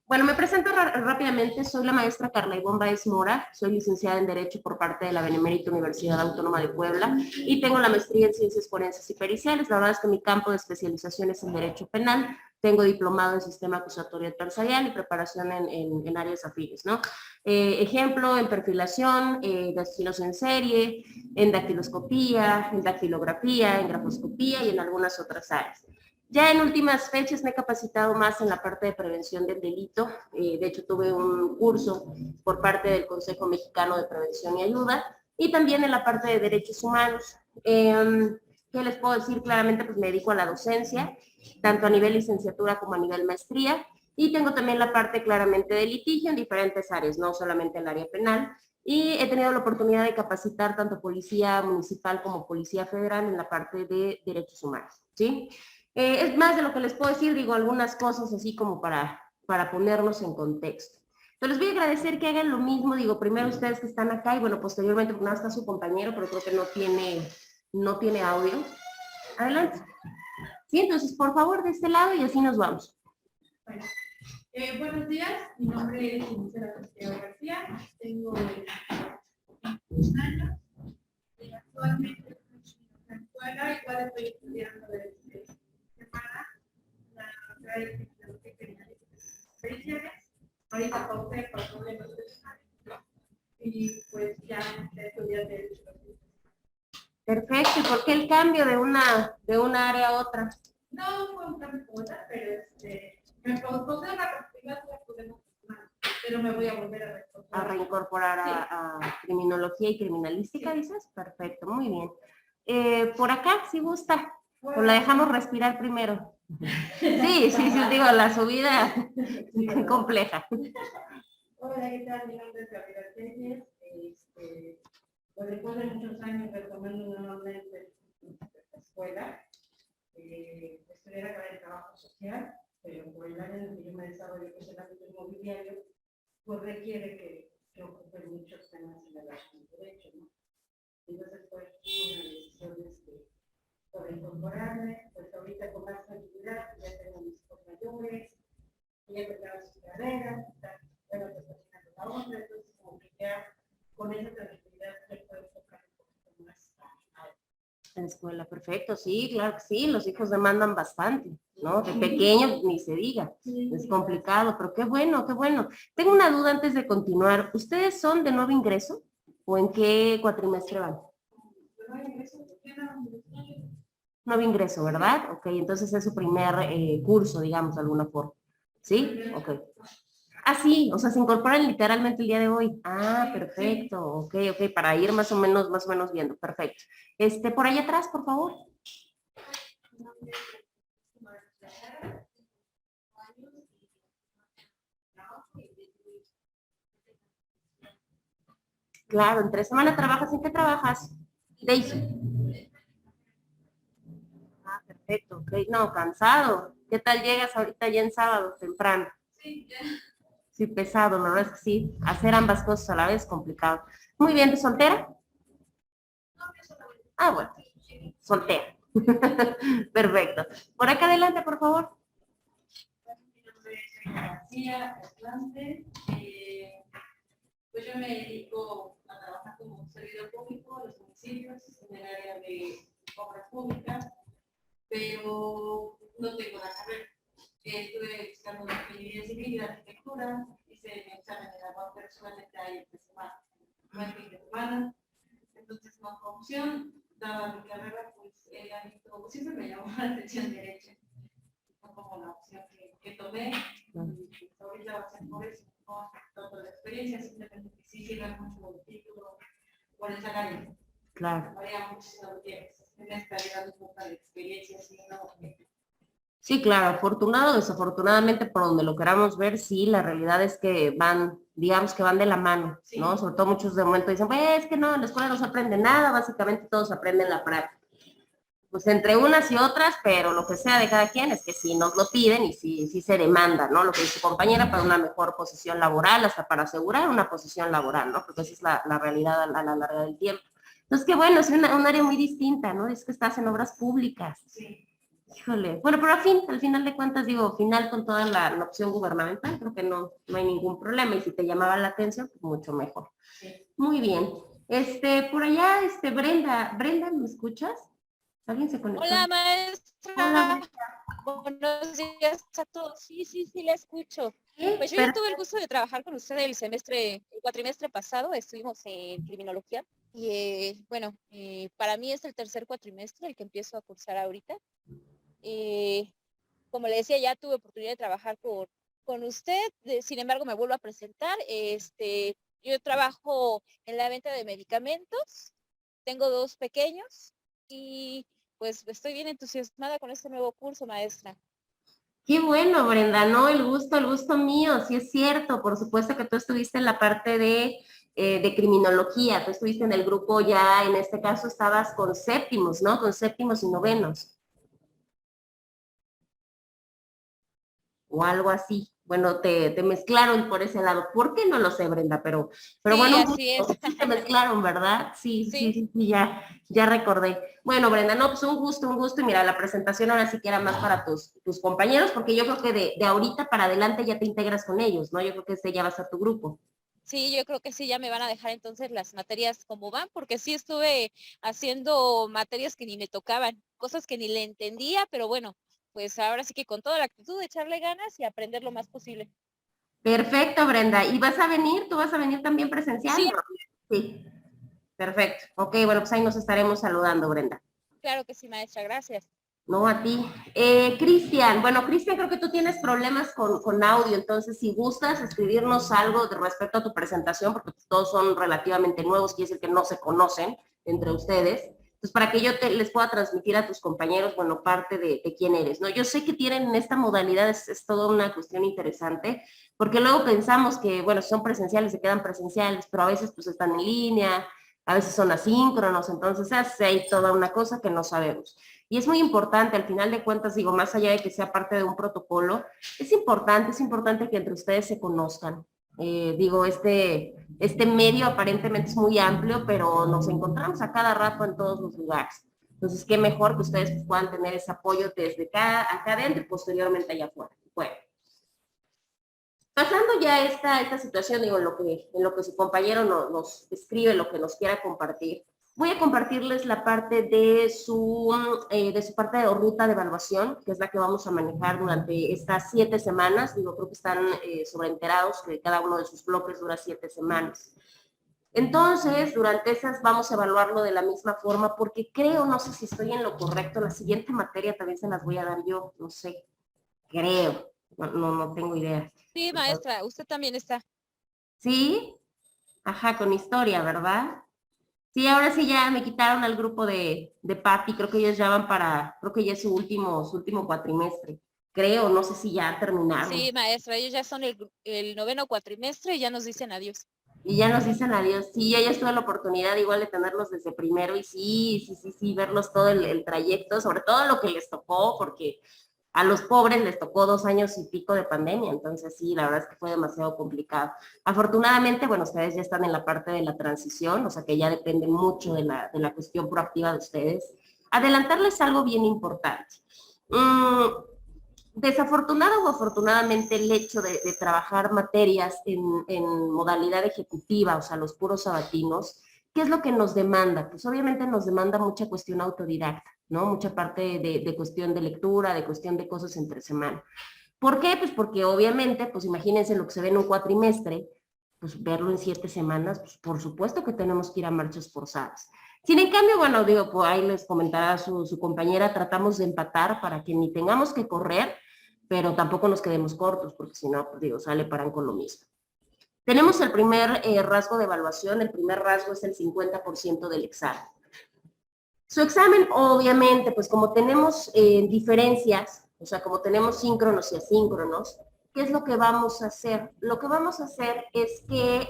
Bueno, me presento rápidamente. Soy la maestra Carla Ivonne Báez Mora. Soy licenciada en Derecho por parte de la Benemérita Universidad Autónoma de Puebla y tengo la maestría en Ciencias Forenses y Periciales. La verdad es que mi campo de especialización es en Derecho Penal. Tengo diplomado en Sistema Acusatorio Adversarial y preparación en áreas afines, ¿no? Ejemplo, en perfilación, de asesinos en serie, en dactiloscopía, en dactilografía, en grafoscopía y en algunas otras áreas. Ya en últimas fechas me he capacitado más en la parte de prevención del delito. De hecho, tuve un curso por parte del Consejo Mexicano de Prevención y Ayuda y también en la parte de derechos humanos. ¿Qué les puedo decir? Claramente, pues me dedico a la docencia, tanto a nivel licenciatura como a nivel maestría, y tengo también la parte claramente de litigio en diferentes áreas, no solamente el área penal, y he tenido la oportunidad de capacitar tanto policía municipal como policía federal en la parte de derechos humanos, ¿sí? Es más de lo que les puedo decir, digo algunas cosas así como para ponernos en contexto. Pero les voy a agradecer que hagan lo mismo, digo, primero ustedes que están acá y bueno, posteriormente, porque no está su compañero, pero creo que no tiene audio. Adelante. Sí, entonces, por favor, de este lado y así nos vamos. Bueno, buenos días, mi nombre es Gisela Castillo García, tengo 21 años, actualmente estoy en la escuela, igual estoy estudiando desde semana la carrera de Tecnología Criminalística. Ahorita pausé por problemas personales y pues ya estudié Derecho. Perfecto, ¿y por qué el cambio de una área a otra? No fue un cambio como tal, pero me pausó de la actividad, pero me voy a volver a reincorporar. A reincorporar a criminología y criminalística, sí. ¿Dices? Perfecto, muy bien. Por acá, si gusta, bueno, o la dejamos respirar primero. Sí, digo, la subida sí, compleja. Hola, ¿qué tal? Mi nombre es Gabriela Telles. Pues después de muchos años retomando nuevamente la escuela, estudié la carrera de trabajo social, pero por el área en el que yo me desarrollo, que es el ámbito inmobiliario, pues requiere que ocupe muchos temas en relación al derecho, ¿no? Entonces, pues, una decisión por incorporarme, pues ahorita con más tranquilidad, ya tengo mis hijos mayores, ya empezaron sus carreras, bueno, pues haciendo la otra, entonces como que ya con esa tranquilidad se puede tocar un poquito más en escuela, perfecto, sí, claro que sí, los hijos demandan bastante, ¿no? De pequeños ni se diga, es complicado, pero qué bueno, qué bueno. Tengo una duda antes de continuar, ¿ustedes son de nuevo ingreso o en qué cuatrimestre van? Nuevo ingreso, ¿verdad? Ok, entonces es su primer curso, digamos, de alguna forma, ¿sí? Ok. Ah, sí, o sea, se incorporan literalmente el día de hoy. Ah, perfecto, ok, para ir más o menos viendo, perfecto. Por ahí atrás, por favor. Claro, entre semana trabajas, ¿en qué trabajas? Daisy. Ah, perfecto, ok, no, cansado. ¿Qué tal llegas ahorita ya en sábado, temprano? Sí, ya. Sí, pesado, la verdad es que sí, hacer ambas cosas a la vez es complicado. Muy bien, ¿de soltera? Ah, bueno, soltera. Perfecto. Por acá adelante, por favor. Mi nombre es García Atlante. Pues yo me dedico a trabajar como servidor público en los municipios, en el área de obras públicas, pero no tengo la carrera. Estuve buscando la ingeniería civil y la arquitectura, hice mi examen de la UAP, pero solamente hay esta semana, no hay fin de semana, entonces no fue opción, dada mi carrera, pues siempre me llamó la atención derecho, no como la opción que tomé, y ahorita va a ser por eso, no tanto la experiencia, simplemente que sí sirve mucho el título por el salario. Claro. Varía mucho si no lo tienes, en esta vida un poco de experiencia, si no. Sí, claro, afortunado o desafortunadamente, por donde lo queramos ver, sí, la realidad es que van, digamos que van de la mano, ¿no? Sobre todo muchos de momento dicen, pues es que no, en la escuela no se aprende nada, básicamente todos aprenden la práctica. Pues entre unas y otras, pero lo que sea de cada quien es que sí nos lo piden y sí se demanda, ¿no? Lo que dice su compañera para una mejor posición laboral, hasta para asegurar una posición laboral, ¿no? Porque esa es la realidad a la larga del tiempo. Entonces, qué bueno, es un área muy distinta, ¿no? Es que estás en obras públicas. Sí. Híjole, bueno, pero al final de cuentas, digo, final con toda la opción gubernamental, creo que no hay ningún problema, y si te llamaba la atención, pues mucho mejor. Sí. Muy bien. Por allá, Brenda, ¿me escuchas? ¿Alguien se conectó? Hola, Hola, maestra. Brenda. Buenos días a todos. Sí, la escucho. Pues yo ya tuve el gusto de trabajar con usted el cuatrimestre pasado, estuvimos en criminología y bueno, para mí es el tercer cuatrimestre el que empiezo a cursar ahorita. Como le decía, ya tuve oportunidad de trabajar con usted, sin embargo me vuelvo a presentar. Yo trabajo en la venta de medicamentos, tengo 2 pequeños y pues estoy bien entusiasmada con este nuevo curso, maestra. Qué bueno, Brenda, no, el gusto mío, sí es cierto, por supuesto que tú estuviste en la parte de criminología, tú estuviste en el grupo ya, en este caso estabas con séptimos, ¿no? Con séptimos y novenos, o algo así. Bueno, te mezclaron por ese lado. ¿Por qué? No lo sé, Brenda, pero Sí, bueno, un así es. gusto. Sí te mezclaron, ¿verdad? Sí, Sí, ya recordé. Bueno, Brenda, no, pues un gusto. Y mira, la presentación ahora sí que era más para tus compañeros, porque yo creo que de ahorita para adelante ya te integras con ellos, ¿no? Yo creo que este ya va a ser tu grupo. sí, yo creo que sí, ya me van a dejar entonces las materias como van, porque sí estuve haciendo materias que ni me tocaban, cosas que ni le entendía, pero bueno, pues ahora sí que con toda la actitud de echarle ganas y aprender lo más posible. Perfecto, Brenda. ¿Y vas a venir? ¿Tú vas a venir también presencial? Sí, ¿No? Sí, perfecto. Ok, bueno, pues ahí nos estaremos saludando, Brenda. claro que sí, maestra, gracias. No, a ti. Cristian, bueno, Cristian, creo que tú tienes problemas con audio, entonces si gustas escribirnos algo de respecto a tu presentación, porque pues, todos son relativamente nuevos, quiere decir que no se conocen entre ustedes, entonces para que yo les pueda transmitir a tus compañeros, bueno, parte de quién eres, ¿no? Yo sé que tienen en esta modalidad, es toda una cuestión interesante, porque luego pensamos que, bueno, si son presenciales, se quedan presenciales, pero a veces pues están en línea, a veces son asíncronos, entonces hay toda una cosa que no sabemos. Y es muy importante, al final de cuentas, digo, más allá de que sea parte de un protocolo, es importante que entre ustedes se conozcan. Digo, este medio aparentemente es muy amplio, pero nos encontramos a cada rato en todos los lugares. Entonces, qué mejor que ustedes puedan tener ese apoyo desde acá adentro y posteriormente allá afuera. Bueno, pasando ya esta situación, digo, en lo que su compañero nos escribe, lo que nos quiera compartir, voy a compartirles la parte de su parte de ruta de evaluación, que es la que vamos a manejar durante estas 7 semanas. Digo, creo que están sobreenterados que cada uno de sus bloques dura 7 semanas. Entonces, durante esas vamos a evaluarlo de la misma forma, porque creo, no sé si estoy en lo correcto, la siguiente materia también se las voy a dar yo, no sé, creo, no tengo idea. Sí, maestra, usted también está. ¿Sí? Ajá, con historia, ¿verdad? Sí, ahora sí ya me quitaron al grupo de Patti, creo que ellos ya van creo que ya es su último cuatrimestre. Creo, no sé si ya terminaron. Sí, maestra, ellos ya son el noveno cuatrimestre y ya nos dicen adiós. Y ya nos dicen adiós. Sí, yo ya tuve la oportunidad igual de tenerlos desde primero y sí, verlos todo el trayecto, sobre todo lo que les tocó, porque a los pobres les tocó 2 años y pico de pandemia, entonces sí, la verdad es que fue demasiado complicado. Afortunadamente, bueno, ustedes ya están en la parte de la transición, o sea que ya depende mucho de la cuestión proactiva de ustedes. Adelantarles algo bien importante. Desafortunado o afortunadamente el hecho de trabajar materias en modalidad ejecutiva, o sea, los puros sabatinos, ¿qué es lo que nos demanda? Pues obviamente nos demanda mucha cuestión autodidacta, ¿no? Mucha parte de cuestión de lectura, de cuestión de cosas entre semana. ¿Por qué? Pues porque obviamente, pues imagínense lo que se ve en un cuatrimestre, pues verlo en 7 semanas, pues por supuesto que tenemos que ir a marchas forzadas. Sin en cambio, bueno, digo, pues ahí les comentará su compañera, tratamos de empatar para que ni tengamos que correr, pero tampoco nos quedemos cortos, porque si no, pues digo, sale paran con lo mismo. Tenemos el primer rasgo de evaluación, el primer rasgo es el 50% del examen. Su examen, obviamente, pues como tenemos diferencias, o sea, como tenemos síncronos y asíncronos, ¿qué es lo que vamos a hacer? Lo que vamos a hacer es que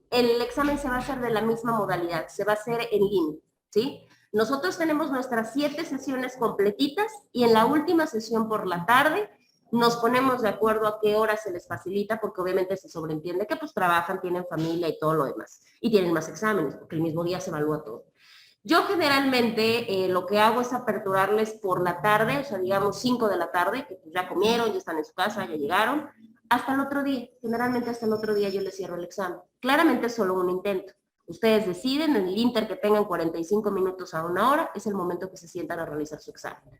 el examen se va a hacer de la misma modalidad, se va a hacer en línea, ¿sí? Nosotros tenemos nuestras 7 sesiones completitas y en la última sesión por la tarde nos ponemos de acuerdo a qué hora se les facilita, porque obviamente se sobreentiende que pues trabajan, tienen familia y todo lo demás, y tienen más exámenes, porque el mismo día se evalúa todo. Yo generalmente lo que hago es aperturarles por la tarde, o sea, digamos 5 de la tarde, que pues ya comieron, ya están en su casa, ya llegaron, hasta el otro día. Generalmente hasta el otro día yo les cierro el examen. Claramente es solo un intento. Ustedes deciden, en el inter que tengan 45 minutos a una hora, es el momento que se sientan a realizar su examen.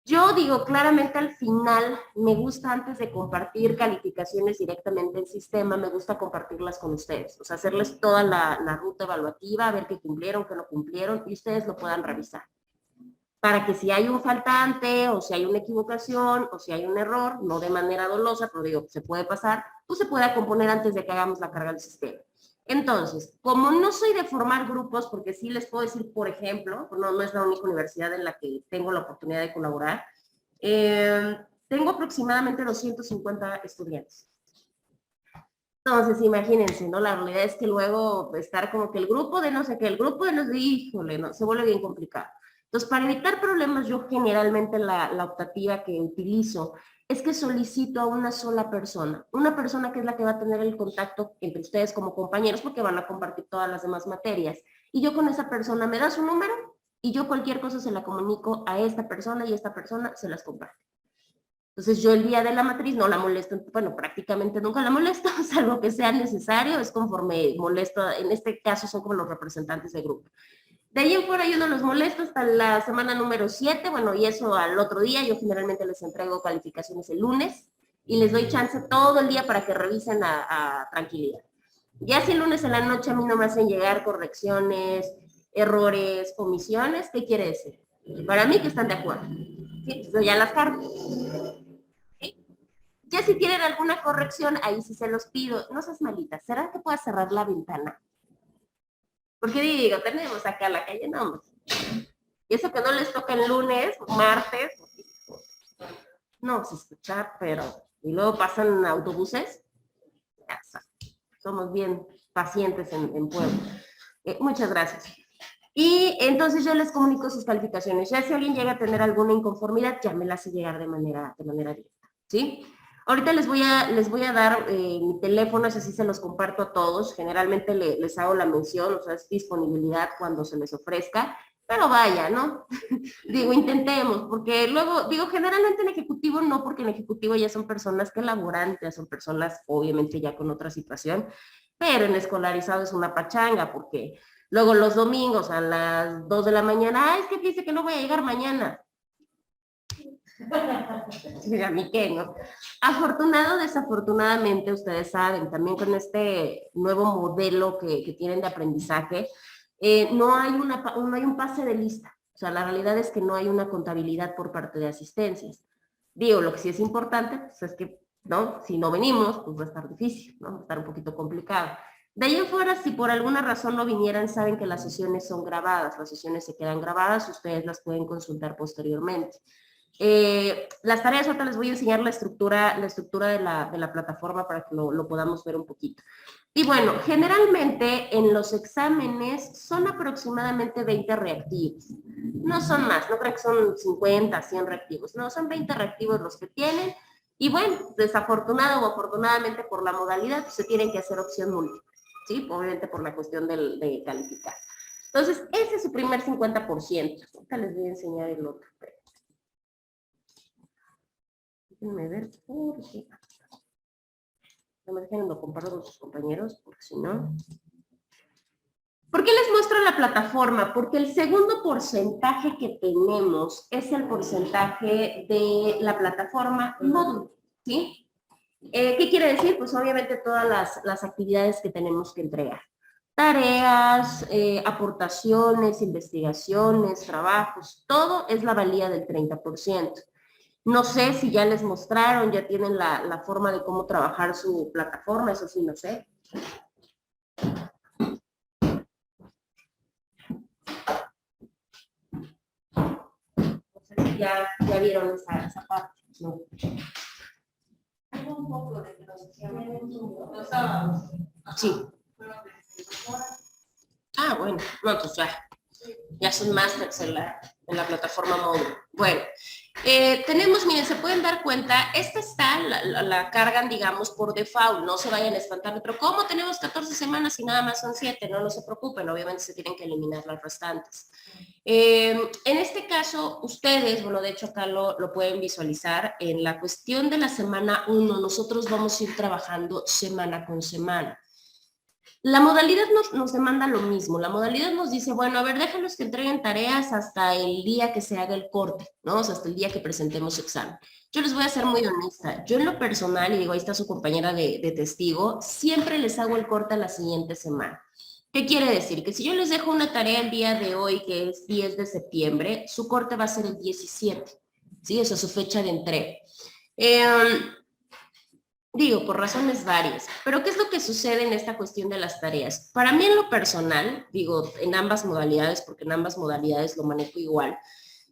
Yo digo claramente al final, me gusta antes de compartir calificaciones directamente en sistema, me gusta compartirlas con ustedes, o sea, hacerles toda la ruta evaluativa, ver qué cumplieron, qué no cumplieron, y ustedes lo puedan revisar. Para que si hay un faltante, o si hay una equivocación, o si hay un error, no de manera dolosa, pero digo, se puede pasar, pues se pueda componer antes de que hagamos la carga del sistema. Entonces, como no soy de formar grupos, porque sí les puedo decir, por ejemplo, no es la única universidad en la que tengo la oportunidad de colaborar, tengo aproximadamente 250 estudiantes. Entonces, imagínense, ¿no? La realidad es que luego estar como que el grupo de no sé qué, el grupo de no sé, híjole, ¿no? Se vuelve bien complicado. Entonces, para evitar problemas, yo generalmente la optativa que utilizo es que solicito a una sola una persona que es la que va a tener el contacto entre ustedes como compañeros, porque van a compartir todas las demás materias. Y yo con esa persona me da su número y yo cualquier cosa se la comunico a esta persona y esta persona se las comparte. Entonces yo el día de la matriz no la molesto, bueno, prácticamente nunca la molesto, salvo que sea necesario, es conforme molesto, en este caso son como los representantes del grupo. De ahí en fuera yo no los molesto hasta la semana número 7, bueno, y eso al otro día, yo generalmente les entrego calificaciones el lunes y les doy chance todo el día para que revisen a tranquilidad. Ya si el lunes en la noche a mí no me hacen llegar correcciones, errores, omisiones, ¿qué quiere decir? Para mí que están de acuerdo. ¿Sí? Entonces ya las cargo. ¿Sí? Ya si tienen alguna corrección, ahí sí se los pido. No seas malita, ¿será que pueda cerrar la ventana? Porque digo, tenemos acá la calle, no. Y eso que no les toca el lunes, martes, no se escucha, pero... Y luego pasan autobuses. Ya sabes, somos bien pacientes en Puebla. Muchas gracias. Y entonces yo les comunico sus calificaciones. Ya si alguien llega a tener alguna inconformidad, ya me la hace llegar de manera directa, ¿sí? Ahorita les voy a dar mi teléfono, así se los comparto a todos. Generalmente les hago la mención, o sea, es disponibilidad cuando se les ofrezca. Pero vaya, ¿no? Digo, intentemos, porque luego, digo, generalmente en ejecutivo no, porque en ejecutivo ya son personas que laboran, ya son personas obviamente ya con otra situación, pero en escolarizado es una pachanga, porque luego los domingos a las 2 de la mañana, es que dice que no voy a llegar mañana. A mí qué, ¿no? Afortunado, desafortunadamente, ustedes saben, también con este nuevo modelo que tienen de aprendizaje, no hay un pase de lista. O sea, la realidad es que no hay una contabilidad por parte de asistencias. Digo, lo que sí es importante, pues es que, ¿no? Si no venimos, pues va a estar difícil, ¿no? Va a estar un poquito complicado. De ahí en fuera, si por alguna razón no vinieran, saben que las sesiones son grabadas, las sesiones se quedan grabadas, ustedes las pueden consultar posteriormente. Las tareas, ahorita les voy a enseñar la estructura de la plataforma para que lo podamos ver un poquito. Y bueno, generalmente en los exámenes son aproximadamente 20 reactivos. No son más, no creo que son 50, 100 reactivos, no, son 20 reactivos los que tienen. Y bueno, desafortunado o afortunadamente por la modalidad, pues se tienen que hacer opción múltiple, ¿sí? Obviamente por la cuestión de calificar. Entonces, ese es su primer 50%. Ahorita les voy a enseñar el otro. Déjenme ver por qué. No me dejen, lo comparto con sus compañeros, porque si no... ¿Por qué les muestro la plataforma? Porque el segundo porcentaje que tenemos es el porcentaje de la plataforma módulo, ¿sí? ¿Qué quiere decir? Pues obviamente todas las actividades que tenemos que entregar. Tareas, aportaciones, investigaciones, trabajos, todo es la valía del 30%. No sé si ya les mostraron, ya tienen la forma de cómo trabajar su plataforma, eso sí, no sé. Ya vieron esa parte, ¿no? Tengo un poco de los sábados. Sí. Ah, bueno, no, pues ya. Ya son másters en la plataforma móvil. Bueno, tenemos, miren, se pueden dar cuenta, esta está, la cargan, digamos, por default, no se vayan a espantar, pero ¿cómo tenemos 14 semanas y nada más son 7? No se preocupen, obviamente se tienen que eliminar las restantes. En este caso, ustedes, bueno, de hecho acá lo pueden visualizar, en la cuestión de la semana 1, nosotros vamos a ir trabajando semana con semana. La modalidad nos demanda lo mismo. La modalidad nos dice, bueno, a ver, déjalos que entreguen tareas hasta el día que se haga el corte, ¿no? O sea, hasta el día que presentemos examen. Yo les voy a ser muy honesta. Yo en lo personal, y digo, ahí está su compañera de testigo, siempre les hago el corte a la siguiente semana. ¿Qué quiere decir? Que si yo les dejo una tarea el día de hoy, que es 10 de septiembre, su corte va a ser el 17, ¿sí? Esa es su fecha de entrega. Digo, por razones varias. Pero ¿qué es lo que sucede en esta cuestión de las tareas? Para mí en lo personal, digo, en ambas modalidades, porque en ambas modalidades lo manejo igual,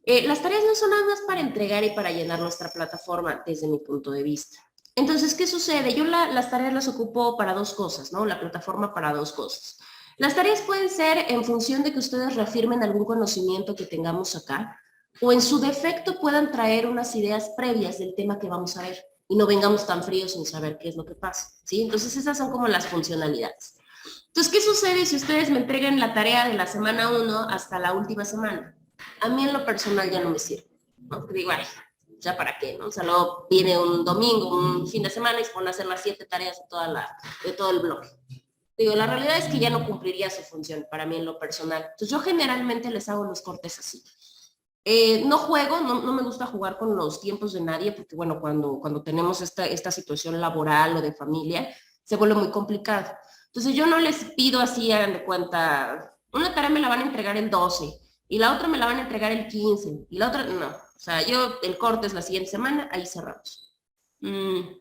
las tareas no son nada más para entregar y para llenar nuestra plataforma, desde mi punto de vista. Entonces, ¿qué sucede? Yo las tareas las ocupo para dos cosas, ¿no? La plataforma para dos cosas. Las tareas pueden ser en función de que ustedes reafirmen algún conocimiento que tengamos acá, o en su defecto puedan traer unas ideas previas del tema que vamos a ver y no vengamos tan fríos sin saber qué es lo que pasa, ¿sí? Entonces esas son como las funcionalidades. Entonces, ¿qué sucede si ustedes me entregan la tarea de la semana 1 hasta la última semana? A mí en lo personal ya no me sirve, ¿no? Porque digo, ay, ya para qué, ¿no? O sea, luego viene un domingo, un fin de semana y se ponen a hacer las 7 tareas de todo el bloque. Digo, la realidad es que ya no cumpliría su función para mí en lo personal. Entonces yo generalmente les hago los cortes así. No juego, no me gusta jugar con los tiempos de nadie, porque bueno, cuando tenemos esta situación laboral o de familia, se vuelve muy complicado. Entonces yo no les pido así, hagan de cuenta, una tarea me la van a entregar el 12, y la otra me la van a entregar el 15, y la otra, no. O sea, el corte es la siguiente semana, ahí cerramos. En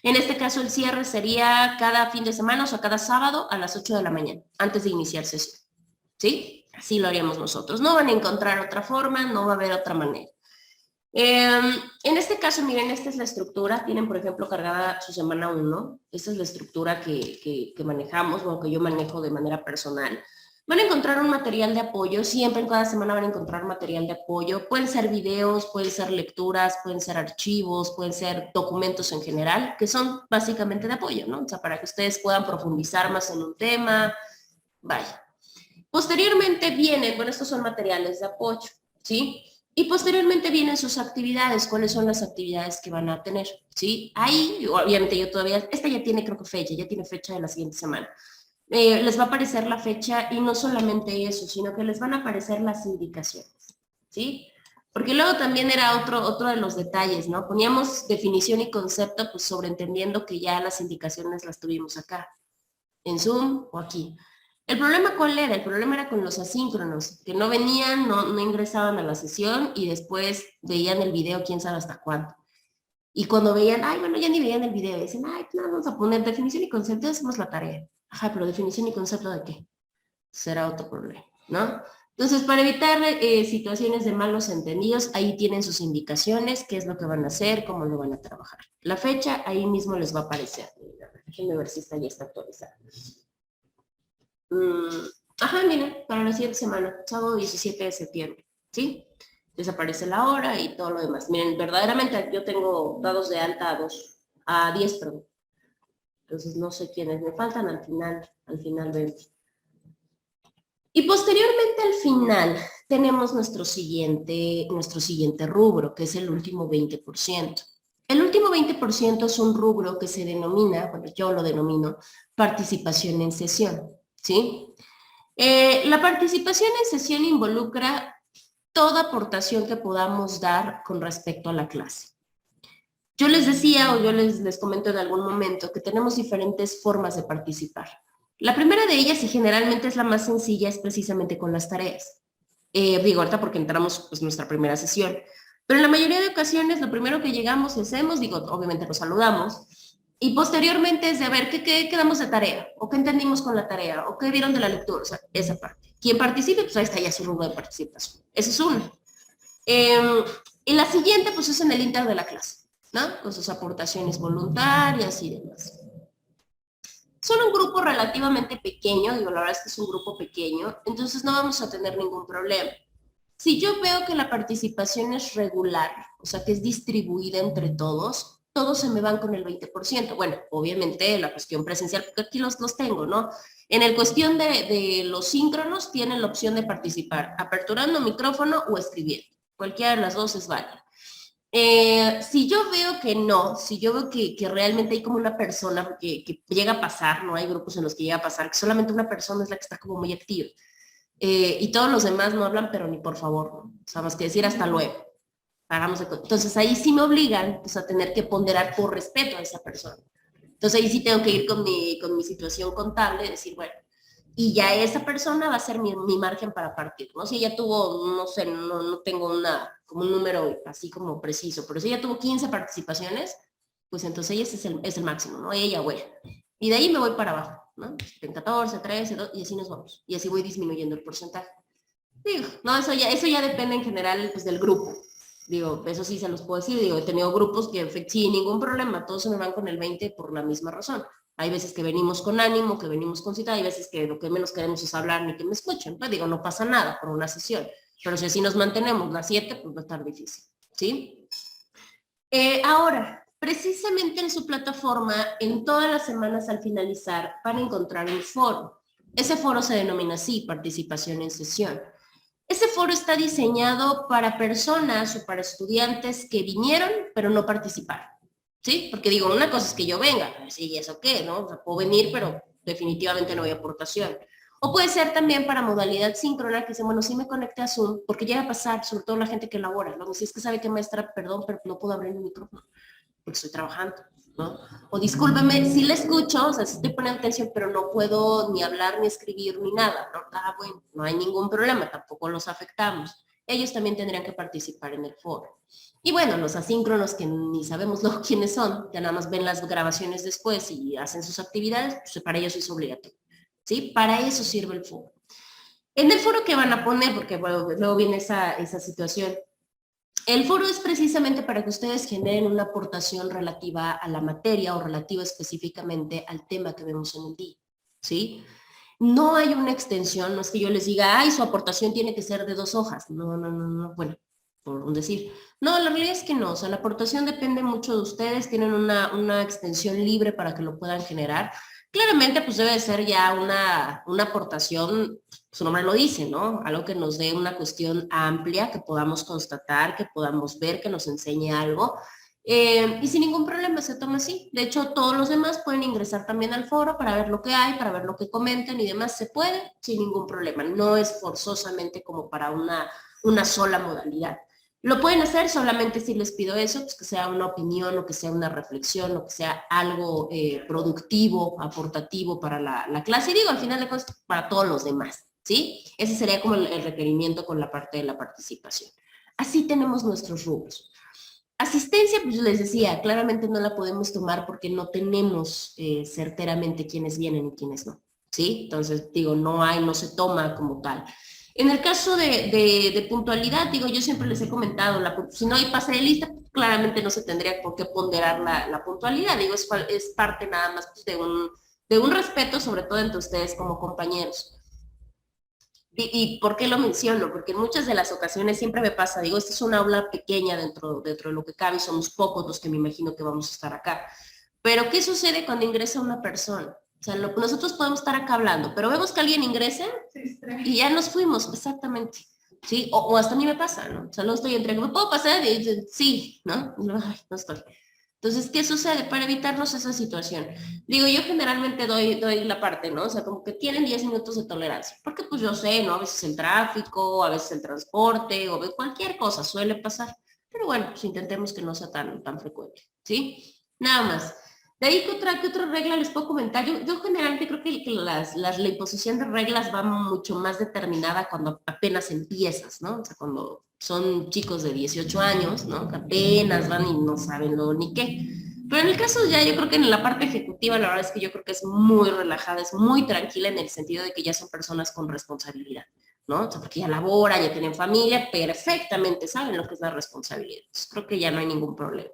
este caso el cierre sería cada fin de semana, o sea, cada sábado a las 8 de la mañana, antes de iniciar sesión. ¿Sí? Así lo haríamos nosotros. No van a encontrar otra forma, no va a haber otra manera. En este caso, miren, esta es la estructura. Tienen, por ejemplo, cargada su semana 1. Esta es la estructura que manejamos, o que yo manejo de manera personal. Van a encontrar un material de apoyo. Siempre en cada semana van a encontrar material de apoyo. Pueden ser videos, pueden ser lecturas, pueden ser archivos, pueden ser documentos en general, que son básicamente de apoyo, ¿no? O sea, para que ustedes puedan profundizar más en un tema. Vaya. Posteriormente vienen, bueno, estos son materiales de apoyo, ¿sí? Y posteriormente vienen sus actividades, cuáles son las actividades que van a tener, ¿sí? Ahí, obviamente yo todavía, esta ya tiene creo que fecha, ya tiene fecha de la siguiente semana. Les va a aparecer la fecha y no solamente eso, sino que les van a aparecer las indicaciones, ¿sí? Porque luego también era otro de los detalles, ¿no? Poníamos definición y concepto, pues sobreentendiendo que ya las indicaciones las tuvimos acá, en Zoom o aquí. ¿El problema cuál era? El problema era con los asíncronos, que no venían, no ingresaban a la sesión y después veían el video quién sabe hasta cuándo. Y cuando veían, ay, bueno, ya ni veían el video, dicen, ay, pues vamos a poner definición y concepto, hacemos la tarea. Ajá, pero definición y concepto ¿de qué? Será otro problema, ¿no? Entonces, para evitar situaciones de malos entendidos, ahí tienen sus indicaciones, qué es lo que van a hacer, cómo lo van a trabajar. La fecha ahí mismo les va a aparecer. Déjenme ver si esta ya está actualizada. Ajá, miren, para la siguiente semana, sábado 17 de septiembre, ¿sí? Desaparece la hora y todo lo demás. Miren, verdaderamente yo tengo dados de alta a 10, perdón. Entonces no sé quiénes me faltan, al final 20. Y posteriormente al final tenemos nuestro siguiente rubro, que es el último 20%. El último 20% es un rubro que se denomina, bueno, yo lo denomino, participación en sesión, ¿sí? La participación en sesión involucra toda aportación que podamos dar con respecto a la clase. Yo les decía, o yo les comento en algún momento, que tenemos diferentes formas de participar. La primera de ellas, y generalmente es la más sencilla, es precisamente con las tareas. Digo, ahorita porque entramos pues nuestra primera sesión. Pero en la mayoría de ocasiones, lo primero que llegamos y hacemos, digo, obviamente nos saludamos, y posteriormente es de ver qué quedamos de tarea, o qué entendimos con la tarea, o qué vieron de la lectura, o sea, esa parte. Quien participe, pues ahí está ya su rubro de participación. Esa es una. Y la siguiente, pues es en el inter de la clase, ¿no? Con sus aportaciones voluntarias y demás. son un grupo relativamente pequeño, digo, la verdad es que es un grupo pequeño, entonces no vamos a tener ningún problema. Si yo veo que la participación es regular, o sea, que es distribuida entre todos se me van con el 20%. Bueno, obviamente la cuestión presencial, porque aquí los tengo, ¿no? En el cuestión de los síncronos tienen la opción de participar, aperturando micrófono o escribiendo. Cualquiera de las dos es válida. Si yo veo que no, si yo veo que realmente hay como una persona que llega a pasar, ¿no? Hay grupos en los que llega a pasar, que solamente una persona es la que está como muy activa. Y todos los demás no hablan, pero ni por favor, ¿no? O sea, más que decir hasta luego. Entonces ahí sí me obligan pues, a tener que ponderar por respeto a esa persona. Entonces ahí sí tengo que ir con mi situación contable y decir, bueno, y ya esa persona va a ser mi margen para partir, ¿no? Si ella tuvo, no sé, no tengo como un número así como preciso, pero si ella tuvo 15 participaciones, pues entonces ella es el máximo, ¿no? Ella o ella. Y de ahí me voy para abajo, ¿no? En 14, 13, 2, y así nos vamos. Y así voy disminuyendo el porcentaje. Digo, no, eso ya depende en general pues, del grupo. Digo, eso sí se los puedo decir. Digo, he tenido grupos que sin ningún problema, todos se me van con el 20 por la misma razón. Hay veces que venimos con ánimo, que venimos con cita, hay veces que lo que menos queremos es hablar ni que me escuchen. Pues digo, no pasa nada por una sesión. Pero si así nos mantenemos las 7, pues va a estar difícil. ¿Sí? Ahora, precisamente en su plataforma, en todas las semanas al finalizar, van a encontrar un foro. Ese foro se denomina así, participación en sesión. Ese foro está diseñado para personas o para estudiantes que vinieron, pero no participaron, ¿sí? Porque digo, una cosa es que yo venga, sí, ¿eso qué, no? O sea, puedo venir, pero definitivamente no hay aportación. O puede ser también para modalidad síncrona, que dice, bueno, sí me conecté a Zoom, porque llega a pasar, sobre todo la gente que labora, luego si es que sabe que maestra, perdón, pero no puedo abrir el micrófono, porque estoy trabajando, ¿no? O discúlpeme, sí le escucho, o sea, sí estoy poniendo atención, pero no puedo ni hablar, ni escribir, ni nada, ¿no? Ah, bueno, no hay ningún problema, tampoco los afectamos. Ellos también tendrían que participar en el foro. Y bueno, los asíncronos, que ni sabemos luego quiénes son, ya nada más ven las grabaciones después y hacen sus actividades, pues para ellos es obligatorio, ¿sí? Para eso sirve el foro. En el foro que van a poner, porque bueno, luego viene esa situación, el foro es precisamente para que ustedes generen una aportación relativa a la materia o relativa específicamente al tema que vemos en el día, ¿sí? No hay una extensión, no es que yo les diga, ay, su aportación tiene que ser de 2 hojas. No, bueno, por un decir. No, la realidad es que no, o sea, la aportación depende mucho de ustedes, tienen una extensión libre para que lo puedan generar. Claramente, pues debe ser ya una aportación, su nombre lo dice, ¿no? Algo que nos dé una cuestión amplia, que podamos constatar, que podamos ver, que nos enseñe algo. Y sin ningún problema se toma así. De hecho, todos los demás pueden ingresar también al foro para ver lo que hay, para ver lo que comentan y demás. Se puede sin ningún problema. No es forzosamente como para una sola modalidad. Lo pueden hacer solamente si les pido eso, pues que sea una opinión o que sea una reflexión o que sea algo productivo, aportativo para la clase. Y digo, al final de cuentas, para todos los demás, ¿sí? Ese sería como el requerimiento con la parte de la participación. Así tenemos nuestros rubros. Asistencia, pues les decía, claramente no la podemos tomar porque no tenemos certeramente quiénes vienen y quiénes no, ¿sí? Entonces, digo, no se toma como tal. En el caso de puntualidad, digo, yo siempre les he comentado, si no hay pase de lista, claramente no se tendría por qué ponderar la puntualidad, digo, es parte nada más pues, de un respeto, sobre todo entre ustedes como compañeros. ¿Y por qué lo menciono? Porque en muchas de las ocasiones siempre me pasa, digo, esta es una aula pequeña dentro de lo que cabe, somos pocos los que me imagino que vamos a estar acá. Pero ¿qué sucede cuando ingresa una persona? O sea, nosotros podemos estar acá hablando, pero vemos que alguien ingresa y ya nos fuimos, exactamente. ¿Sí? O hasta a mí me pasa, ¿no? O sea, no estoy entre, ¿me puedo pasar? Y dicen, sí, ¿no? Ay, no estoy. Entonces, ¿qué sucede? Para evitarnos esa situación. Digo, yo generalmente doy la parte, ¿no? O sea, como que tienen 10 minutos de tolerancia. Porque pues yo sé, ¿no? A veces el tráfico, a veces el transporte, o cualquier cosa suele pasar. Pero bueno, pues intentemos que no sea tan frecuente, ¿sí? Nada más. De ahí, ¿qué otra regla les puedo comentar? Yo generalmente creo que la imposición de reglas va mucho más determinada cuando apenas empiezas, ¿no? O sea, cuando son chicos de 18 años, ¿no? Que apenas van y no saben lo ni qué. Pero en el caso ya, yo creo que en la parte ejecutiva, la verdad es que yo creo que es muy relajada, es muy tranquila en el sentido de que ya son personas con responsabilidad, ¿no? O sea, porque ya laboran, ya tienen familia, perfectamente saben lo que es la responsabilidad. Entonces, creo que ya no hay ningún problema.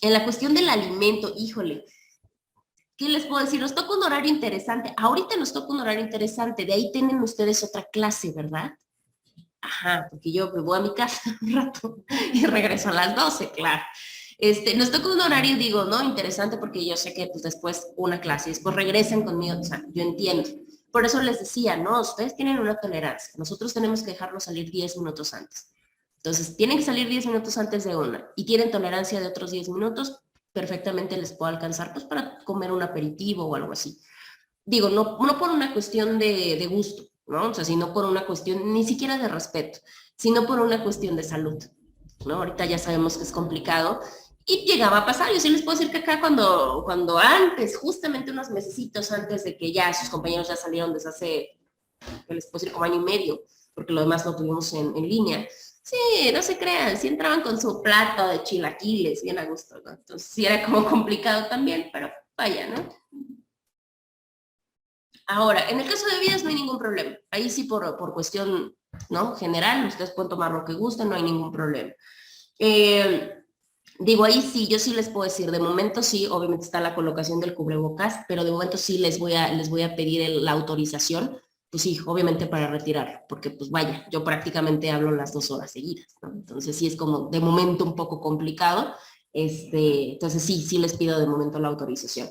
En la cuestión del alimento, híjole, ¿qué les puedo decir? Nos toca un horario interesante. Ahorita nos toca un horario interesante. De ahí tienen ustedes otra clase, ¿verdad? Ajá, porque yo me voy a mi casa un rato y regreso a las 12, claro. Nos toca un horario, digo, ¿no? Interesante porque yo sé que pues después una clase, después regresan conmigo, o sea, yo entiendo. Por eso les decía, ¿no? Ustedes tienen una tolerancia. Nosotros tenemos que dejarlos salir 10 minutos antes. Entonces, tienen que salir 10 minutos antes de una y tienen tolerancia de otros 10 minutos, perfectamente les puedo alcanzar pues para comer un aperitivo o algo así. Digo, no por una cuestión de gusto, ¿no? O sea, sino por una cuestión ni siquiera de respeto, sino por una cuestión de salud, ¿no? Ahorita ya sabemos que es complicado y llegaba a pasar. Yo sí les puedo decir que acá cuando antes, justamente unos mesecitos antes de que ya sus compañeros ya salieron desde hace, que les puedo decir, como año y medio, porque lo demás lo tuvimos en línea. Sí, no se crean, sí entraban con su plato de chilaquiles, bien a gusto, ¿no? Entonces sí era como complicado también, pero vaya, ¿no? Ahora, en el caso de bebidas no hay ningún problema. Ahí sí por cuestión, ¿no? General, ustedes pueden tomar lo que gusten, no hay ningún problema. Eh, Digo, ahí sí, yo sí les puedo decir, de momento sí, obviamente está la colocación del cubrebocas, pero de momento sí les voy a pedir la autorización, pues sí, obviamente para retirarlo, porque pues vaya, yo prácticamente hablo las 2 horas seguidas, ¿no? Entonces sí es como de momento un poco complicado, entonces sí les pido de momento la autorización.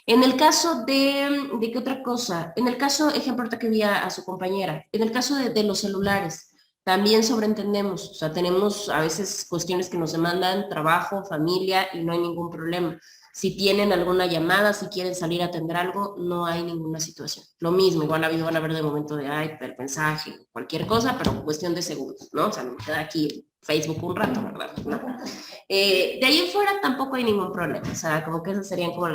En el caso ¿de qué otra cosa? En el caso, ejemplo, ahorita que vi a su compañera, en el caso de los celulares, también sobreentendemos, o sea, tenemos a veces cuestiones que nos demandan trabajo, familia y no hay ningún problema. Si tienen alguna llamada, si quieren salir a atender algo, no hay ninguna situación. Lo mismo, igual van a ver de momento de iPad, mensaje, cualquier cosa, pero cuestión de segundos, ¿no? O sea, me queda aquí Facebook un rato, ¿verdad? ¿No? De ahí en fuera tampoco hay ningún problema, o sea, como que esas serían como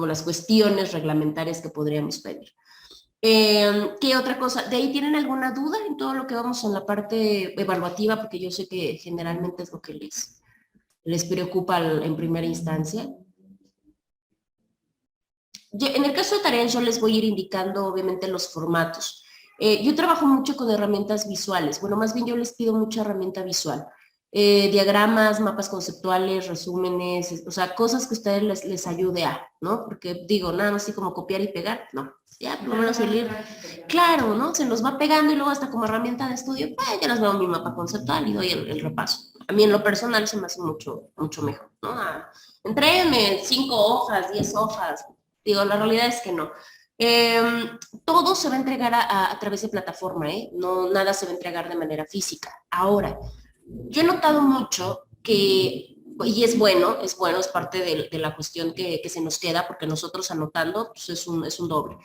las cuestiones reglamentarias que podríamos pedir. ¿Qué otra cosa? ¿De ahí tienen alguna duda en todo lo que vamos en la parte evaluativa? Porque yo sé que generalmente es lo que les preocupa en primera instancia. En el caso de tareas yo les voy a ir indicando obviamente los formatos. Yo trabajo mucho con herramientas visuales. Bueno, más bien yo les pido mucha herramienta visual. Diagramas, mapas conceptuales, resúmenes, o sea, cosas que a ustedes les ayude a, ¿no? Porque digo, nada más así como copiar y pegar, no. Ya, por lo menos el ir, claro, ¿no? Se nos va pegando y luego hasta como herramienta de estudio, pues ya les veo mi mapa conceptual y doy el repaso. A mí en lo personal se me hace mucho, mucho mejor, ¿no? Entréguenme 5 hojas, 10 hojas, digo, la realidad es que no. Todo se va a entregar a través de plataforma, ¿eh? No, nada se va a entregar de manera física. Ahora, yo he notado mucho que, y es bueno, es parte de la cuestión que se nos queda, porque nosotros anotando, pues es un doble,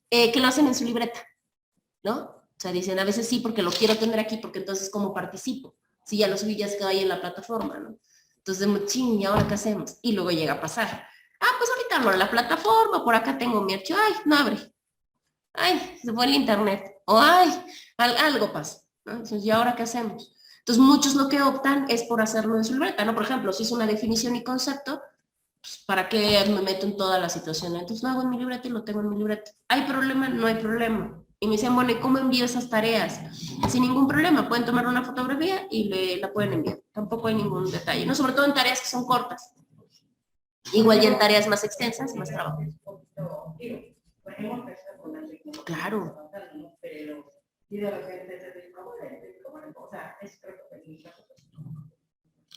que lo hacen en su libreta, ¿no? O sea, dicen, a veces sí, porque lo quiero tener aquí, porque entonces, ¿cómo participo? Si ya lo subí, ya se quedó ahí en la plataforma, ¿no? Entonces, ching, ¿y ahora qué hacemos? Y luego llega a pasar. Ah, pues ahorita abro la plataforma, por acá tengo mi archivo, ay, no abre. Ay, se fue el internet. O ay, algo pasa, ¿no? Entonces, ¿y ahora qué hacemos? Entonces, muchos lo que optan es por hacerlo en su libreta, ¿no? Por ejemplo, si es una definición y concepto, pues, ¿para qué me meto en toda la situación? Entonces, lo hago en mi libreta y lo tengo en mi libreta. ¿Hay problema? No hay problema. Y me dicen, bueno, ¿y cómo envío esas tareas? Sin ningún problema, pueden tomar una fotografía y la pueden enviar. Tampoco hay ningún detalle, ¿no? Sobre todo en tareas que son cortas. Igual ya en tareas más extensas, más trabajo. Claro.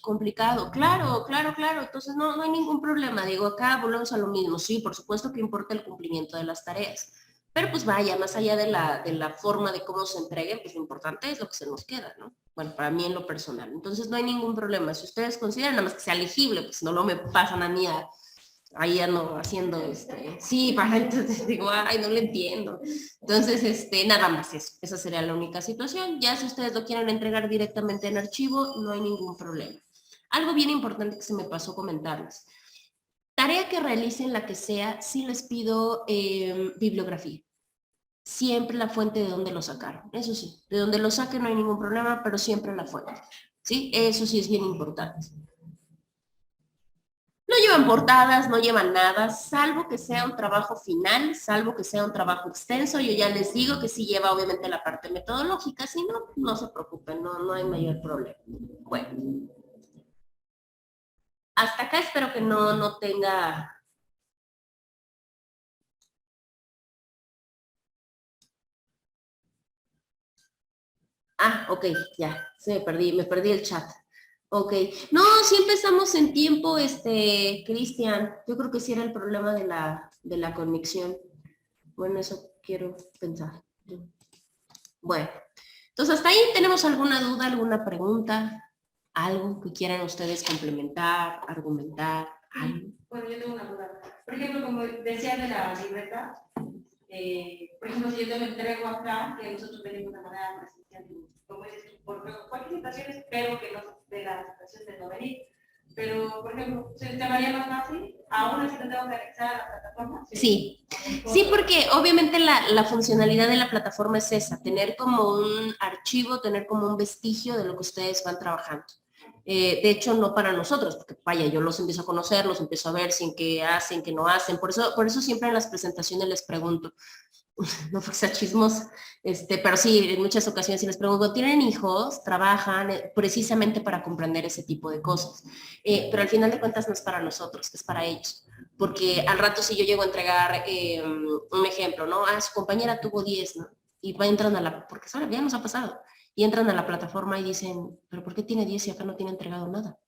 Complicado, claro, claro, claro. Entonces no hay ningún problema. Digo, acá volvemos a lo mismo. Sí, por supuesto que importa el cumplimiento de las tareas. Pero pues vaya, más allá de la forma de cómo se entreguen, pues lo importante es lo que se nos queda, ¿no? Bueno, para mí en lo personal. Entonces no hay ningún problema. Si ustedes consideran nada más que sea legible, pues no me pasan a mí ahí ando haciendo, sí, para entonces digo, ay, no lo entiendo. Entonces, nada más eso. Esa sería la única situación. Ya si ustedes lo quieren entregar directamente en archivo, no hay ningún problema. Algo bien importante que se me pasó comentarles. Tarea que realicen, la que sea, sí les pido bibliografía. Siempre la fuente de donde lo sacaron. Eso sí, de donde lo saquen no hay ningún problema, pero siempre la fuente. ¿Sí? Eso sí es bien importante. No llevan portadas, no llevan nada, salvo que sea un trabajo final, salvo que sea un trabajo extenso. Yo ya les digo que sí lleva obviamente la parte metodológica, si no, no se preocupen, no hay mayor problema. Bueno, hasta acá espero que no tenga Ah, ok, ya, me perdí el chat. Ok, no, sí empezamos en tiempo, Cristian. Yo creo que sí era el problema de la conexión. Bueno, eso quiero pensar. Bueno, entonces hasta ahí tenemos alguna duda, alguna pregunta, algo que quieran ustedes complementar, argumentar, algo. Bueno, yo tengo una duda. Por ejemplo, como decía de la libreta, por ejemplo, si yo te lo entrego acá, que nosotros venimos de manera presencial, como dices tú, por cualquier situación, espero que no de la situación de no venir. Pero, por ejemplo, ¿se te haría más fácil? ¿Aún así te tengo que anexar a la plataforma? Sí, sí, porque obviamente la funcionalidad de la plataforma es esa, tener como un archivo, tener como un vestigio de lo que ustedes van trabajando. De hecho, no para nosotros, porque vaya, yo los empiezo a conocer, los empiezo a ver sin que hacen, que no hacen. Por eso siempre en las presentaciones les pregunto, no porque sea chismoso, pero sí, en muchas ocasiones si les pregunto, ¿tienen hijos? ¿Trabajan? Precisamente para comprender ese tipo de cosas. Pero al final de cuentas no es para nosotros, es para ellos. Porque al rato si yo llego a entregar un ejemplo, ¿no? Ah, su compañera tuvo 10, ¿no? Y entran a la, porque ¿sabes? Ya nos ha pasado, y entran a la plataforma y dicen, ¿pero por qué tiene 10 y acá no tiene entregado nada?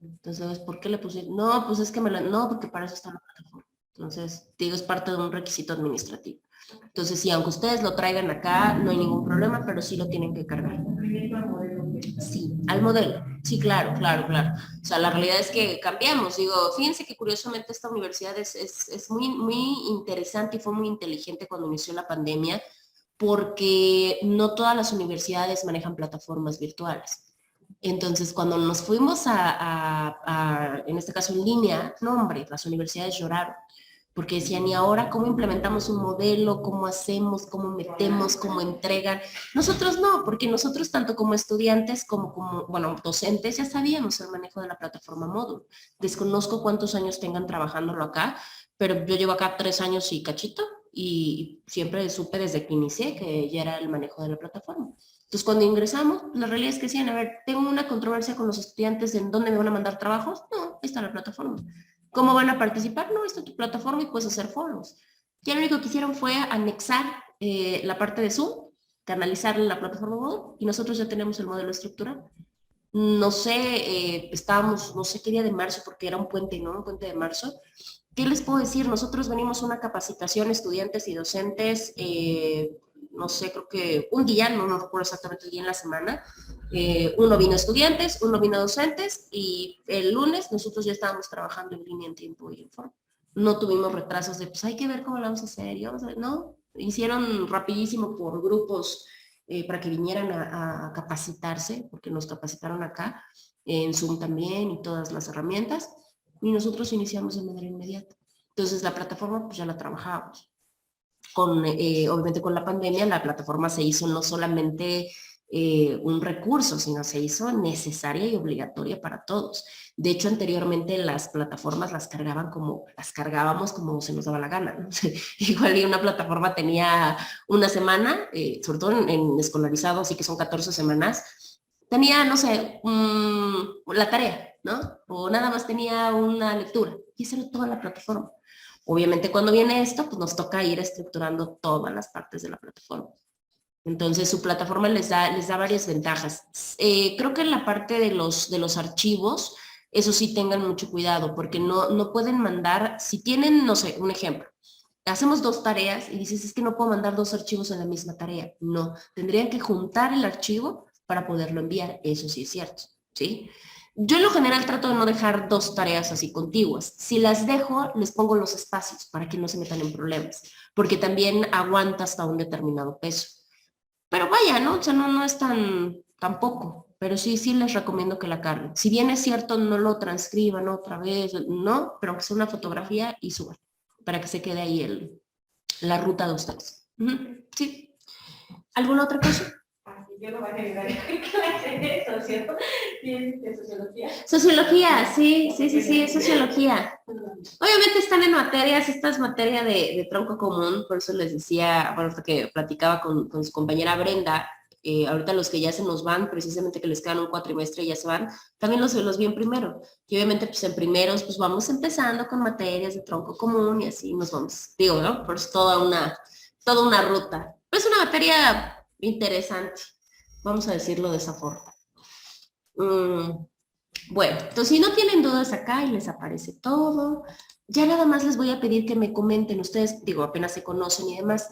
Entonces, ¿por qué le pusieron? No, pues es que no, porque para eso está la plataforma. Entonces, digo, es parte de un requisito administrativo. Entonces, sí, aunque ustedes lo traigan acá, no hay ningún problema, pero sí lo tienen que cargar. Sí, al modelo. Sí, claro, claro, claro. O sea, la realidad es que cambiamos. Digo, fíjense que curiosamente esta universidad es muy, muy interesante y fue muy inteligente cuando inició la pandemia, porque no todas las universidades manejan plataformas virtuales. Entonces, cuando nos fuimos en este caso en línea, no hombre, las universidades lloraron, porque decían, ¿y ahora cómo implementamos un modelo? ¿Cómo hacemos? ¿Cómo metemos? ¿Cómo entregan? Nosotros no, porque nosotros tanto como estudiantes como bueno, docentes ya sabíamos el manejo de la plataforma Moodle. Desconozco cuántos años tengan trabajándolo acá, pero yo llevo acá 3 años y cachito, y siempre supe desde que inicié que ya era el manejo de la plataforma. Entonces, cuando ingresamos, la realidad es que decían, a ver, tengo una controversia con los estudiantes en dónde me van a mandar trabajos. No, ahí está la plataforma. ¿Cómo van a participar? No, ahí está tu plataforma y puedes hacer foros. Ya lo único que hicieron fue anexar la parte de Zoom, canalizarle la plataforma Moodle, y nosotros ya tenemos el modelo estructurado. No sé, estábamos, no sé qué día de marzo, porque era un puente, ¿no? Un puente de marzo. ¿Qué les puedo decir? Nosotros venimos a una capacitación, estudiantes y docentes, no sé, creo que un día, no recuerdo exactamente el día en la semana, uno vino estudiantes, uno vino docentes, y el lunes nosotros ya estábamos trabajando en línea en tiempo y en forma. No tuvimos retrasos de, pues hay que ver cómo lo vamos a hacer, y vamos a ver, no, hicieron rapidísimo por grupos para que vinieran a capacitarse, porque nos capacitaron acá, en Zoom también y todas las herramientas, y nosotros iniciamos de manera inmediata. Entonces la plataforma pues ya la trabajábamos. Obviamente con la pandemia la plataforma se hizo no solamente un recurso, sino se hizo necesaria y obligatoria para todos. De hecho, anteriormente las plataformas las cargábamos como se nos daba la gana, ¿no? Igual y una plataforma tenía una semana, sobre todo en escolarizados, así que son 14 semanas, tenía, no sé, la tarea, ¿no? O nada más tenía una lectura, y esa era toda la plataforma. Obviamente cuando viene esto, pues nos toca ir estructurando todas las partes de la plataforma. Entonces su plataforma les da varias ventajas. Creo que en la parte de los archivos, eso sí tengan mucho cuidado, porque no pueden mandar, si tienen, no sé, un ejemplo, hacemos 2 tareas y dices, es que no puedo mandar 2 archivos en la misma tarea. No, tendrían que juntar el archivo para poderlo enviar, eso sí es cierto, ¿sí? Yo en lo general trato de no dejar 2 tareas así contiguas. Si las dejo, les pongo los espacios para que no se metan en problemas, porque también aguanta hasta un determinado peso. Pero vaya, ¿no? O sea, no es tan poco, pero sí les recomiendo que la carguen. Si bien es cierto, no lo transcriban otra vez, no, pero que sea una fotografía y suban, para que se quede ahí la ruta de ustedes. Sí. ¿Alguna otra cosa? Yo lo voy a agregar clase de sociología. Sociología, sí, es sociología. Obviamente están en materias, esta es materia de tronco común, por eso les decía, bueno, hasta que platicaba con su compañera Brenda, ahorita los que ya se nos van, precisamente que les quedan un cuatrimestre y ya se van, también los vi en primero. Y obviamente pues en primeros pues vamos empezando con materias de tronco común y así nos vamos, digo, ¿no? Por eso toda una ruta. Pero es una materia interesante. Vamos a decirlo de esa forma. Bueno, entonces si no tienen dudas acá y les aparece todo, ya nada más les voy a pedir que me comenten, ustedes, digo, apenas se conocen y demás,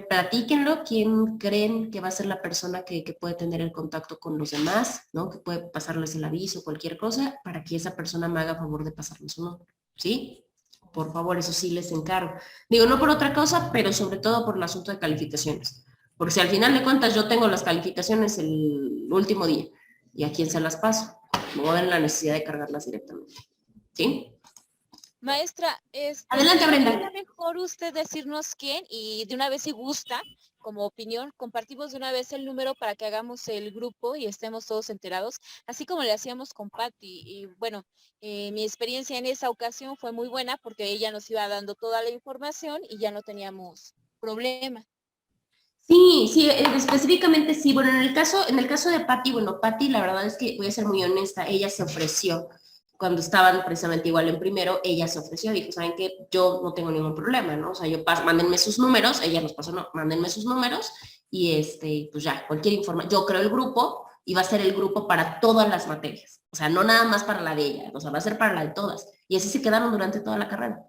platíquenlo, quién creen que va a ser la persona que puede tener el contacto con los demás, ¿no? Que puede pasarles el aviso, cualquier cosa, para que esa persona me haga favor de pasarles su nombre, ¿sí? Por favor, eso sí les encargo. Digo, no por otra cosa, pero sobre todo por el asunto de calificaciones. Porque si al final de cuentas yo tengo las calificaciones el último día, ¿y a quién se las paso? No va a haber la necesidad de cargarlas directamente. ¿Sí? Maestra, Adelante, Brenda. ¿sería mejor usted decirnos quién y de una vez si gusta, como opinión, compartimos de una vez el número para que hagamos el grupo y estemos todos enterados, así como le hacíamos con Patty? Y bueno, mi experiencia en esa ocasión fue muy buena porque ella nos iba dando toda la información y ya no teníamos problema. Sí, sí, específicamente sí. Bueno, en el caso de Patty, bueno, Patty, la verdad es que voy a ser muy honesta, ella se ofreció cuando estaban precisamente igual en primero, ella se ofreció, dijo, ¿saben qué? Yo no tengo ningún problema, ¿no? O sea, mándenme sus números, ella nos pasó, no, mándenme sus números y pues ya, cualquier información, yo creo el grupo y va a ser el grupo para todas las materias, o sea, no nada más para la de ella, o sea, va a ser para la de todas. Y así se quedaron durante toda la carrera.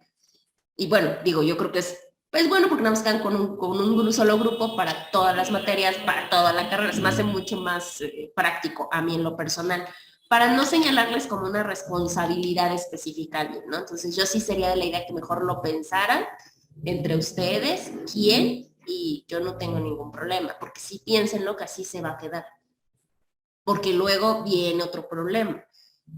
Y bueno, digo, yo creo que es pues bueno, porque nada más quedan con un solo grupo para todas las materias, para toda la carrera. Se me hace mucho más práctico a mí en lo personal, para no señalarles como una responsabilidad específica, ¿no? Entonces yo sí sería de la idea que mejor lo pensaran entre ustedes, quién, y yo no tengo ningún problema, porque sí piénsenlo que así se va a quedar. Porque luego viene otro problema.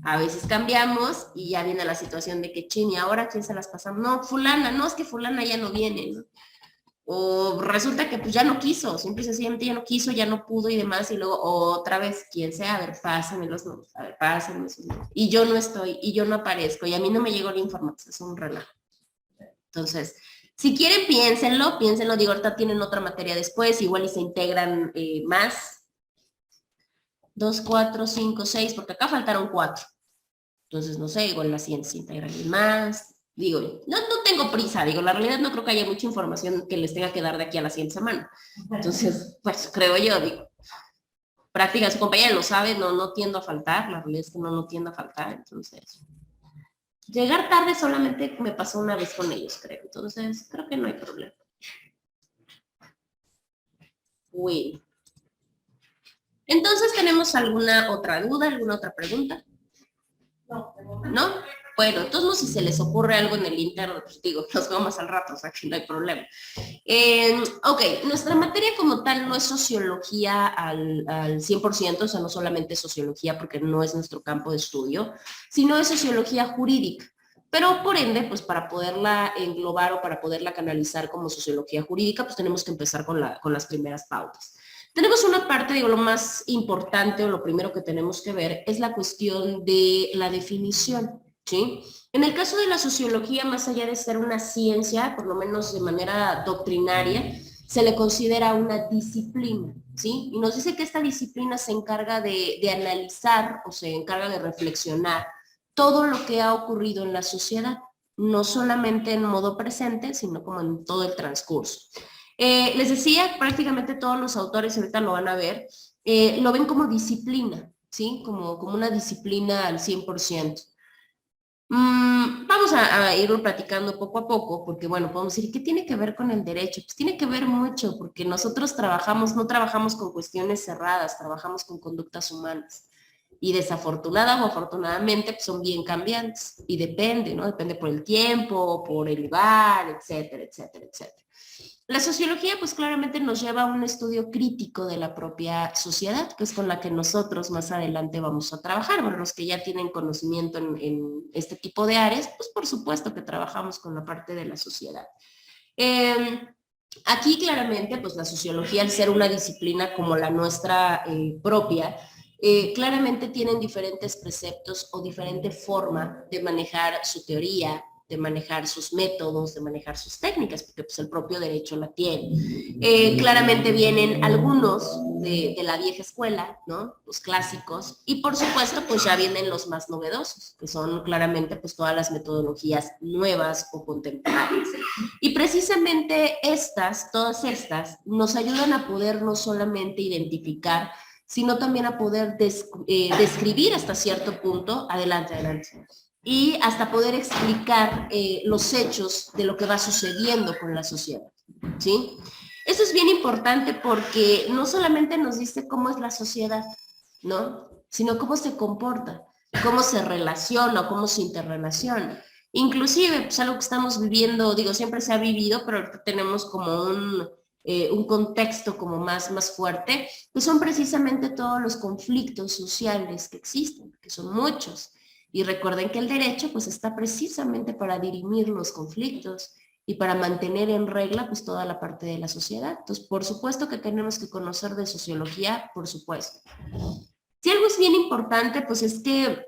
A veces cambiamos y ya viene la situación de que, chin, ¿y ahora quién se las pasamos? No, fulana, no, es que fulana ya no viene, ¿no? O resulta que pues ya no quiso, simple y sencillamente ya no quiso, ya no pudo y demás, y luego otra vez, quien sea, a ver, pásenme los nombres, a ver, pásenme sus nombres. Y yo no estoy, y yo no aparezco, y a mí no me llegó la información, es un relajo. Entonces, si quieren, piénsenlo, digo, ahorita tienen otra materia después, igual y se integran más, 2, 4, 5, 6, porque acá faltaron 4. Entonces, no sé, igual la siguiente se integra más. Digo, no tengo prisa, digo, la realidad no creo que haya mucha información que les tenga que dar de aquí a la siguiente semana. Entonces, pues creo yo, digo, práctica, su compañera lo sabe, no tiendo a faltar, la realidad es que no tiendo a faltar, entonces. Llegar tarde solamente me pasó una vez con ellos, creo, entonces creo que no hay problema. Uy. Entonces, ¿tenemos alguna otra duda, alguna otra pregunta? ¿No? Bueno, entonces si se les ocurre algo en el interno, pues digo, nos vemos más al rato, o sea que no hay problema. Ok, nuestra materia como tal no es sociología al 100%, o sea, no solamente sociología porque no es nuestro campo de estudio, sino es sociología jurídica. Pero por ende, pues para poderla englobar o para poderla canalizar como sociología jurídica, pues tenemos que empezar con las primeras pautas. Tenemos una parte, digo, lo más importante o lo primero que tenemos que ver es la cuestión de la definición, ¿sí? En el caso de la sociología, más allá de ser una ciencia, por lo menos de manera doctrinaria, se le considera una disciplina, ¿sí? Y nos dice que esta disciplina se encarga de analizar o se encarga de reflexionar todo lo que ha ocurrido en la sociedad, no solamente en modo presente, sino como en todo el transcurso. Les decía, prácticamente todos los autores, ahorita lo van a ver, lo ven como disciplina, ¿sí? Como una disciplina al 100%. Vamos a irlo platicando poco a poco, porque bueno, podemos decir, ¿qué tiene que ver con el derecho? Pues tiene que ver mucho, porque nosotros no trabajamos con cuestiones cerradas, trabajamos con conductas humanas. Y desafortunada o afortunadamente pues son bien cambiantes y depende, ¿no? Depende por el tiempo, por el lugar, etcétera, etcétera, etcétera. La sociología pues claramente nos lleva a un estudio crítico de la propia sociedad, que es con la que nosotros más adelante vamos a trabajar. Bueno, los que ya tienen conocimiento en este tipo de áreas, pues por supuesto que trabajamos con la parte de la sociedad. Aquí claramente pues la sociología, al ser una disciplina como la nuestra propia, claramente tienen diferentes preceptos o diferente forma de manejar su teoría, de manejar sus métodos, de manejar sus técnicas, porque pues el propio derecho la tiene. Claramente vienen algunos de la vieja escuela, ¿no? Los clásicos, y por supuesto pues ya vienen los más novedosos, que son claramente pues todas las metodologías nuevas o contemporáneas. Y precisamente todas estas, nos ayudan a poder no solamente identificar, sino también a poder describir hasta cierto punto, adelante, y hasta poder explicar los hechos de lo que va sucediendo con la sociedad, ¿sí? Esto es bien importante porque no solamente nos dice cómo es la sociedad, ¿no? Sino cómo se comporta, cómo se relaciona, cómo se interrelaciona. Inclusive, pues algo que estamos viviendo, digo, siempre se ha vivido, pero tenemos como un contexto como más fuerte, que son precisamente todos los conflictos sociales que existen, que son muchos. Y recuerden que el derecho pues está precisamente para dirimir los conflictos y para mantener en regla pues toda la parte de la sociedad. Entonces, por supuesto que tenemos que conocer de sociología, por supuesto. Si algo es bien importante, pues es que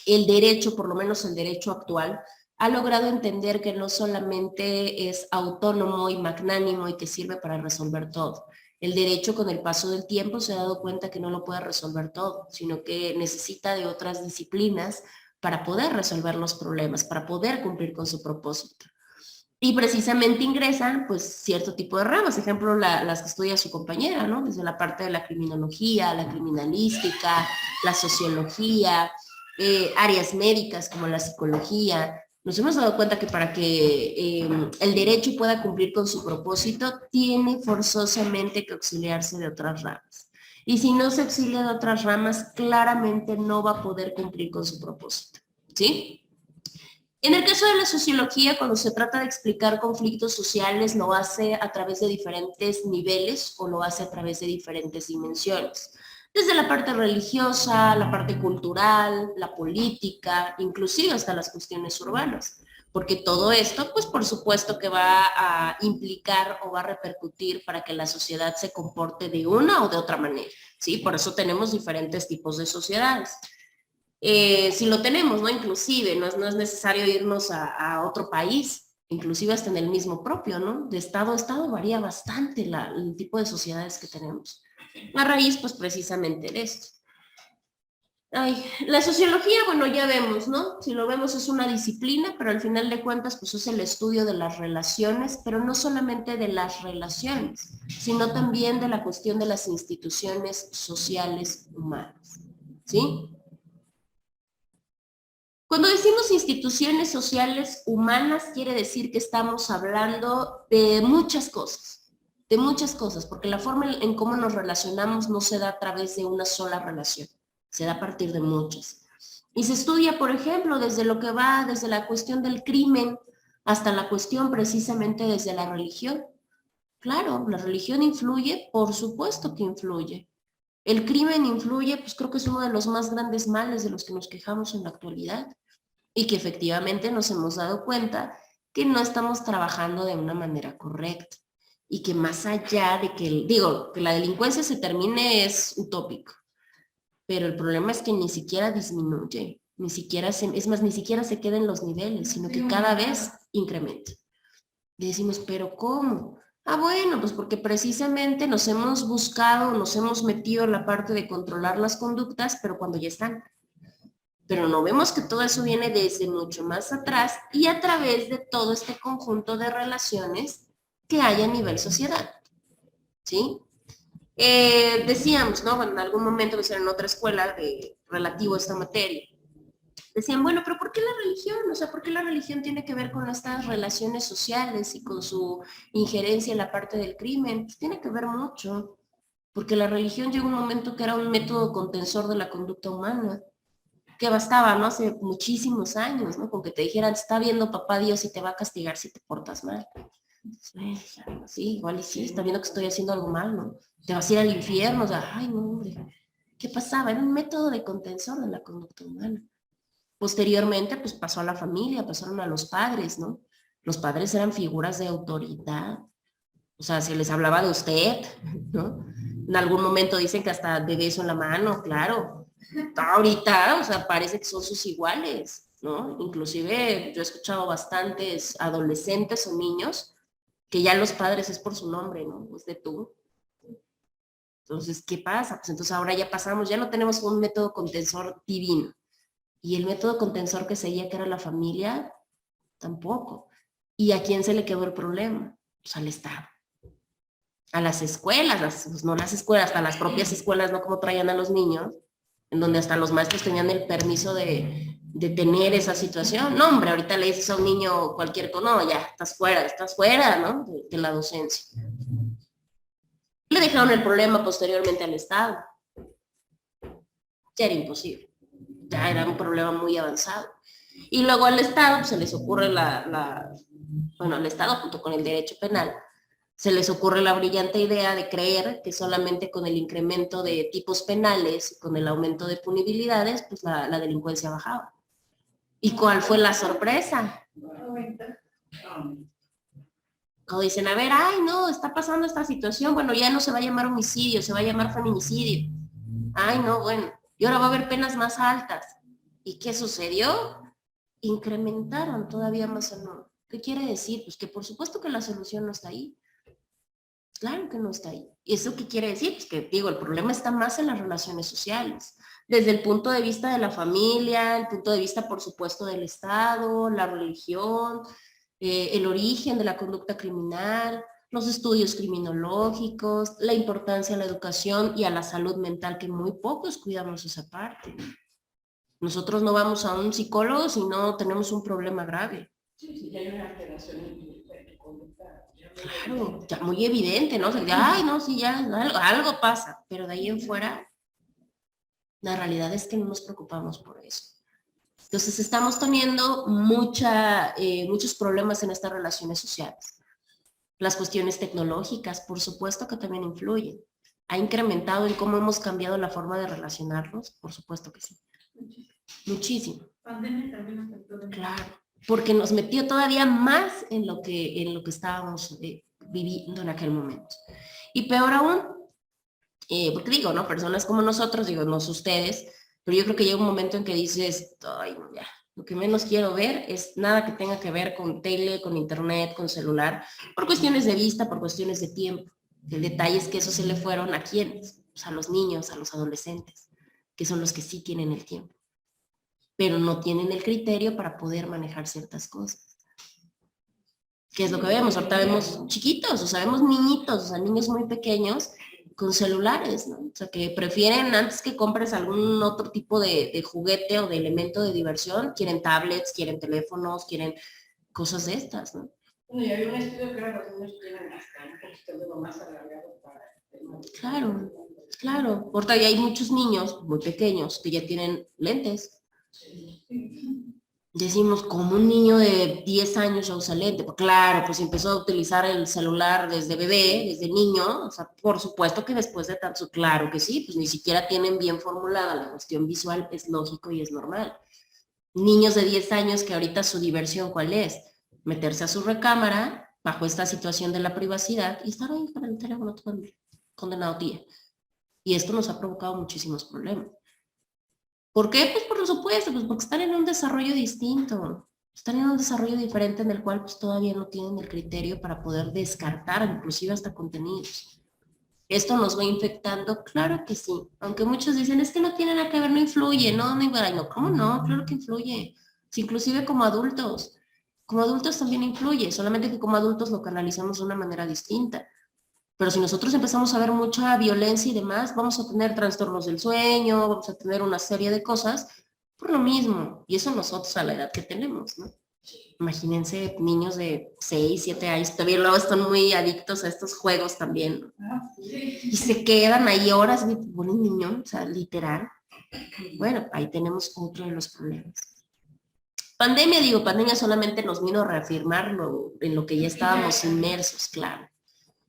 el derecho, por lo menos el derecho actual, ha logrado entender que no solamente es autónomo y magnánimo y que sirve para resolver todo. El derecho con el paso del tiempo se ha dado cuenta que no lo puede resolver todo, sino que necesita de otras disciplinas para poder resolver los problemas, para poder cumplir con su propósito. Y precisamente ingresan pues cierto tipo de ramas, ejemplo las que estudia su compañera, ¿no? Desde la parte de la criminología, la criminalística, la sociología, áreas médicas como la psicología. Nos hemos dado cuenta que para que el derecho pueda cumplir con su propósito, tiene forzosamente que auxiliarse de otras ramas. Y si no se auxilia de otras ramas, claramente no va a poder cumplir con su propósito, ¿sí? En el caso de la sociología, cuando se trata de explicar conflictos sociales, lo hace a través de diferentes niveles o lo hace a través de diferentes dimensiones. Desde la parte religiosa, la parte cultural, la política, inclusive hasta las cuestiones urbanas. Porque todo esto, pues por supuesto que va a implicar o va a repercutir para que la sociedad se comporte de una o de otra manera, ¿sí? Por eso tenemos diferentes tipos de sociedades. Si lo tenemos, ¿no? Inclusive, no es necesario irnos a otro país, inclusive hasta en el mismo propio, ¿no? De estado a estado varía bastante el tipo de sociedades que tenemos. A raíz, pues, precisamente de esto. La sociología, bueno, ya vemos, ¿no? Si lo vemos es una disciplina, pero al final de cuentas, pues es el estudio de las relaciones, pero no solamente de las relaciones, sino también de la cuestión de las instituciones sociales humanas, ¿sí? Cuando decimos instituciones sociales humanas, quiere decir que estamos hablando de muchas cosas, porque la forma en cómo nos relacionamos no se da a través de una sola relación, se da a partir de muchas. Y se estudia, por ejemplo, desde lo que va, desde la cuestión del crimen, hasta la cuestión precisamente desde la religión. Claro, la religión influye, por supuesto que influye. El crimen influye, pues creo que es uno de los más grandes males de los que nos quejamos en la actualidad y que efectivamente nos hemos dado cuenta que no estamos trabajando de una manera correcta y que más allá de que, que la delincuencia se termine es utópico, pero el problema es que ni siquiera disminuye, ni siquiera se queda en los niveles, sino que cada vez incrementa. Y decimos, ¿pero cómo? Bueno, pues porque precisamente nos hemos metido en la parte de controlar las conductas, pero cuando ya están. Pero no vemos que todo eso viene desde mucho más atrás y a través de todo este conjunto de relaciones que hay a nivel sociedad, ¿sí? Decíamos, ¿no? Bueno, en algún momento me hicieron en otra escuela relativo a esta materia. Decían, bueno, pero ¿por qué la religión? O sea, ¿por qué la religión tiene que ver con estas relaciones sociales y con su injerencia en la parte del crimen? Pues tiene que ver mucho, porque la religión llegó un momento que era un método contensor de la conducta humana, que bastaba, ¿no? Hace muchísimos años, ¿no? Con que te dijeran, está viendo papá Dios y te va a castigar si te portas mal. Sí, igual y sí, está viendo que estoy haciendo algo mal, ¿no? Te vas a ir al infierno, o sea, ay, no, hombre. ¿Qué pasaba? Era un método de contención de la conducta humana. Posteriormente, pues pasó a la familia, pasaron a los padres, ¿no? Los padres eran figuras de autoridad. O sea, se les hablaba de usted, ¿no? En algún momento dicen que hasta de beso en la mano, claro. Ahorita, o sea, parece que son sus iguales. ¿no? Inclusive yo he escuchado bastantes adolescentes o niños que ya los padres es por su nombre, ¿no? Es de tú. Entonces, ¿qué pasa? Pues entonces ahora ya pasamos, ya no tenemos un método contensor divino. Y el método contensor que seguía, que era la familia, tampoco. ¿Y a quién se le quedó el problema? Pues al Estado. A las escuelas, pues no las escuelas, hasta las propias escuelas, no como traían a los niños, en donde hasta los maestros tenían el permiso de tener esa situación. No, hombre, ahorita le dices a un niño cualquier cosa, no, ya, estás fuera, ¿no? De la docencia. Le dejaron el problema posteriormente al Estado. Ya era imposible. Ya era un problema muy avanzado. Y luego al Estado pues, se les ocurre bueno, al Estado junto con el derecho penal, se les ocurre la brillante idea de creer que solamente con el incremento de tipos penales, con el aumento de punibilidades, pues la delincuencia bajaba. ¿Y cuál fue la sorpresa? Cuando dicen, a ver, ay, no, está pasando esta situación, bueno, ya no se va a llamar homicidio, se va a llamar feminicidio. Ay, no, bueno, y ahora va a haber penas más altas. ¿Y qué sucedió? Incrementaron todavía más el número. ¿Qué quiere decir? Pues que por supuesto que la solución no está ahí. Claro que no está ahí. ¿Y eso qué quiere decir? Pues que, digo, el problema está más en las relaciones sociales. Desde el punto de vista de la familia, el punto de vista, por supuesto, del Estado, la religión, el origen de la conducta criminal, los estudios criminológicos, la importancia a la educación y a la salud mental, que muy pocos cuidamos esa parte. Nosotros no vamos a un psicólogo si no tenemos un problema grave. Sí, hay una alteración de conducta. Claro, ya muy evidente, ¿no? O sea, ya, ay, no, sí, ya, algo pasa, pero de ahí en fuera, la realidad es que no nos preocupamos por eso. Entonces estamos teniendo muchos problemas en estas relaciones sociales. Las cuestiones tecnológicas, por supuesto que también influyen. ¿Ha incrementado en cómo hemos cambiado la forma de relacionarnos? Por supuesto que sí. Muchísimo. Pandemia también afectó. Claro, porque nos metió todavía más en lo que estábamos viviendo en aquel momento. Y peor aún, porque digo, ¿no? Personas como nosotros, digo, no ustedes, pero yo creo que llega un momento en que dices, ay, no, ya, lo que menos quiero ver es nada que tenga que ver con tele, con internet, con celular, por cuestiones de vista, por cuestiones de tiempo. El detalle es que eso se le fueron a quienes, pues a los niños, a los adolescentes, que son los que sí tienen el tiempo, pero no tienen el criterio para poder manejar ciertas cosas. ¿Qué es lo que vemos? Ahorita vemos chiquitos, o sea, vemos niñitos, o sea, niños muy pequeños con celulares, ¿no? O sea, que prefieren, antes que compres algún otro tipo de juguete o de elemento de diversión, quieren tablets, quieren teléfonos, quieren cosas de estas, ¿no? Bueno, y había un estudio que los niños tienen hasta un poquito de lo más alargado para el tema. Claro, claro. Ahorita ya hay muchos niños muy pequeños que ya tienen lentes. Decimos, como un niño de 10 años ya usa lente. Pues claro, pues empezó a utilizar el celular desde bebé, desde niño. O sea, por supuesto que después de tanto, claro que sí, pues ni siquiera tienen bien formulada la cuestión visual, es lógico y es normal. Niños de 10 años que ahorita su diversión, ¿cuál es? Meterse a su recámara, bajo esta situación de la privacidad, y estar ahí con el teléfono todo el condenado día. Y esto nos ha provocado muchísimos problemas. ¿Por qué? Pues por supuesto, pues porque están en un desarrollo distinto, están en un desarrollo diferente en el cual pues todavía no tienen el criterio para poder descartar inclusive hasta contenidos. ¿Esto nos va infectando? Claro que sí, aunque muchos dicen, es que no tiene nada que ver, no influye, no, ¿cómo no? Claro que influye, sí, inclusive como adultos también influye, solamente que como adultos lo canalizamos de una manera distinta. Pero si nosotros empezamos a ver mucha violencia y demás, vamos a tener trastornos del sueño, vamos a tener una serie de cosas por lo mismo. Y eso nosotros a la edad que tenemos, ¿no? Imagínense niños de 6, 7 años, todavía luego están muy adictos a estos juegos también. Y se quedan ahí horas, un niño, o sea, literal. Bueno, ahí tenemos otro de los problemas. Pandemia solamente nos vino a reafirmar en lo que ya estábamos inmersos, claro.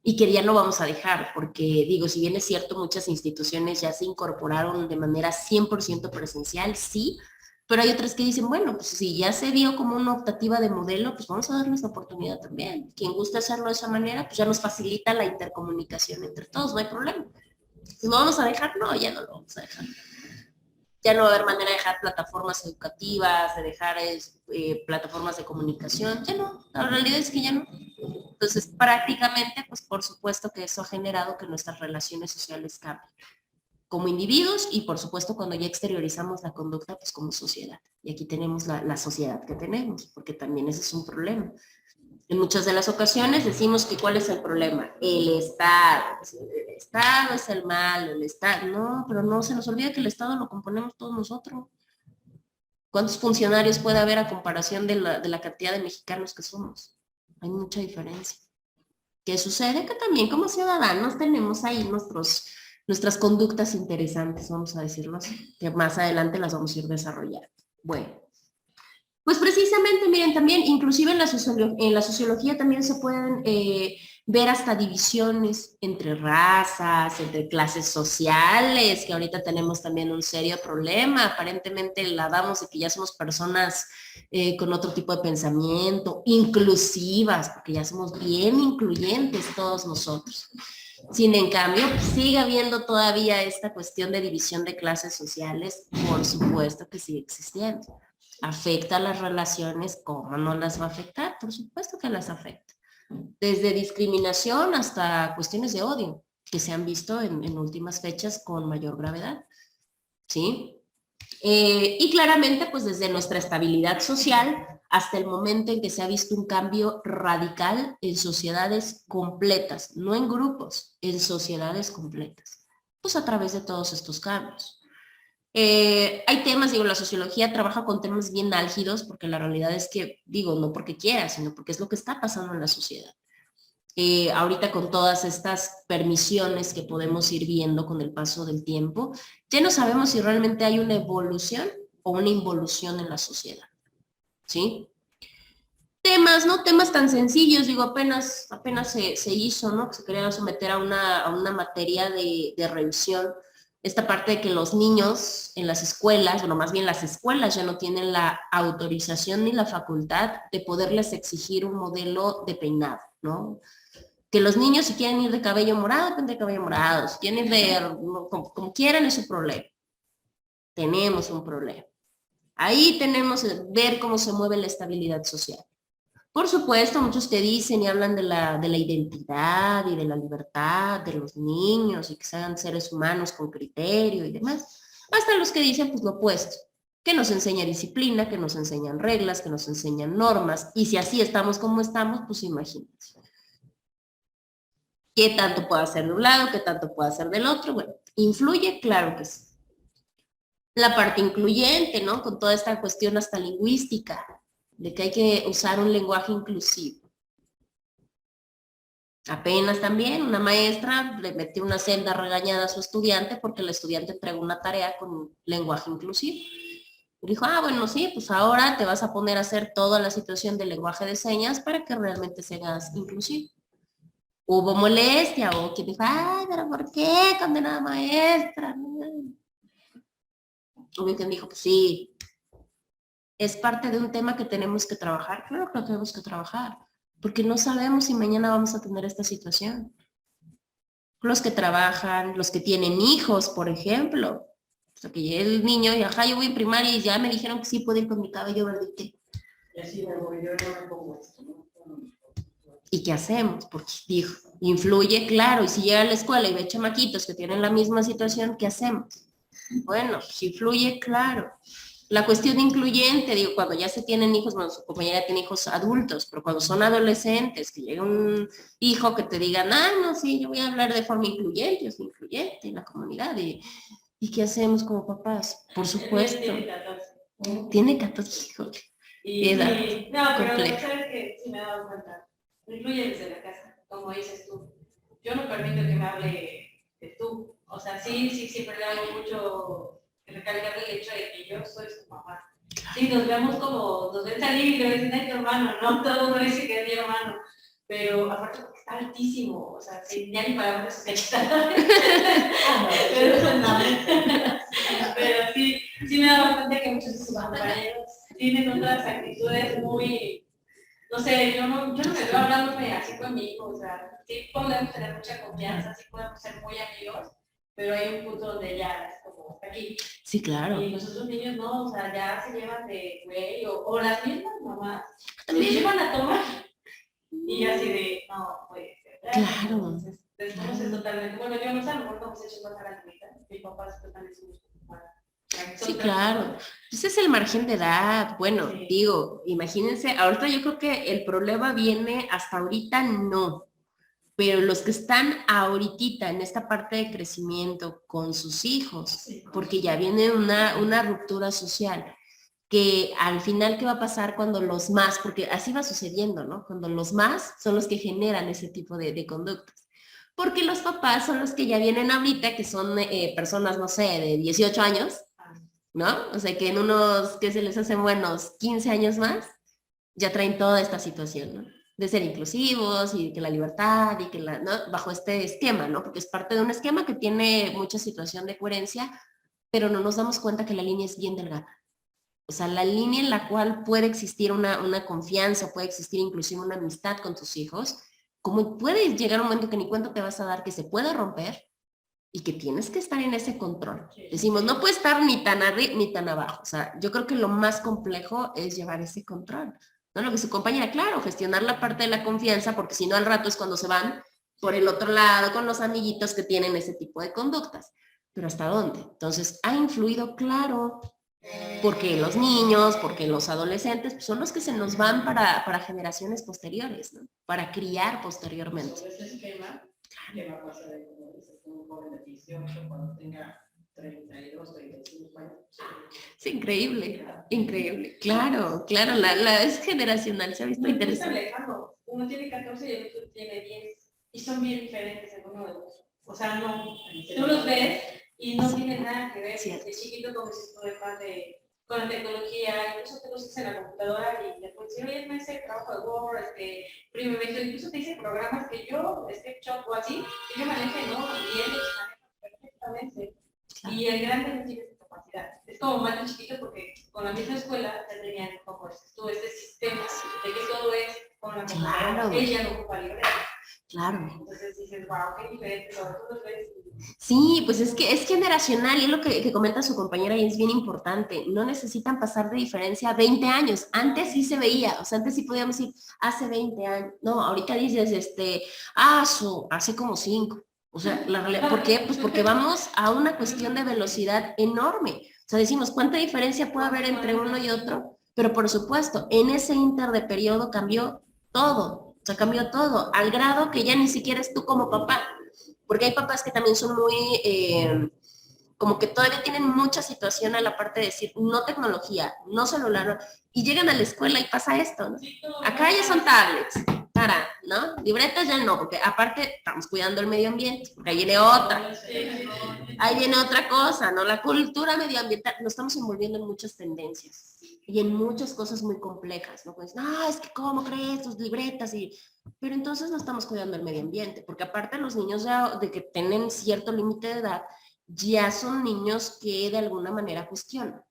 Y que ya no vamos a dejar, porque digo, si bien es cierto, muchas instituciones ya se incorporaron de manera 100% presencial, sí, pero hay otras que dicen, bueno, pues si ya se vio como una optativa de modelo, pues vamos a darles la oportunidad también. Quien guste hacerlo de esa manera, pues ya nos facilita la intercomunicación entre todos, no hay problema. ¿No vamos a dejar? No, ya no lo vamos a dejar. ya no va a haber manera de dejar plataformas educativas, de dejar plataformas de comunicación, ya no, la realidad es que ya no. Entonces, prácticamente, pues por supuesto que eso ha generado que nuestras relaciones sociales cambien como individuos y por supuesto cuando ya exteriorizamos la conducta, pues como sociedad. Y aquí tenemos la sociedad que tenemos, porque también ese es un problema. En muchas de las ocasiones decimos que ¿cuál es el problema? El Estado. El Estado es el malo, el Estado. No, pero no se nos olvida que el Estado lo componemos todos nosotros. ¿Cuántos funcionarios puede haber a comparación de la cantidad de mexicanos que somos? Hay mucha diferencia. ¿Qué sucede? Que también como ciudadanos tenemos ahí nuestras conductas interesantes, vamos a decirlo así, que más adelante las vamos a ir desarrollando. Bueno. Pues precisamente, miren, también, inclusive en la sociología también se pueden ver hasta divisiones entre razas, entre clases sociales, que ahorita tenemos también un serio problema. Aparentemente la damos de que ya somos personas con otro tipo de pensamiento, inclusivas, porque ya somos bien incluyentes todos nosotros. Sin en cambio, sigue habiendo todavía esta cuestión de división de clases sociales, por supuesto que sigue existiendo. ¿Afecta a las relaciones? ¿Cómo no las va a afectar? Por supuesto que las afecta. Desde discriminación hasta cuestiones de odio, que se han visto en últimas fechas con mayor gravedad. ¿Sí? Y claramente, pues desde nuestra estabilidad social hasta el momento en que se ha visto un cambio radical en sociedades completas, no en grupos, en sociedades completas. Pues a través de todos estos cambios. Hay temas, digo, la sociología trabaja con temas bien álgidos porque la realidad es que, digo, no porque quiera, sino porque es lo que está pasando en la sociedad. Ahorita con todas estas permisiones que podemos ir viendo con el paso del tiempo, ya no sabemos si realmente hay una evolución o una involución en la sociedad, ¿sí? Temas, ¿no? Temas tan sencillos, digo, apenas se hizo, ¿no? Se quería someter a una materia de revisión esta parte de que los niños en las escuelas, bueno, más bien las escuelas ya no tienen la autorización ni la facultad de poderles exigir un modelo de peinado, ¿no? Que los niños si quieren ir de cabello morado, pues de cabello morado, si quieren ir como quieran es su problema. Tenemos un problema. Ahí tenemos que ver cómo se mueve la estabilidad social. Por supuesto, muchos te dicen y hablan de la identidad y de la libertad de los niños y que sean seres humanos con criterio y demás. Hasta los que dicen pues lo opuesto, que nos enseña disciplina, que nos enseñan reglas, que nos enseñan normas. Y si así estamos como estamos, pues imagínense. ¿Qué tanto puede hacer de un lado? ¿Qué tanto puede hacer del otro? Bueno, ¿influye? Claro que sí. La parte incluyente, ¿no? Con toda esta cuestión hasta lingüística, de que hay que usar un lenguaje inclusivo. Apenas también una maestra le metió una senda regañada a su estudiante porque el estudiante entregó una tarea con lenguaje inclusivo. Y dijo, bueno, sí, pues ahora te vas a poner a hacer toda la situación del lenguaje de señas para que realmente seas inclusivo. Hubo molestia, o quien dijo, pero ¿por qué, condenada maestra? Hubo quien dijo, pues sí, es parte de un tema que tenemos que trabajar. Claro que lo tenemos que trabajar, porque no sabemos si mañana vamos a tener esta situación. Los que trabajan, los que tienen hijos, por ejemplo. O sea, que llegue el niño y, yo voy en primaria y ya me dijeron que sí puedo ir con mi cabello verdito. Y así me voy, yo no me pongo esto, ¿no? ¿Y qué hacemos? Porque dijo, influye, claro, y si llega a la escuela y ve chamaquitos que tienen la misma situación, ¿qué hacemos? Bueno, si influye, claro. La cuestión incluyente, digo, cuando ya se tienen hijos, bueno, su compañera tiene hijos adultos, pero cuando son adolescentes, que llega un hijo que te digan, no, sí, yo voy a hablar de forma incluyente, yo soy incluyente en la comunidad, ¿y qué hacemos como papás? Por supuesto. Tiene 14 hijos. Y, edad no, pero compleja. sabes que sí me he dado cuenta, influye desde la casa, como dices tú. Yo no permito que me hable de tú. O sea, sí, siempre le hago mucho recalcar el hecho de que yo soy su mamá. Sí, nos vemos como, nos ven salir y le dicen, es tu hermano, ¿no? Todo el mundo dice que es mi hermano. Pero aparte porque está altísimo, o sea, sí, ya ni pagamos eso que está. Pero sí me he dado cuenta que muchos de sus compañeros tienen otras actitudes muy, no sé, yo no me veo hablándome así con mi hijo, o sea, sí podemos tener mucha confianza, sí podemos ser muy amigos, pero hay un punto donde ya es como aquí. Sí, claro. Y los otros niños no, o sea, ya se llevan de güey, o las mismas mamás se También. llevan a tomar y así de, no, pues, Claro. entonces, desconoces totalmente. Bueno, yo no sé, a lo mejor no se hecho pasar a la mitad, mi papá también se busca. Sí, claro. Ese es el margen de edad. Bueno, Sí. digo, imagínense, ahorita yo creo que el problema viene hasta ahorita no, pero los que están ahorita en esta parte de crecimiento con sus hijos, Sí. porque ya viene una ruptura social, que al final, ¿qué va a pasar cuando los más, porque así va sucediendo, ¿no? Cuando los más son los que generan ese tipo de conductas. Porque los papás son los que ya vienen ahorita, que son personas, no sé, de 18 años, ¿no? O sea, que en unos, que se les hacen buenos 15 años más, ya traen toda esta situación, ¿no? De ser inclusivos y que la libertad y que la, ¿no? Bajo este esquema, ¿no? Porque es parte de un esquema que tiene mucha situación de coherencia, pero no nos damos cuenta que la línea es bien delgada. O sea, la línea en la cual puede existir una confianza, puede existir inclusive una amistad con tus hijos, como puede llegar un momento que ni cuenta te vas a dar que se puede romper y que tienes que estar en ese control. Decimos, no puede estar ni tan arriba ni tan abajo. O sea, yo creo que lo más complejo es llevar ese control. ¿No? Lo que su compañera, claro, gestionar la parte de la confianza, porque si no al rato es cuando se van por el otro lado con los amiguitos que tienen ese tipo de conductas. Pero ¿hasta dónde? Entonces, ha influido, claro, porque los niños, porque los adolescentes pues, son los que se nos van para generaciones posteriores, ¿no? Para criar posteriormente. Sobre ese esquema, ¿qué va a pasar ahí, como dices, un joven de 18 cuando tenga 32, 35 años? Es increíble, increíble. Claro, claro, es generacional, se ha visto No, interesante. lejano. Uno tiene 14 y el otro tiene 10 y son bien diferentes el uno del otro. O sea, no, tú los ves y no tienen nada que ver. Cierto. De chiquito como si estuviera con la tecnología, incluso te lo usas en la computadora y le puedes decir, oye, me hace trabajo de Word, primero incluso te dice programas que yo, SketchUp o así, que yo maneje, ¿no? Y ellos manejan perfectamente. Y el grande no tiene esa capacidad. Es como más chiquito porque con la misma escuela ya tenían como todo este sistema de que todo es con la computadora. Claro. Ella no ocupa libre. Claro. Entonces dices, wow, qué diferente, sobre todo los ves. Sí, pues es que es generacional y es lo que comenta su compañera y es bien importante. No necesitan pasar de diferencia 20 años. Antes sí se veía, o sea, antes sí podíamos decir, hace 20 años. No, ahorita dices, hace como 5. O sea, la realidad, ¿por qué? Pues porque vamos a una cuestión de velocidad enorme. O sea, decimos, ¿cuánta diferencia puede haber entre uno y otro? Pero por supuesto, en ese inter de periodo cambió todo. O sea, cambió todo, al grado que ya ni siquiera es tú como papá. Porque hay papás que también son muy, como que todavía tienen mucha situación a la parte de decir, no tecnología, no celular, y llegan a la escuela y pasa esto, ¿no? Acá ya son tablets, ¿no? Libretas ya no, porque aparte estamos cuidando el medio ambiente, porque ahí viene otra cosa, ¿no? La cultura medioambiental, nos estamos envolviendo en muchas tendencias y en muchas cosas muy complejas, ¿no? Pues, no, es que ¿cómo crees? Tus libretas y... Pero entonces no estamos cuidando el medio ambiente, porque aparte los niños ya de que tienen cierto límite de edad, ya son niños que de alguna manera cuestionan,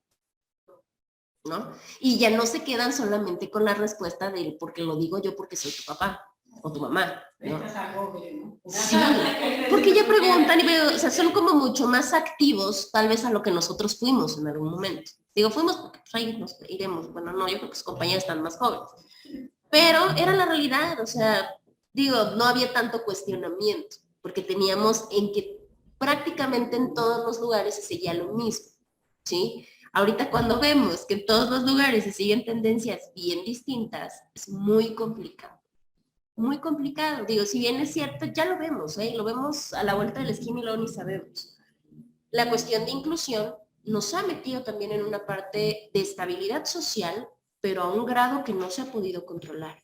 ¿no? Y ya no se quedan solamente con la respuesta de porque lo digo yo porque soy tu papá o tu mamá, ¿no? Sí, porque ya preguntan y veo, o sea, son como mucho más activos tal vez a lo que nosotros fuimos en algún momento. Digo, fuimos porque pues, ahí nos iremos, bueno, no, yo creo que sus compañeros están más jóvenes. Pero era la realidad, o sea, digo, no había tanto cuestionamiento, porque teníamos en que prácticamente en todos los lugares se seguía lo mismo, ¿sí? Ahorita cuando vemos que en todos los lugares se siguen tendencias bien distintas, es muy complicado. Muy complicado. Digo, si bien es cierto, ya lo vemos, ¿eh? Lo vemos a la vuelta de la esquina y luego ni sabemos. La cuestión de inclusión nos ha metido también en una parte de estabilidad social, pero a un grado que no se ha podido controlar.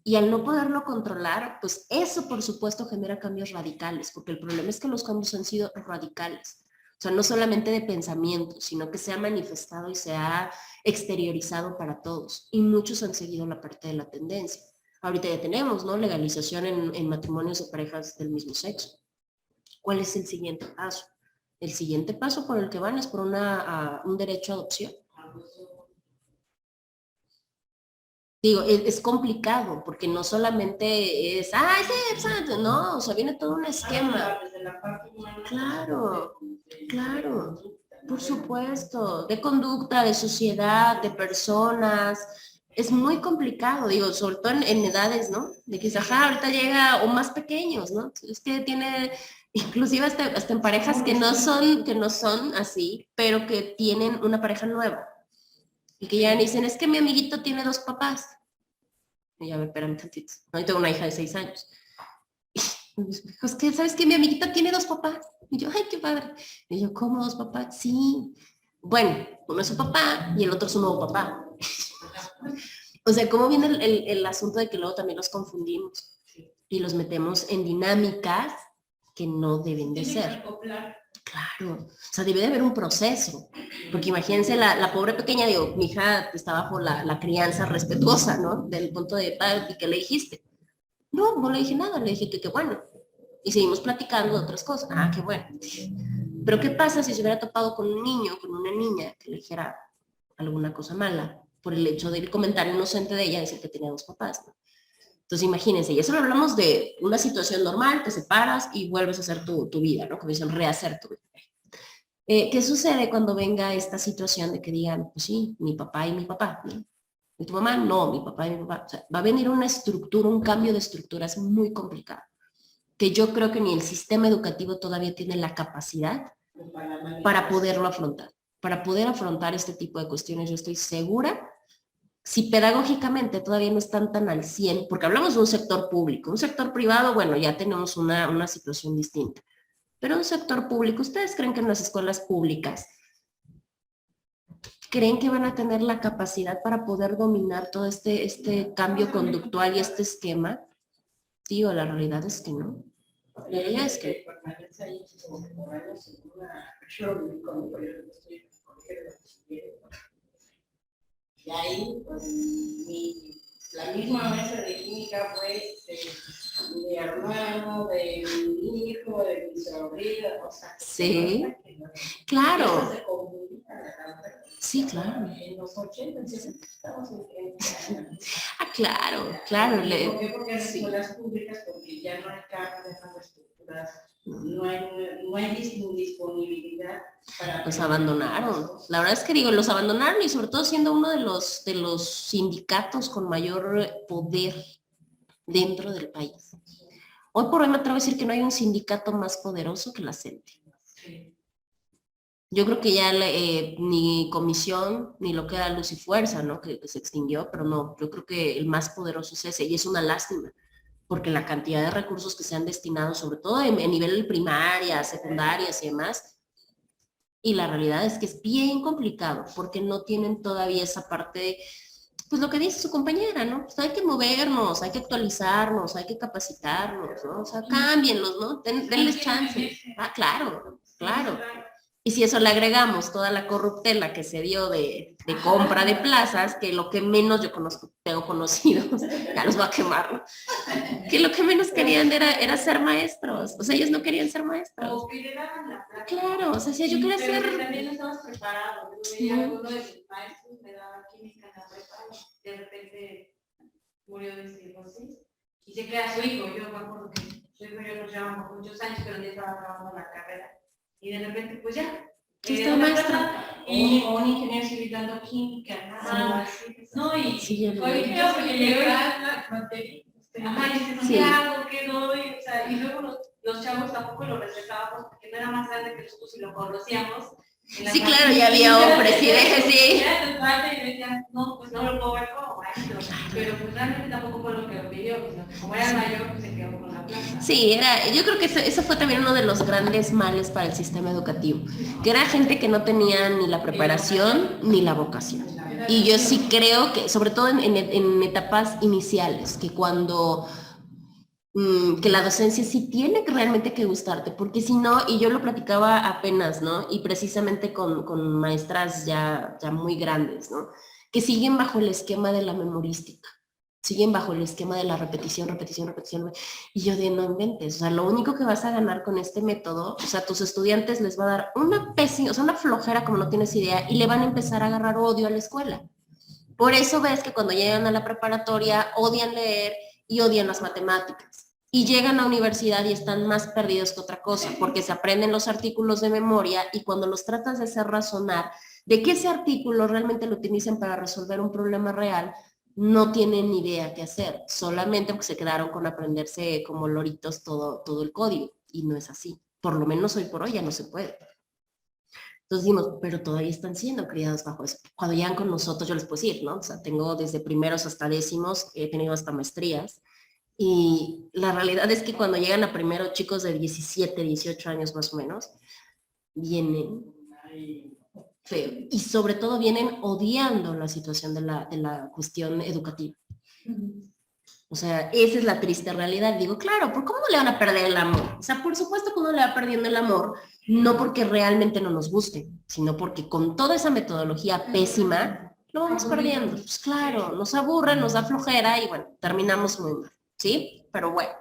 Y al no poderlo controlar, pues eso por supuesto genera cambios radicales, porque el problema es que los cambios han sido radicales. O sea, no solamente de pensamiento, sino que se ha manifestado y se ha exteriorizado para todos. Y muchos han seguido la parte de la tendencia. Ahorita ya tenemos, ¿no? Legalización en matrimonios de parejas del mismo sexo. ¿Cuál es el siguiente paso? El siguiente paso por el que van es por un derecho a adopción. Digo, es complicado porque no solamente es, no, o sea, viene todo un esquema. Claro, claro. Por supuesto, de conducta, de sociedad, de personas. Es muy complicado, digo, sobre todo en edades, ¿no? De que, ajá, ahorita llega, o más pequeños, ¿no? Es que tiene, inclusive hasta en parejas que no son así, pero que tienen una pareja nueva. Y que ya dicen, es que mi amiguito tiene 2 papás. Y a ver, espérame tantito. No, yo tengo una hija de 6 años. Es que, ¿sabes qué? Mi amiguita tiene 2 papás. Y yo, ay, qué padre. Y yo, ¿cómo 2 papás? Sí. Bueno, uno es su papá y el otro es su nuevo papá. O sea, ¿cómo viene el asunto de que luego también los confundimos y los metemos en dinámicas que no deben de ser? Claro, o sea, debe de haber un proceso, porque imagínense la pobre pequeña, digo, mi hija está bajo la crianza respetuosa, ¿no? Del punto de, ¿y qué le dijiste? No, no le dije nada, le dije que qué bueno. Y seguimos platicando de otras cosas. Ah, qué bueno. Pero ¿qué pasa si se hubiera topado con un niño, con una niña que le dijera alguna cosa mala por el hecho del comentario inocente de ella, decir que tenía 2 papás, ¿no? Entonces imagínense, y eso lo hablamos de una situación normal, te separas y vuelves a hacer tu vida, ¿no? Como dicen, rehacer tu vida. ¿Qué sucede cuando venga esta situación de que digan, pues sí, mi papá y mi papá, ¿no? ¿Y tu mamá? No, mi papá y mi papá. O sea, va a venir una estructura, un cambio de estructuras muy complicado, que yo creo que ni el sistema educativo todavía tiene la capacidad para poderlo afrontar. Para poder afrontar este tipo de cuestiones, yo estoy segura, si pedagógicamente todavía no están tan al 100, porque hablamos de un sector público, un sector privado, bueno, ya tenemos una situación distinta, pero un sector público, ¿ustedes creen que en las escuelas públicas creen que van a tener la capacidad para poder dominar todo este cambio conductual y este esquema? Tío, la realidad es que no. La realidad es que y ahí, pues, la misma mesa de química fue de mi hermano, de mi hijo, de mi sobrina, o sea, sí, claro. Se sí, claro. En los 80 estamos en 30 años. Ah, claro, claro. ¿Por qué? Porque en las escuelas públicas, porque ya no hay cargas de esas estructuras, no hay disponibilidad para... Los abandonaron. La verdad es que digo, los abandonaron y sobre todo siendo uno de los sindicatos con mayor poder dentro del país. Hoy por hoy me atrevo a decir que no hay un sindicato más poderoso que la CENTE. Yo creo que ya ni comisión, ni lo que era Luz y Fuerza, ¿no? Que se extinguió, pero no, yo creo que el más poderoso es ese, y es una lástima, porque la cantidad de recursos que se han destinado, sobre todo en nivel primaria, secundarias y demás, y la realidad es que es bien complicado, porque no tienen todavía esa parte de, pues lo que dice su compañera, ¿no? Pues hay que movernos, hay que actualizarnos, hay que capacitarnos, ¿no? O sea, cámbienlos, ¿no? Denles chance. Ah, claro, claro. Y si eso le agregamos toda la corruptela que se dio de compra de plazas, que lo que menos yo conozco, tengo conocidos, ya los voy a quemar, ¿no? Que lo que menos querían era ser maestros. O sea, ellos no querían ser maestros. O que le daban la plata. Claro, o sea, si yo quería Pero ser... también no estabas preparado. Yo veía a uno de mis maestros, me daba química en la prepa, de repente murió de cirrosis y se queda su hijo. Yo me acuerdo que su hijo y yo nos llevamos muchos años, pero ya estaba acabando la carrera. Y de repente, pues ya. Está maestro. Y un ingeniero civil dando química, nada. No, y Sí, fue feo porque llegó la materia. Ajá, y se Santiago, ¿qué doy? O sea, y luego los chavos tampoco lo respetábamos porque no era más grande que nosotros y lo conocíamos. Sí, claro, ya había un presidente, sí. Y decían, no, pues no lo puedo ver como maestro. Pero pues realmente tampoco fue lo que lo pidió. Como era mayor, pues se quedó con la plaza. Sí, yo creo que eso fue también uno de los grandes males para el sistema educativo, que era gente que no tenía ni la preparación ni la vocación. Y yo sí creo que, sobre todo en etapas iniciales, que cuando que la docencia sí tiene que realmente que gustarte, porque si no, y yo lo platicaba apenas, ¿no? Y precisamente con maestras ya muy grandes, ¿no? Que siguen bajo el esquema de la memorística, siguen bajo el esquema de la repetición, y yo de no inventes, o sea, lo único que vas a ganar con este método, o sea, a tus estudiantes les va a dar una pésima, o sea, una flojera como no tienes idea, y le van a empezar a agarrar odio a la escuela. Por eso ves que cuando llegan a la preparatoria odian leer y odian las matemáticas. y llegan a universidad y están más perdidos que otra cosa, porque se aprenden los artículos de memoria y cuando los tratas de hacer razonar de que ese artículo realmente lo utilicen para resolver un problema real, no tienen ni idea qué hacer, solamente porque se quedaron con aprenderse como loritos todo el código, y no es así. Por lo menos hoy por hoy ya no se puede. Entonces dimos, pero todavía están siendo criados bajo eso. Cuando llegan con nosotros, yo les puedo decir, ¿no? O sea, tengo desde primeros hasta décimos, he tenido hasta maestrías, y la realidad es que cuando llegan a primero chicos de 17, 18 años más o menos, vienen feo. Y sobre todo vienen odiando la situación de la cuestión educativa. O sea, esa es la triste realidad. Digo, claro, ¿por cómo le van a perder el amor? O sea, por supuesto que uno le va perdiendo el amor, no porque realmente no nos guste, sino porque con toda esa metodología pésima, lo vamos perdiendo. Pues claro, nos aburre, nos da flojera y bueno, terminamos muy mal, ¿sí? Pero bueno,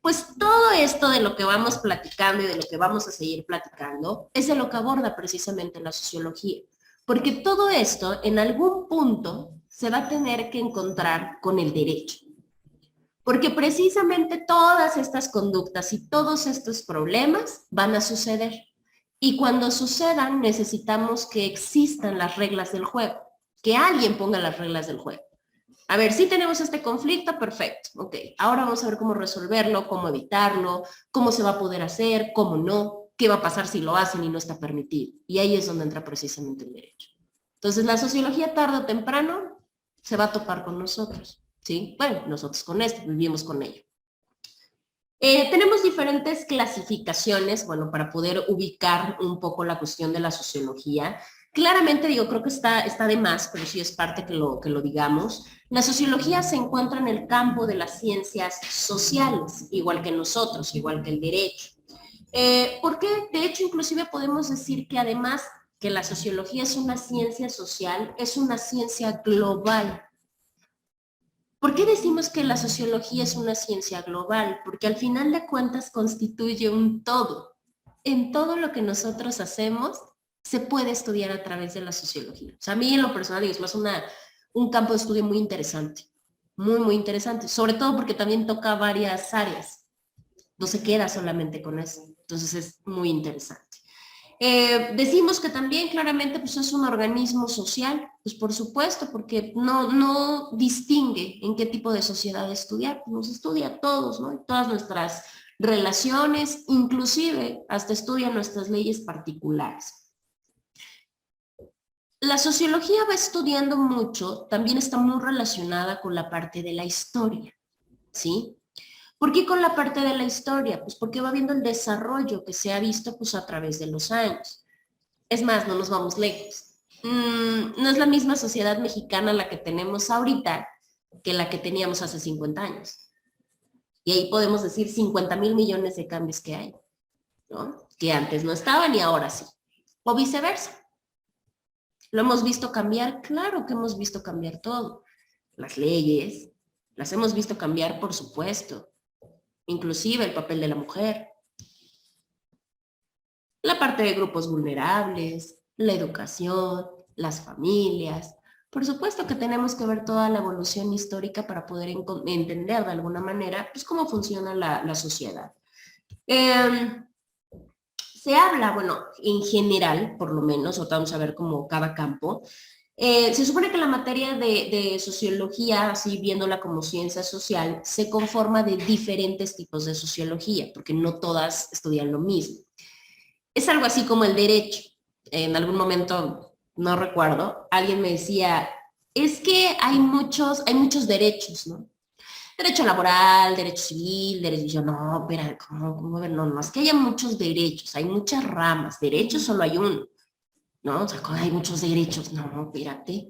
pues todo esto de lo que vamos platicando y de lo que vamos a seguir platicando es de lo que aborda precisamente la sociología. Porque todo esto en algún punto se va a tener que encontrar con el derecho. Porque precisamente todas estas conductas y todos estos problemas van a suceder. Y cuando sucedan necesitamos que existan las reglas del juego, que alguien ponga las reglas del juego. A ver, si tenemos este conflicto, perfecto, ok. Ahora vamos a ver cómo resolverlo, cómo evitarlo, cómo se va a poder hacer, cómo no, qué va a pasar si lo hacen y no está permitido. Y ahí es donde entra precisamente el derecho. Entonces la sociología tarde o temprano se va a topar con nosotros. ¿Sí? Bueno, nosotros con esto, vivimos con ello. Tenemos diferentes clasificaciones, bueno, para poder ubicar un poco la cuestión de la sociología. Claramente, digo, creo que está de más, pero sí es parte que lo digamos. La sociología se encuentra en el campo de las ciencias sociales, igual que nosotros, igual que el derecho. Porque, de hecho, inclusive podemos decir que además que la sociología es una ciencia social, es una ciencia global. ¿Por qué decimos que la sociología es una ciencia global? Porque al final de cuentas constituye un todo. En todo lo que nosotros hacemos se puede estudiar a través de la sociología. O sea, a mí en lo personal es más un campo de estudio muy interesante, muy interesante, sobre todo porque también toca varias áreas. No se queda solamente con eso. Entonces es muy interesante. Decimos que también claramente pues, es un organismo social, pues por supuesto, porque no distingue en qué tipo de sociedad estudiar, nos estudia a todos, ¿no? Todas nuestras relaciones, inclusive hasta estudia nuestras leyes particulares. La sociología va estudiando mucho, también está muy relacionada con la parte de la historia, ¿sí? ¿Por qué con la parte de la historia? Pues porque va viendo el desarrollo que se ha visto pues, a través de los años. Es más, no nos vamos lejos. No es la misma sociedad mexicana la que tenemos ahorita que la que teníamos hace 50 años. Y ahí podemos decir 50,000 millones de cambios que hay, ¿no? Que antes no estaban y ahora sí. O viceversa. ¿Lo hemos visto cambiar? Claro que hemos visto cambiar todo. Las leyes, las hemos visto cambiar, por supuesto. Inclusive el papel de la mujer, la parte de grupos vulnerables, la educación, las familias. Por supuesto que tenemos que ver toda la evolución histórica para poder entender de alguna manera pues, cómo funciona la sociedad. Se habla, bueno, en general, por lo menos, ahorita vamos a ver como cada campo, se supone que la materia de sociología, así viéndola como ciencia social, se conforma de diferentes tipos de sociología, porque no todas estudian lo mismo. Es algo así como el derecho. En algún momento, no recuerdo, alguien me decía, es que hay muchos derechos, ¿no? Derecho laboral, derecho civil, derecho... Y yo, no, espera, ¿cómo? No, es que haya muchos derechos, hay muchas ramas, derechos solo hay uno. ¿No? O sea, hay muchos derechos. No, espérate.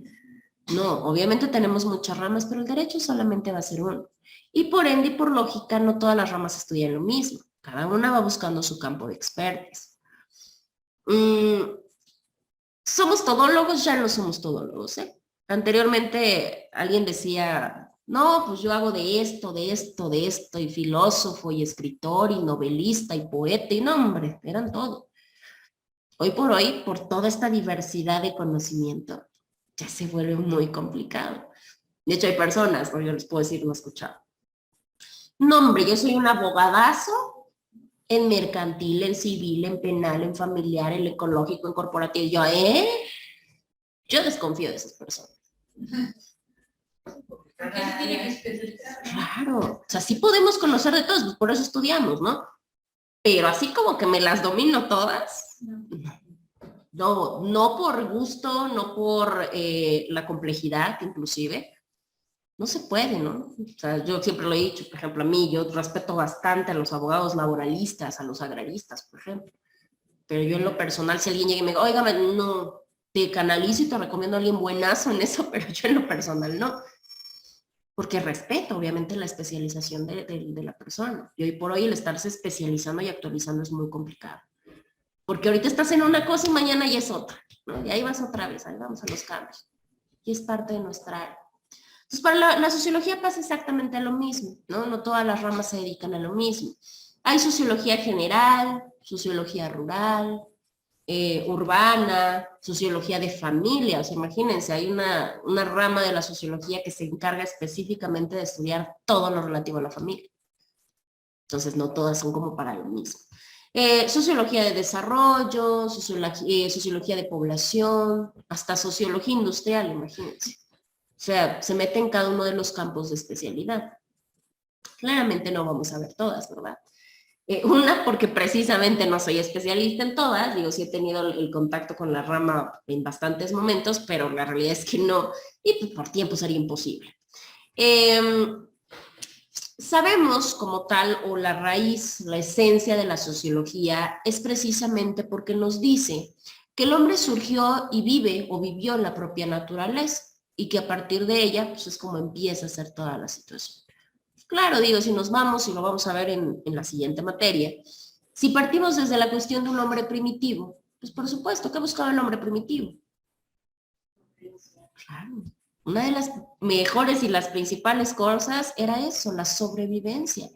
No, obviamente tenemos muchas ramas, pero el derecho solamente va a ser uno. Y por ende y por lógica, no todas las ramas estudian lo mismo. Cada una va buscando su campo de expertise. ¿Somos todólogos? Ya no somos todólogos, ¿eh? Anteriormente alguien decía, no, pues yo hago de esto, y filósofo, y escritor, y novelista, y poeta, y no, hombre, eran todo. Hoy por hoy, por toda esta diversidad de conocimiento, ya se vuelve muy complicado. De hecho, hay personas, yo les puedo decir, no he escuchado, No, hombre, yo soy un abogadazo en mercantil, en civil, en penal, en familiar, en ecológico, en corporativo. Yo desconfío de esas personas. Porque se tiene que especializar. Claro, o sea, sí podemos conocer de todos, pues por eso estudiamos, ¿no? Pero así como que me las domino todas, no por gusto, no por la complejidad inclusive, no se puede, ¿no? O sea, yo siempre lo he dicho, por ejemplo, a mí, yo respeto bastante a los abogados laboralistas, a los agraristas, por ejemplo, pero yo en lo personal, si alguien llega y me dice, oiga, no, te canalizo y te recomiendo a alguien buenazo en eso, pero yo en lo personal no, porque respeto, obviamente, la especialización de la persona. Y hoy por hoy el estarse especializando y actualizando es muy complicado. Porque ahorita estás en una cosa y mañana ya es otra, ¿no? Y ahí vas otra vez, ahí vamos a los cambios. Y es parte de nuestra área. Entonces, para la sociología pasa exactamente lo mismo, ¿no? No todas las ramas se dedican a lo mismo. Hay sociología general, sociología rural, urbana, sociología de familia. O sea, imagínense, hay una rama de la sociología que se encarga específicamente de estudiar todo lo relativo a la familia. Entonces, no todas son como para lo mismo. Sociología de desarrollo, sociología de población, hasta sociología industrial, imagínense. O sea, se mete en cada uno de los campos de especialidad. Claramente no vamos a ver todas, ¿verdad? Una, porque precisamente no soy especialista en todas, digo, sí he tenido el contacto con la rama en bastantes momentos, pero la realidad es que no, y pues por tiempo sería imposible. Sabemos como tal, o la raíz, la esencia de la sociología es precisamente porque nos dice que el hombre surgió y vive o vivió la propia naturaleza y que a partir de ella pues es como empieza a ser toda la situación. Claro, digo, si nos vamos, y lo vamos a ver en la siguiente materia, si partimos desde la cuestión de un hombre primitivo, pues por supuesto, ¿qué buscaba el hombre primitivo? Claro. Una de las mejores y las principales cosas era eso, la sobrevivencia.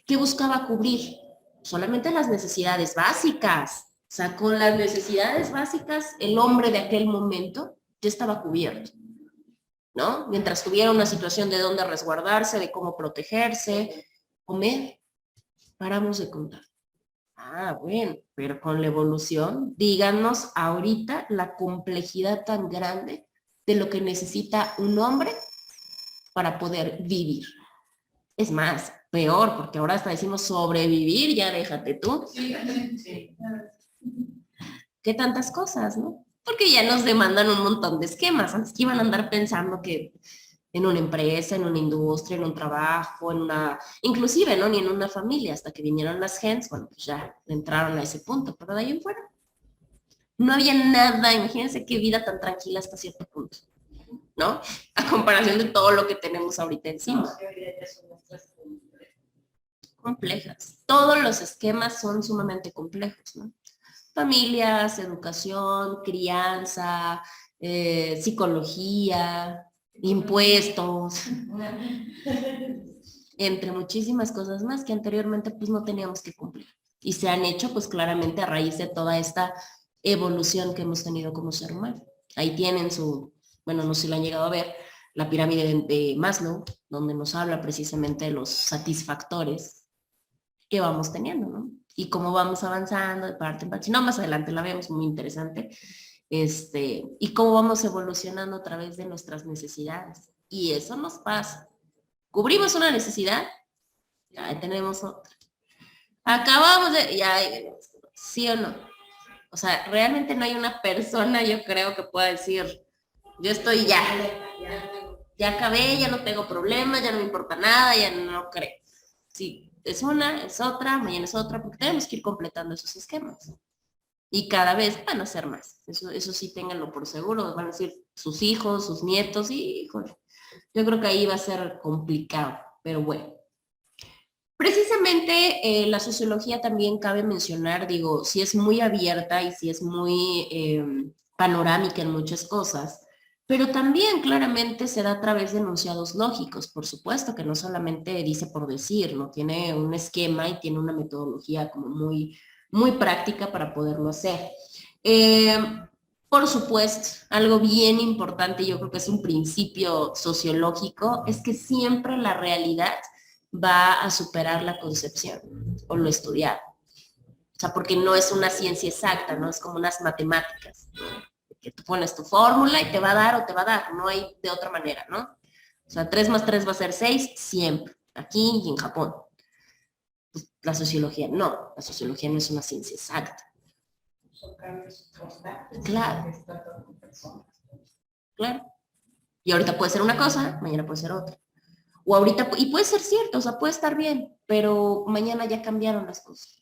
¿Qué buscaba cubrir? Solamente las necesidades básicas. O sea, con las necesidades básicas, el hombre de aquel momento ya estaba cubierto, ¿no? Mientras tuviera una situación de dónde resguardarse, de cómo protegerse, comer, paramos de contar. Ah, bueno, pero con la evolución, díganos ahorita la complejidad tan grande de lo que necesita un hombre para poder vivir. Es más, peor, porque ahora hasta decimos sobrevivir, ya déjate tú. Sí, sí. ¿Qué tantas cosas, no? Porque ya nos demandan un montón de esquemas. Antes que iban a andar pensando que en una empresa, en una industria, en un trabajo, en una, inclusive, ¿no? Ni en una familia, hasta que vinieron las gens, bueno, pues ya entraron a ese punto, pero de ahí en fuera no había nada, imagínense qué vida tan tranquila hasta cierto punto, ¿no? A comparación de todo lo que tenemos ahorita encima. Complejas. Todos los esquemas son sumamente complejos, ¿no? Familias, educación, crianza, psicología, impuestos, entre muchísimas cosas más que anteriormente pues no teníamos que cumplir. Y se han hecho pues claramente a raíz de toda esta evolución que hemos tenido como ser humano. Ahí tienen su, bueno, no sé si lo han llegado a ver, la pirámide de Maslow, donde nos habla precisamente de los satisfactores que vamos teniendo, ¿no? Y cómo vamos avanzando de parte en parte. Si no, más adelante la vemos, muy interesante. Y cómo vamos evolucionando a través de nuestras necesidades. Y eso nos pasa. Cubrimos una necesidad, ya tenemos otra. Acabamos de, ya, sí o no. O sea, realmente no hay una persona, yo creo, que pueda decir, yo estoy ya acabé, ya no tengo problemas, ya no me importa nada, ya no creo. Sí, es una, es otra, mañana es otra, porque tenemos que ir completando esos esquemas. Y cada vez van a ser más. Eso sí, ténganlo por seguro. Van a ser sus hijos, sus nietos, y híjole, yo creo que ahí va a ser complicado, pero bueno. Precisamente la sociología también cabe mencionar, digo, si es muy abierta y si es muy panorámica en muchas cosas, pero también claramente se da a través de enunciados lógicos, por supuesto, que no solamente dice por decir, ¿no? Tiene un esquema y tiene una metodología como muy práctica para poderlo hacer. Por supuesto, algo bien importante, yo creo que es un principio sociológico, es que siempre la realidad va a superar la concepción o lo estudiado. O sea, porque no es una ciencia exacta, ¿no? Es como unas matemáticas, ¿no? Que tú pones tu fórmula y te va a dar o te va a dar, no hay de otra manera, ¿no? O sea, 3 más 3 va a ser 6 siempre, aquí y en Japón. Pues, la sociología no es una ciencia exacta. Son cambios constantes. Claro. Que tratan con personas. Claro. Y ahorita puede ser una cosa, mañana puede ser otra. O ahorita, y puede ser cierto, o sea, puede estar bien, pero mañana ya cambiaron las cosas,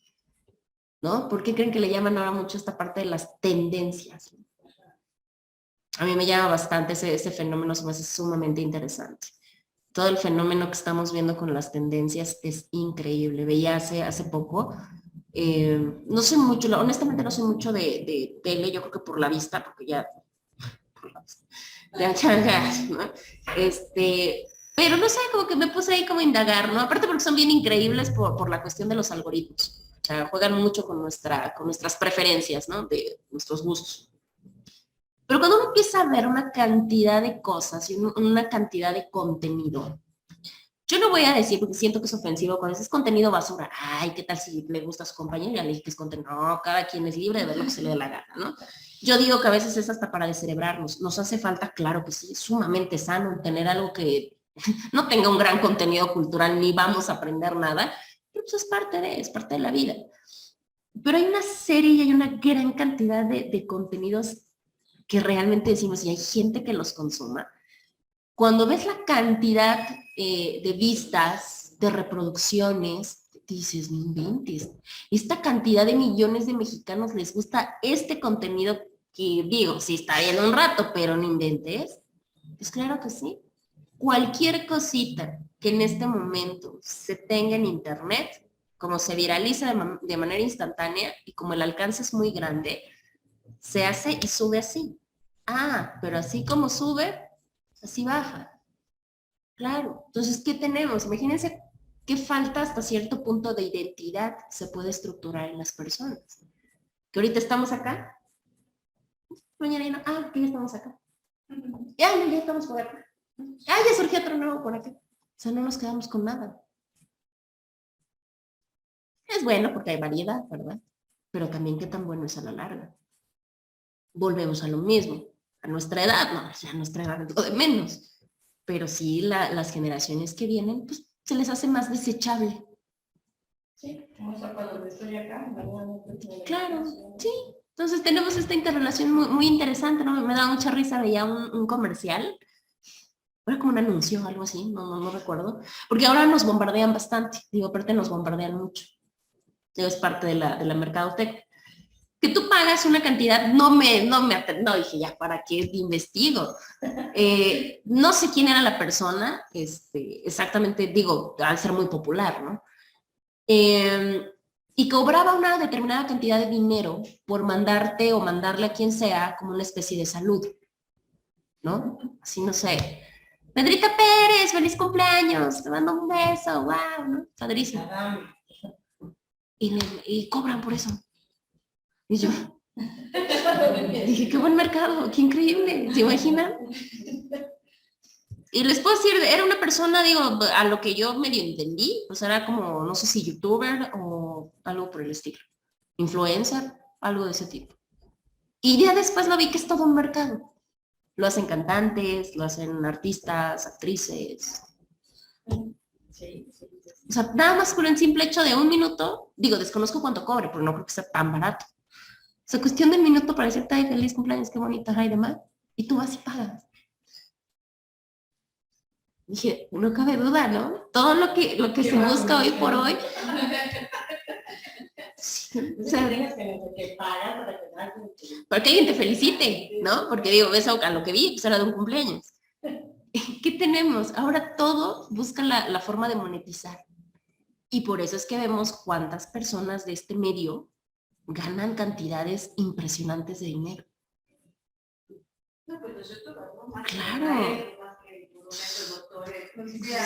¿no? ¿Por qué creen que le llaman ahora mucho esta parte de las tendencias? A mí me llama bastante ese fenómeno, se me hace sumamente interesante. Todo el fenómeno que estamos viendo con las tendencias es increíble. Veía hace poco, no sé mucho, honestamente no sé mucho de tele, yo creo que por la vista, porque ya, por la vista, ¿no? Pero no sé, como que me puse ahí como a indagar, ¿no? Aparte porque son bien increíbles por la cuestión de los algoritmos. O sea, juegan mucho con nuestras preferencias, ¿no? De nuestros gustos. Pero cuando uno empieza a ver una cantidad de cosas y una cantidad de contenido, yo no voy a decir, porque siento que es ofensivo, cuando es contenido basura, ay, ¿qué tal si le gusta a su compañero? Ya le dije que es contenido. No, cada quien es libre de ver lo que se le dé la gana, ¿no? Yo digo que a veces es hasta para descerebrarnos. Nos hace falta, claro que sí, es sumamente sano tener algo que no tenga un gran contenido cultural, ni vamos a aprender nada, pero pues es parte de la vida. Pero hay una serie y hay una gran cantidad de contenidos que realmente decimos, y hay gente que los consuma. Cuando ves la cantidad de vistas, de reproducciones, dices, no inventes, esta cantidad de millones de mexicanos les gusta este contenido que, digo, sí está bien un rato, pero no inventes. Pues claro que sí. Cualquier cosita que en este momento se tenga en internet, como se viraliza de manera instantánea y como el alcance es muy grande, se hace y sube así. Ah, pero así como sube, así baja. Claro. Entonces, ¿qué tenemos? Imagínense qué falta hasta cierto punto de identidad se puede estructurar en las personas. Que ahorita estamos acá, mañana ya no, que ya estamos acá. Ya estamos por acá. Ya surgió otro nuevo por acá. O sea, no nos quedamos con nada. Es bueno porque hay variedad, ¿verdad? Pero también qué tan bueno es a la larga. Volvemos a lo mismo. A nuestra edad, no, ya a nuestra edad es lo de menos. Pero sí, las generaciones que vienen, pues se les hace más desechable. Sí, como eso cuando estoy acá, claro, sí. Entonces tenemos esta interrelación muy, muy interesante, ¿no? Me da mucha risa, veía un comercial, era como un anuncio o algo así, no recuerdo, porque ahora nos bombardean bastante, digo, aparte nos bombardean mucho. Es parte de la mercadotecnia. Que tú pagas una cantidad, no dije ya, ¿para qué investigo? No sé quién era la persona, exactamente, digo, al ser muy popular, ¿no? Y cobraba una determinada cantidad de dinero por mandarte o mandarle a quien sea como una especie de salud, ¿no? Así, no sé. Pedrita Pérez, feliz cumpleaños, te mando un beso, wow, ¿no? Padrísimo. Y cobran por eso. Y yo dije, qué buen mercado, qué increíble, ¿se imaginan? Y les puedo decir, era una persona, digo, a lo que yo medio entendí, pues era como, no sé si youtuber o algo por el estilo, influencer, algo de ese tipo. Y ya después lo vi que es todo un mercado. Lo hacen cantantes, lo hacen artistas, actrices. Sí. O sea, nada más por el simple hecho de un minuto, digo, desconozco cuánto cobre, pero no creo que sea tan barato. O sea, cuestión de un minuto para decirte, ay, feliz cumpleaños, qué bonita, ay, demás. Y tú vas y pagas. Dije, no cabe duda, ¿no? Todo lo que se busca hoy por hoy. Sí, o sea, para que alguien te felicite, ¿no? Porque digo, ves a lo que vi, pues era de un cumpleaños. ¿Qué tenemos? Ahora todo busca la forma de monetizar. Y por eso es que vemos cuántas personas de este medio ganan cantidades impresionantes de dinero. Claro.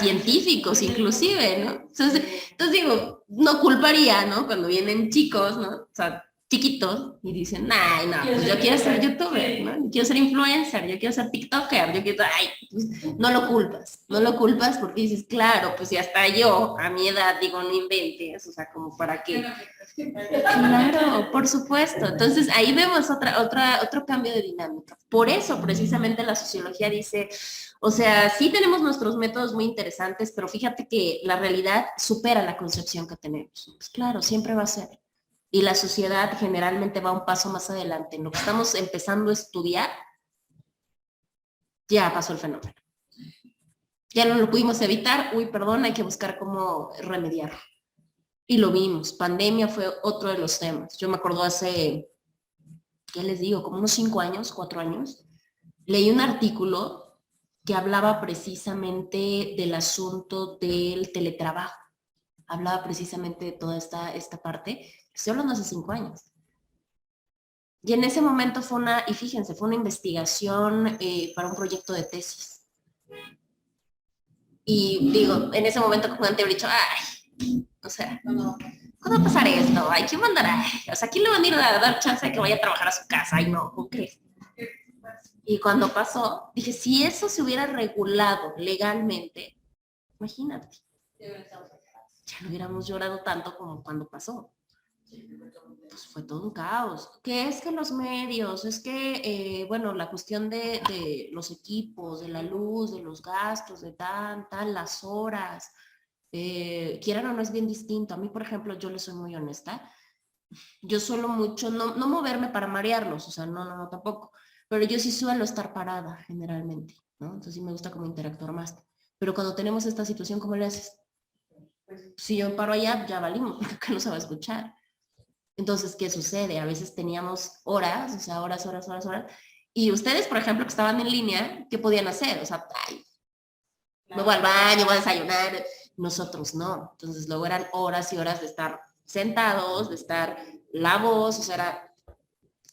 Científicos inclusive, ¿no? Entonces digo, no culparía, ¿no? Cuando vienen chicos, ¿no? O sea, chiquitos y dicen, ay, no, pues yo quiero ser youtuber, ¿no? Yo quiero ser influencer, yo quiero ser tiktoker, yo quiero, ay, pues, no lo culpas porque dices, claro, pues si hasta yo a mi edad digo, no inventes, o sea, como para qué. Claro, por supuesto. Entonces ahí vemos otro cambio de dinámica. Por eso precisamente la sociología dice, o sea, sí tenemos nuestros métodos muy interesantes, pero fíjate que la realidad supera la concepción que tenemos. Pues claro, siempre va a ser. Y la sociedad generalmente va un paso más adelante. En lo que estamos empezando a estudiar, ya pasó el fenómeno. Ya no lo pudimos evitar, uy, perdón, hay que buscar cómo remediarlo. Y lo vimos, pandemia fue otro de los temas. Yo me acuerdo hace, ¿qué les digo? Como unos 5 años, 4 años, leí un artículo que hablaba precisamente del asunto del teletrabajo. Hablaba precisamente de toda esta parte. Estoy hablando hace 5 años. Y en ese momento y fíjense, fue una investigación para un proyecto de tesis. Y digo, en ese momento como antes habría dicho, ay, o sea, ¿cuándo va a pasar esto? Ay, ¿quién mandará? O sea, ¿quién le van a ir a dar chance de que vaya a trabajar a su casa? Ay, no, ¿cómo crees? Y cuando pasó, dije, si eso se hubiera regulado legalmente, imagínate, ya no hubiéramos llorado tanto como cuando pasó. Pues fue todo un caos. ¿Qué es que los medios? Es que, bueno, la cuestión de los equipos, de la luz, de los gastos, de tal, las horas, quieran o no es bien distinto. A mí, por ejemplo, yo les soy muy honesta. Yo suelo mucho no moverme para marearlos, o sea, no, tampoco. Pero yo sí suelo estar parada generalmente, ¿no? Entonces sí me gusta como interactuar más. Pero cuando tenemos esta situación, ¿cómo le haces? Si yo paro allá, ya valimos, porque acá no se va a escuchar. Entonces, ¿qué sucede? A veces teníamos horas, o sea, horas. Y ustedes, por ejemplo, que estaban en línea, ¿qué podían hacer? O sea, ay, me voy al baño, voy a desayunar. Nosotros no. Entonces, luego eran horas y horas de estar sentados, de estar la voz, o sea,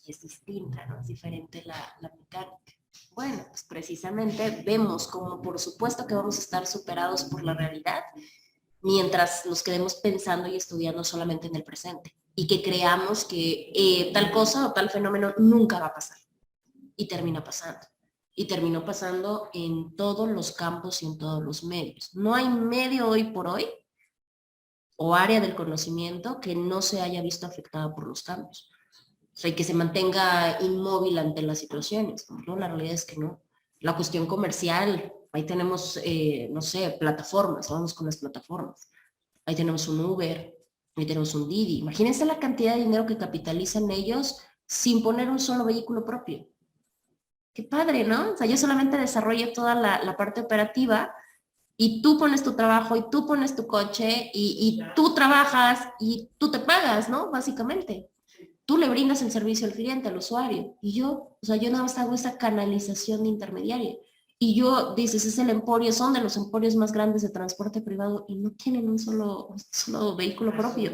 es distinta, ¿no? Es diferente la mecánica. Bueno, pues precisamente vemos como por supuesto que vamos a estar superados por la realidad mientras nos quedemos pensando y estudiando solamente en el presente y que creamos que tal cosa o tal fenómeno nunca va a pasar y termina pasando. Y terminó pasando en todos los campos y en todos los medios. No hay medio hoy por hoy o área del conocimiento que no se haya visto afectada por los cambios. O sea, y que se mantenga inmóvil ante las situaciones. ¿No? La realidad es que no. La cuestión comercial, ahí tenemos, no sé, plataformas, vamos con las plataformas. Ahí tenemos un Uber, ahí tenemos un Didi. Imagínense la cantidad de dinero que capitalizan ellos sin poner un solo vehículo propio. Qué padre, ¿no? O sea, yo solamente desarrollo toda la parte operativa y tú pones tu trabajo y tú pones tu coche y tú trabajas y tú te pagas, ¿no? Básicamente. Tú le brindas el servicio al cliente, al usuario. Y yo, o sea, yo nada más hago esa canalización de intermediaria. Y yo, dices, es el emporio, son de los emporios más grandes de transporte privado y no tienen un solo vehículo propio.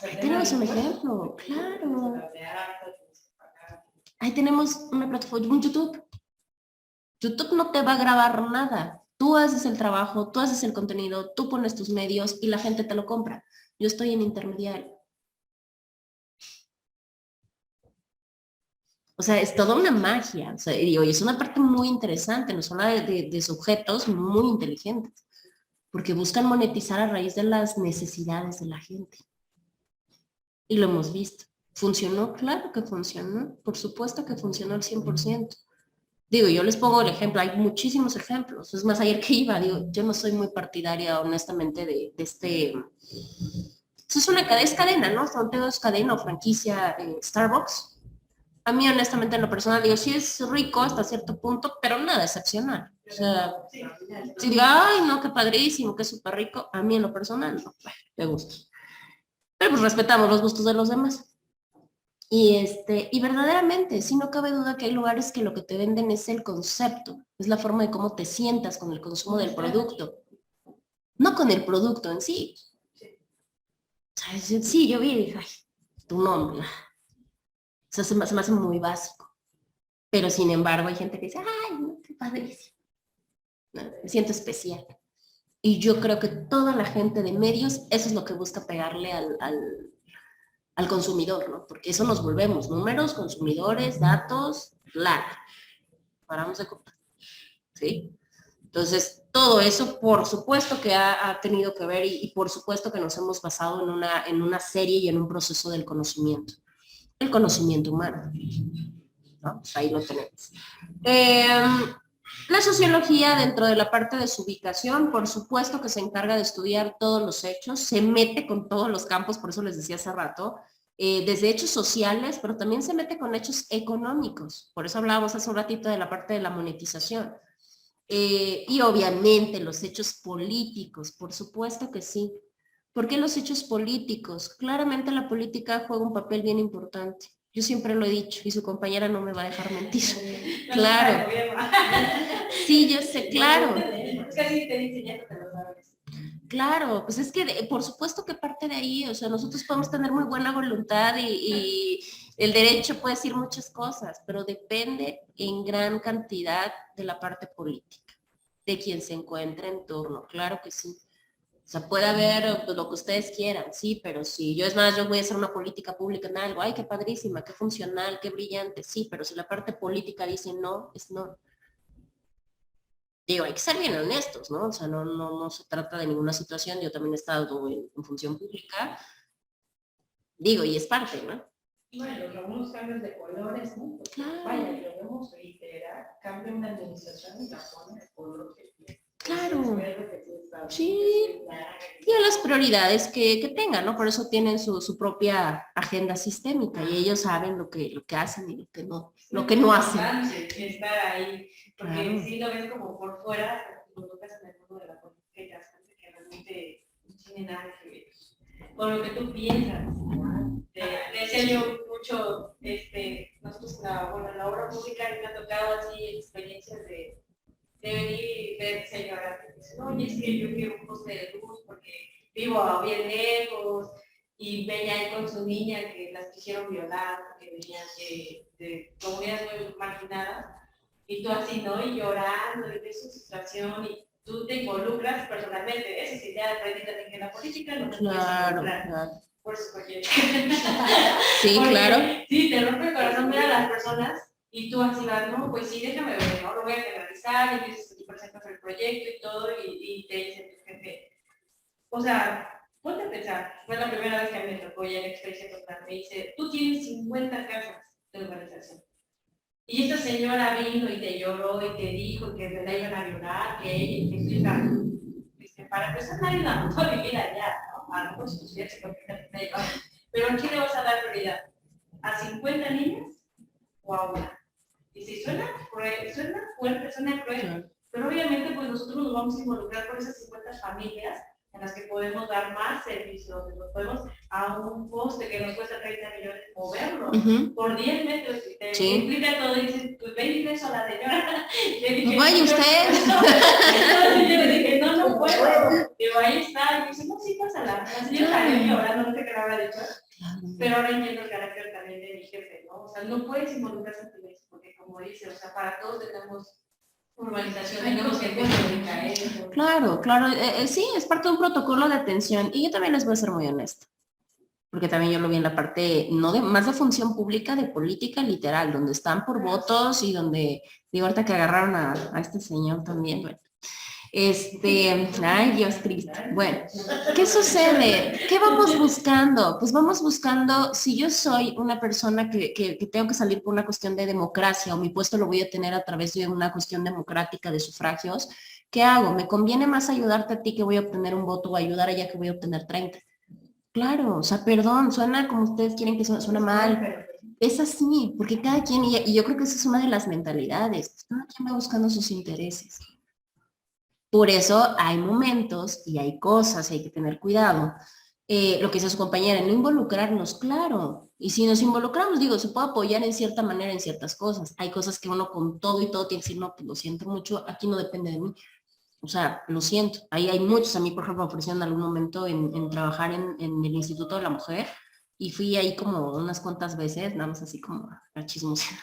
Ahí tenemos un ejemplo, claro. Ahí tenemos una plataforma, un YouTube. YouTube no te va a grabar nada. Tú haces el trabajo, tú haces el contenido, tú pones tus medios y la gente te lo compra. Yo estoy en intermediario. O sea, es toda una magia. O sea, y es una parte muy interesante. Nos habla de sujetos muy inteligentes, porque buscan monetizar a raíz de las necesidades de la gente. Y lo hemos visto. ¿Funcionó? Claro que funcionó. Por supuesto que funcionó al 100%. Digo, yo les pongo el ejemplo, hay muchísimos ejemplos. Es más, ayer que iba, digo, yo no soy muy partidaria, honestamente, de este... Eso es cadena, ¿no? Tengo es cadena o franquicia Starbucks. A mí, honestamente, en lo personal, digo, sí es rico hasta cierto punto, pero nada excepcional. O sea, si digo, ay, no, qué padrísimo, qué súper rico, a mí en lo personal, no, me gusta. Pero pues respetamos los gustos de los demás. Y verdaderamente, sí no cabe duda que hay lugares que lo que te venden es el concepto, es la forma de cómo te sientas con el consumo del producto, no con el producto en sí. Sí, yo vi y dije, ay, tu nombre. O sea, se me hace muy básico. Pero sin embargo hay gente que dice, ay, no, qué padrísimo. No, me siento especial. Y yo creo que toda la gente de medios, eso es lo que busca pegarle al consumidor, ¿no? Porque eso nos volvemos, números, consumidores, datos, bla, paramos de contar, ¿sí? Entonces, todo eso, por supuesto que ha tenido que ver y por supuesto que nos hemos basado en una serie y en un proceso del conocimiento, el conocimiento humano, ¿no? Pues ahí lo tenemos. La sociología, dentro de la parte de su ubicación, por supuesto que se encarga de estudiar todos los hechos, se mete con todos los campos, por eso les decía hace rato, desde hechos sociales, pero también se mete con hechos económicos. Por eso hablábamos hace un ratito de la parte de la monetización. Y obviamente los hechos políticos, por supuesto que sí. ¿Por qué los hechos políticos? Claramente la política juega un papel bien importante. Yo siempre lo he dicho y su compañera no me va a dejar mentir. Claro. Sí, yo sé, claro. Casi te dicen, ya no te lo sabes. Claro, pues es que por supuesto que parte de ahí, o sea, nosotros podemos tener muy buena voluntad y el derecho puede decir muchas cosas, pero depende en gran cantidad de la parte política, de quien se encuentra en turno, claro que sí. O sea, puede haber pues, lo que ustedes quieran, sí, pero si yo es más, yo voy a hacer una política pública en algo, ay, qué padrísima, qué funcional, qué brillante, sí, pero si la parte política dice no, es no. Digo, hay que ser bien honestos, ¿no? O sea, no se trata de ninguna situación, yo también he estado en función pública, digo, y es parte, ¿no? Bueno, algunos cambios de colores, ¿no? Porque, Claro. vaya, lo vemos literal, cambia una administración y la pone de color que quiere. Claro. Es verde que tú sabes, Sí. que es naranja, Y a las prioridades que tengan, ¿no? Por eso tienen su propia agenda sistémica y ellos saben lo que hacen y lo que no hacen. Estar ahí, porque Claro. si lo ves como por fuera, lo tocas en el mundo de la política y te das cuenta que realmente no tiene nada que ver con lo que tú piensas. Te decía yo mucho, nosotros en la obra pública me ha tocado así experiencias de venir y ver señoras que dicen, oye, es que yo quiero un poste de luz porque vivo bien lejos, y venía ahí con su niña que las quisieron violar, porque venían de comunidades muy marginadas, y tú así, ¿no? Y llorando, y ves su situación, y tú te involucras personalmente, eso sí, ya aprendí también que en la política no te puedes involucrar. Claro. Por eso, porque... Sí, porque, claro. Sí, te rompe el corazón ver a las personas, y tú así vas, no, pues sí, déjame ver, ¿no? Lo voy a canalizar, y empiezas a presentar el proyecto y todo, y te dice tu jefe, o sea, ponte a pensar, fue la primera vez que a mí me tocó ya la experiencia total, me dice, tú tienes 50 casas de urbanización. Y esta señora vino y te lloró y te dijo que me la iban a violar, que ella, que su hija, dice, para empezar nadie la mandó a vivir allá, ¿no? A lo mejor si tuviera se convierte en ella. Pero ¿a quién le vas a dar prioridad? ¿A 50 niñas o a una? Y si suena cruel, suena fuerte, suena cruel, pero obviamente pues nosotros nos vamos a involucrar con esas 50 familias en las que podemos dar más servicios, nos podemos a un poste que nos cuesta 30 millones moverlo, por 10 metros, y te explica todo, y dices, pues ven y ves a la señora. Le dije, pues vaya usted. Yo le dije, no puedo. Digo, ahí está, y dice, no, sí, pásala. La señora salió llorando, no sé qué le habrá dicho, pero ahora entiendo el carácter también de mi jefe, ¿no? O sea, no puedes involucrarse en tu porque como dice, o sea, para todos tenemos urbanización, tenemos que eso. Claro, sí, es parte de un protocolo de atención y yo también les voy a ser muy honesta, porque también yo lo vi en la parte, no de, más de función pública, de política literal, donde están por votos y donde, digo, ahorita que agarraron a este señor también, bueno. Ay Dios Cristo. Bueno, ¿qué sucede? ¿Qué vamos buscando? Pues vamos buscando, si yo soy una persona que tengo que salir por una cuestión de democracia o mi puesto lo voy a tener a través de una cuestión democrática de sufragios, ¿qué hago? ¿Me conviene más ayudarte a ti que voy a obtener un voto o ayudar a ella que voy a obtener 30? Claro, o sea, perdón, suena como ustedes quieren que suena mal. Es así, porque cada quien, y yo creo que esa es una de las mentalidades, cada quien va buscando sus intereses. Por eso hay momentos y hay cosas, hay que tener cuidado. Lo que dice su compañera, no involucrarnos, claro. Y si nos involucramos, digo, se puede apoyar en cierta manera en ciertas cosas. Hay cosas que uno con todo y todo tiene que decir, no, pues lo siento mucho, aquí no depende de mí. O sea, lo siento. Ahí hay muchos. A mí, por ejemplo, me ofrecieron en algún momento en trabajar en el Instituto de la Mujer y fui ahí como unas cuantas veces, nada más así como a chismosear.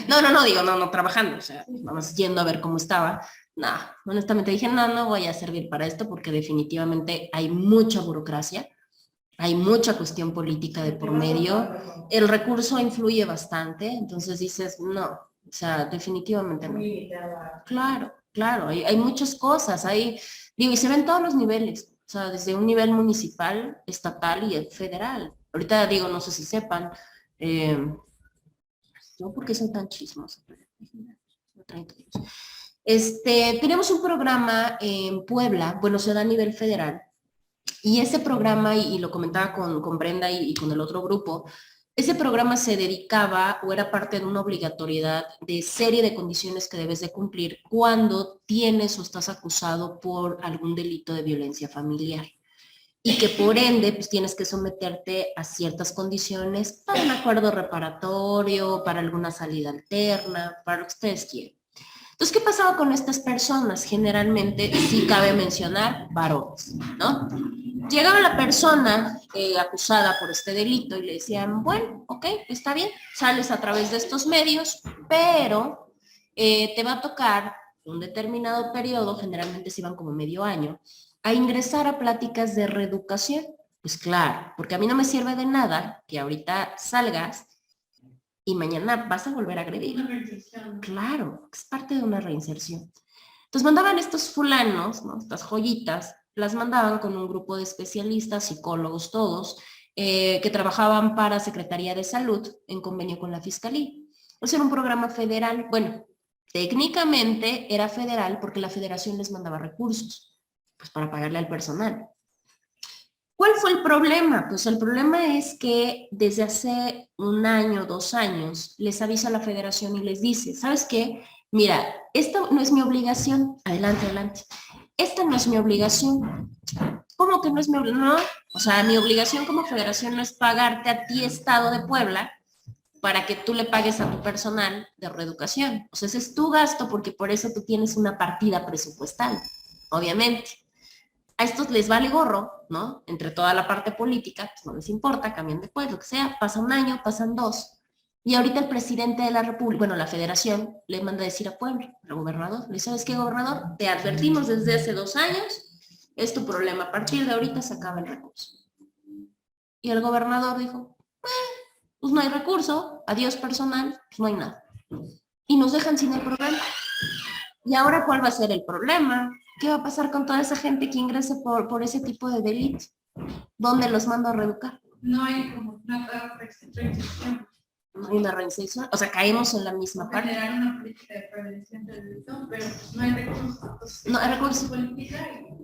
No, trabajando, o sea, nada más yendo a ver cómo estaba. No, honestamente dije, no voy a servir para esto porque definitivamente hay mucha burocracia. hay mucha cuestión política de por medio, el recurso influye bastante, entonces dices, no, o sea, definitivamente no. Claro, claro, hay muchas cosas, digo, y se ven todos los niveles, o sea, desde un nivel municipal, estatal y el federal. Ahorita digo, no sé si sepan, yo por qué soy tan chismosa. Tenemos un programa en Puebla, bueno, se da a nivel federal, y ese programa, y lo comentaba con Brenda y con el otro grupo, ese programa se dedicaba o era parte de una obligatoriedad de serie de condiciones que debes de cumplir cuando tienes o estás acusado por algún delito de violencia familiar. Y que por ende pues tienes que someterte a ciertas condiciones para un acuerdo reparatorio, para alguna salida alterna, para lo que ustedes quieran. Entonces, ¿qué pasaba con estas personas? Generalmente, sí cabe mencionar, varones, ¿no? Llegaba la persona acusada por este delito y le decían, bueno, ok, está bien, sales a través de estos medios, pero te va a tocar un determinado periodo, generalmente se iban como medio año, a ingresar a pláticas de reeducación. Pues claro, porque a mí no me sirve de nada que ahorita salgas y mañana vas a volver a agredir. Claro, es parte de una reinserción. Entonces mandaban estos fulanos, ¿no? Estas joyitas, las mandaban con un grupo de especialistas, psicólogos todos, que trabajaban para Secretaría de Salud en convenio con la Fiscalía. O sea, era un programa federal. Bueno, técnicamente era federal porque la federación les mandaba recursos, pues para pagarle al personal. ¿Cuál fue el problema? Pues el problema es que desde hace 1 año, 2 años, les avisa a la federación y les dice, ¿sabes qué? Mira, esto no es mi obligación. Adelante, adelante. Esta no es mi obligación. ¿Cómo que no es mi obligación? No, o sea, mi obligación como federación no es pagarte a ti, Estado de Puebla, para que tú le pagues a tu personal de reeducación. O sea, ese es tu gasto porque por eso tú tienes una partida presupuestal, obviamente. A estos les vale gorro, ¿no? Entre toda la parte política, pues no les importa, cambian de puesto, lo que sea, pasa 1 año, pasan 2. Y ahorita el presidente de la República, bueno, la federación, le manda a decir a Puebla, al gobernador, le dice, ¿sabes qué, gobernador? Te advertimos desde hace 2 años, es tu problema, a partir de ahorita se acaba el recurso. Y el gobernador dijo, pues no hay recurso, adiós personal, pues no hay nada. Y nos dejan sin el programa. ¿Y ahora cuál va a ser el problema? ¿Qué va a pasar con toda esa gente que ingrese por ese tipo de delitos? ¿Dónde los mando a reeducar? No hay como una reinserción. No hay una reinserción, o sea, caemos en la misma parte. Generar una política de prevención del delito, pero no hay recursos. Entonces, no hay recursos.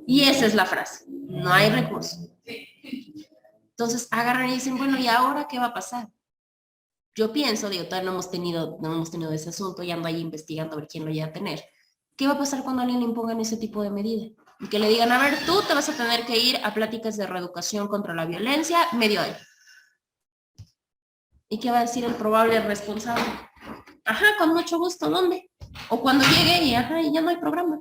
Y esa es la frase, no hay recursos. Sí. Entonces agarran y dicen, bueno, ¿y ahora qué va a pasar? Yo pienso, digo, todavía no hemos tenido ese asunto, ya ando ahí investigando a ver quién lo llega a tener. ¿Qué va a pasar cuando a alguien le impongan ese tipo de medida? Y que le digan, a ver, tú te vas a tener que ir a pláticas de reeducación contra la violencia medio año. ¿Y qué va a decir el probable responsable? Ajá, con mucho gusto, ¿dónde? O cuando llegue y ajá, y ya no hay programa.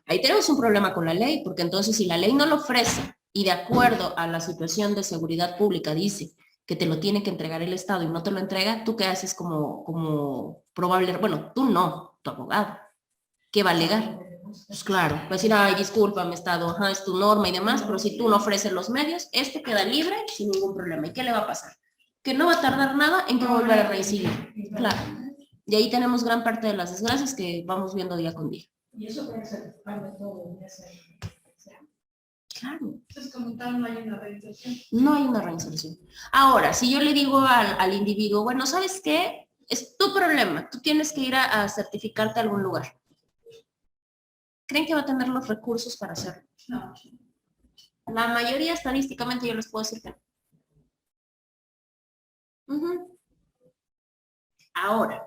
Ahí tenemos un problema con la ley, porque entonces si la ley no lo ofrece y de acuerdo a la situación de seguridad pública dice que te lo tiene que entregar el Estado y no te lo entrega, ¿tú qué haces como probable? Bueno, tú no, tu abogado. ¿Qué va a alegar? Pues claro, va a decir, ay, discúlpame, Estado, ajá, es tu norma y demás, pero si tú no ofreces los medios, este queda libre sin ningún problema. ¿Y qué le va a pasar? Que no va a tardar nada en que volver a reincidir. Claro. Y ahí tenemos gran parte de las desgracias que vamos viendo día con día. Y eso puede ser parte de todo, ya sea. Claro. Entonces, como tal, no hay una reinserción. No hay una reinserción. Ahora, si yo le digo al individuo, bueno, ¿sabes qué? Es tu problema, tú tienes que ir a certificarte a algún lugar. ¿Creen que va a tener los recursos para hacerlo? No. La mayoría, estadísticamente, yo les puedo decir que no. Ahora,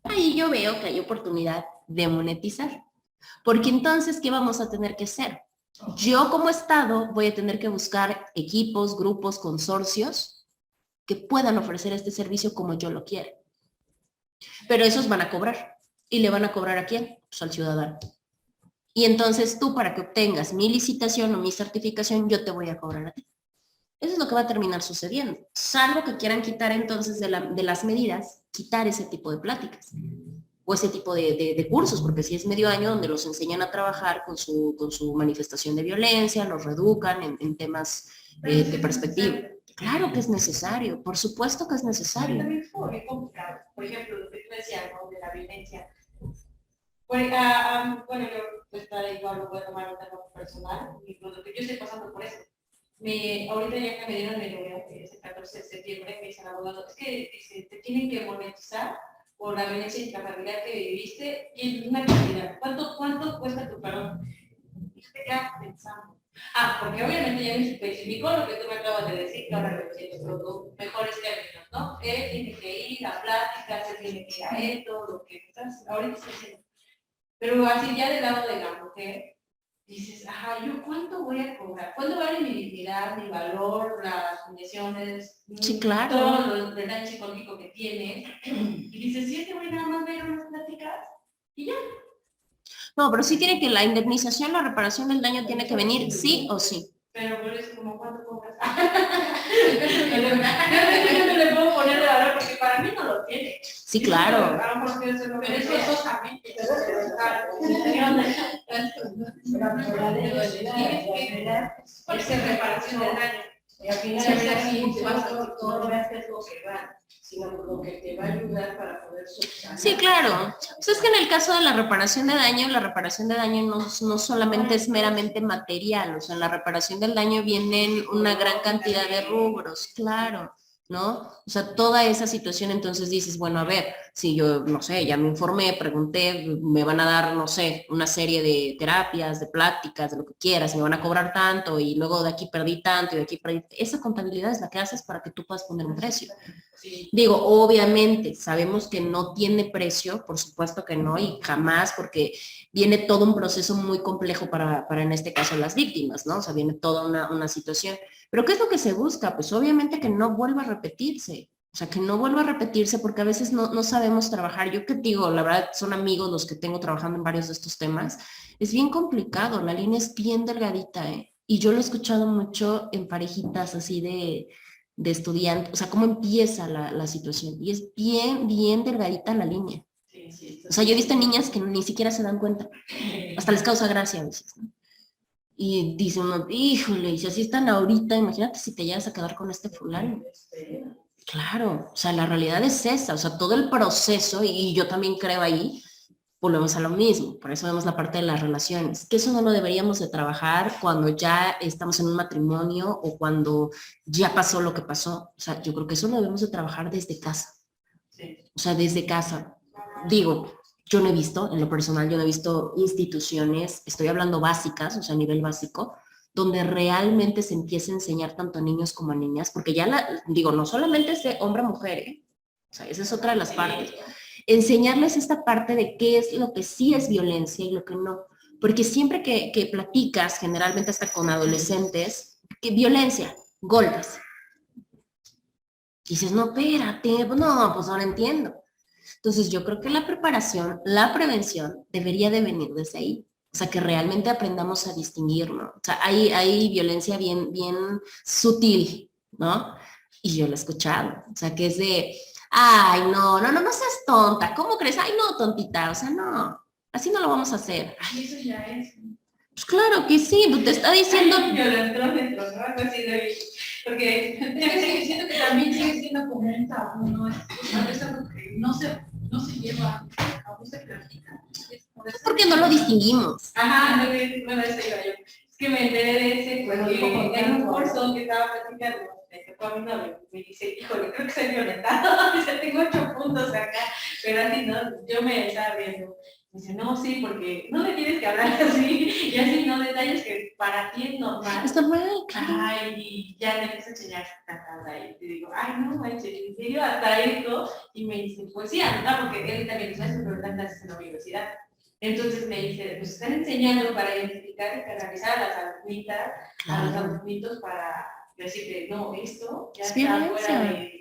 ahí yo veo que hay oportunidad de monetizar. Porque entonces, ¿qué vamos a tener que hacer? Yo como Estado voy a tener que buscar equipos, grupos, consorcios que puedan ofrecer este servicio como yo lo quiero. Pero esos van a cobrar. ¿Y le van a cobrar a quién? Pues al ciudadano. Y entonces tú, para que obtengas mi licitación o mi certificación, yo te voy a cobrar a ti. Eso es lo que va a terminar sucediendo. Salvo que quieran quitar entonces de las medidas, quitar ese tipo de pláticas. o ese tipo de cursos, porque sí es medio año donde los enseñan a trabajar con su manifestación de violencia, los reeducan en temas de perspectiva. Claro que es necesario, por supuesto que es necesario. También es muy complicado. Por ejemplo, lo que tú decías, ¿no? De la violencia. Bueno, yo pues, igual lo voy a tomar un tema personal, y lo que yo estoy pasando por eso. Ahorita ya que me dieron el número, que es el 14 de septiembre, me dicen abogado, es que te tienen que monetizar por la violencia intrafamiliar que viviste y es una cantidad. ¿Cuánto cuesta tu perdón? Y yo te quedas pensando. Porque obviamente ya me especificó lo que tú me acabas de decir, que ahora lo entiendo, los mejores términos, ¿no? Él tiene que ir a pláticas, él tiene que ir a esto, lo que estás ahorita estás haciendo. Pero así ya del lado de la mujer, dices, ¿yo cuánto voy a cobrar? ¿Cuánto vale mi dignidad, mi valor, las condiciones? Sí, claro. Todo el daño psicológico que tienes. Y dices, ¿sí este güey nada más va a ir a unas pláticas? Y ya. No, pero sí tiene que, la indemnización, la reparación del daño tiene que venir sí o sí. Pero por eso, como ¿cuánto cobras? Yo no le puedo poner de valor porque para mí no lo tiene. Sí, claro. Pero eso es justamente. ¿Cuál es la reparación del daño? Y al final es así, no gracias lo que va, sino por lo que te va a ayudar para poder subsanar. Sí, claro. Pues es que en el caso de la reparación de daño no solamente es meramente material, o sea, en la reparación del daño vienen una gran cantidad de rubros, claro, ¿no? O sea, toda esa situación, entonces dices, bueno, a ver, si yo, no sé, ya me informé, pregunté, me van a dar, no sé, una serie de terapias, de pláticas, de lo que quieras, me van a cobrar tanto y luego de aquí perdí tanto y de aquí perdí. Esa contabilidad es la que haces para que tú puedas poner un precio. Digo, obviamente, sabemos que no tiene precio, por supuesto que no, y jamás, porque viene todo un proceso muy complejo para en este caso las víctimas, ¿no? O sea, viene toda una situación. Pero ¿qué es lo que se busca? Pues obviamente que no vuelva a repetirse. O sea, que no vuelva a repetirse porque a veces no sabemos trabajar. Yo que digo, la verdad, son amigos los que tengo trabajando en varios de estos temas. Es bien complicado, la línea es bien delgadita, ¿eh? Y yo lo he escuchado mucho en parejitas así de estudiantes, o sea, cómo empieza la situación. Y es bien delgadita la línea. O sea, yo he visto niñas que ni siquiera se dan cuenta. Hasta les causa gracia a veces, ¿no? Y dice uno, híjole, y si así están ahorita, imagínate si te llegas a quedar con este fulano. Claro, o sea, la realidad es esa, o sea, todo el proceso, y yo también creo ahí, volvemos a lo mismo, por eso vemos la parte de las relaciones, que eso no lo deberíamos de trabajar cuando ya estamos en un matrimonio o cuando ya pasó lo que pasó. O sea, yo creo que eso lo debemos de trabajar desde casa. O sea, desde casa. Digo, yo no he visto, en lo personal, yo no he visto instituciones, estoy hablando básicas, o sea, a nivel básico, donde realmente se empiece a enseñar tanto a niños como a niñas, porque ya digo, no solamente es de hombre a mujer, ¿eh? O sea, esa es otra de las partes. Enseñarles esta parte de qué es lo que sí es violencia y lo que no. Porque siempre que platicas, generalmente hasta con adolescentes, que violencia, golpes. Dices, no, espérate, no, pues no lo entiendo. Entonces yo creo que la preparación, la prevención debería de venir desde ahí. O sea, que realmente aprendamos a distinguirlo. O sea, hay violencia bien sutil, ¿no? Y yo lo he escuchado. O sea, que es de, ay, no seas tonta. ¿Cómo crees? Ay, no, tontita. O sea, no, así no lo vamos a hacer. Y eso ya es. Pues claro que sí, te está diciendo. Violentómetros, ¿no? Algo así de. Porque siento que también sigue siendo como un tabú, ¿no? Es algo que no se lleva, aún se practica. Porque no lo distinguimos. Ajá, bueno, eso iba yo. Es que me enteré de ese, porque en un curso que estaba platicando, me tocó a mi novio, me dice, híjole, creo que soy violentado, dice, tengo 8 puntos acá, pero así, ¿no? Yo me estaba viendo. Dice, no, sí, porque no le tienes que hablar así, y así, no, detalles que para ti es normal. Es normal, claro. Ay, y ya le empiezo a enseñar cantada y te digo, ay, no manches, en serio, hasta esto, y me dice, pues sí, anda, porque él también dice, pero dan clases en la universidad. Entonces me dice, pues están enseñando para identificar y canalizar a las alumnitas, a los alumnitos para decir que no, esto ya está fuera de...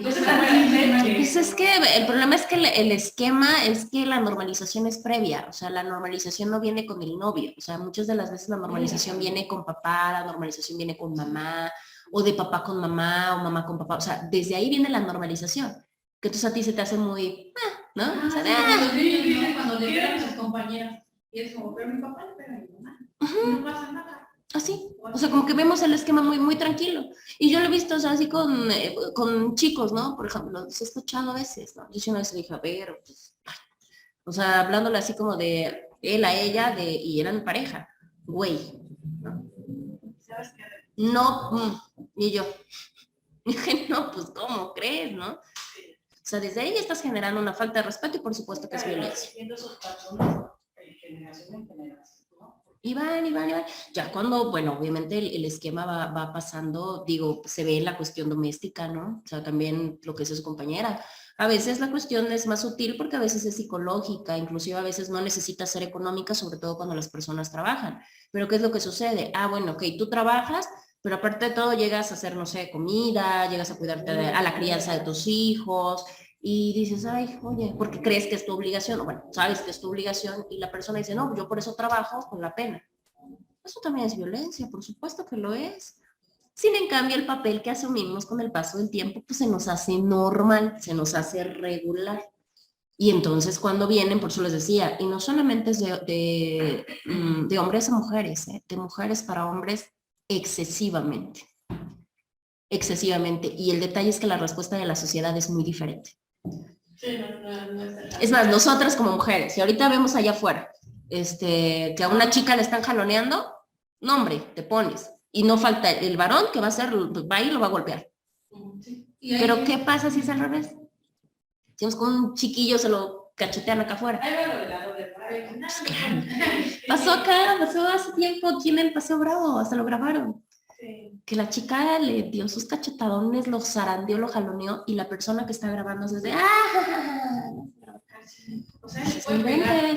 Pues es que el problema es que el esquema es que la normalización es previa, o sea, la normalización no viene con el novio, o sea, muchas de las veces la normalización viene con papá, la normalización viene con mamá, o de papá con mamá, o mamá con papá, o sea, desde ahí viene la normalización, que entonces a ti se te hace muy, ¿no? O sea, Los niños dicen cuando le pegan a sus compañeras. Y es como, pero mi papá le pega a mi mamá. No pasa nada. así, o sea, como que vemos el esquema muy, muy tranquilo. Y yo lo he visto, o sea, así con chicos, ¿no? Por ejemplo, los he escuchado a veces, ¿no? Yo sí una vez le dije, a ver, pues, o sea, hablándole así como de él a ella, y eran pareja, güey, ¿no? ¿Sabes qué? No, y yo, dije, no, pues, ¿cómo crees, no? O sea, desde ahí estás generando una falta de respeto y por supuesto que es violencia. Viendo esos patrones de generación en generación, ¿no? Y van. Ya cuando, bueno, obviamente el esquema va pasando, digo, se ve la cuestión doméstica, ¿no? O sea, también lo que es su compañera. A veces la cuestión es más sutil porque a veces es psicológica, inclusive a veces no necesita ser económica, sobre todo cuando las personas trabajan. Pero ¿qué es lo que sucede? Ah, bueno, ok, tú trabajas, pero aparte de todo llegas a hacer, no sé, comida, llegas a cuidarte a la crianza de tus hijos, y dices, ay, oye, ¿por qué crees que es tu obligación? O bueno, sabes que es tu obligación y la persona dice, no, yo por eso trabajo con la pena. Eso también es violencia, por supuesto que lo es. Sin en cambio, el papel que asumimos con el paso del tiempo, pues se nos hace normal, se nos hace regular. Y entonces cuando vienen, por eso les decía, y no solamente es de hombres a mujeres, de mujeres para hombres excesivamente, excesivamente. Y el detalle es que la respuesta de la sociedad es muy diferente. Sí, no es Es más, nosotras como mujeres, si ahorita vemos allá afuera, que a una chica le están jaloneando, no hombre, te pones. Y no falta el varón que va a ir y lo va a golpear. Sí. Pero ¿qué pasa si es al revés? Si con un chiquillo se lo cachetean acá afuera. Ahí va lo de la doble moral. Pasó hace tiempo aquí en el Paseo Bravo, hasta lo grabaron. Sí. Que la chica le dio sus cachetadones, lo zarandeó, lo jaloneó y la persona que está grabando se dice, ¡ah! O sea, se puede pegar.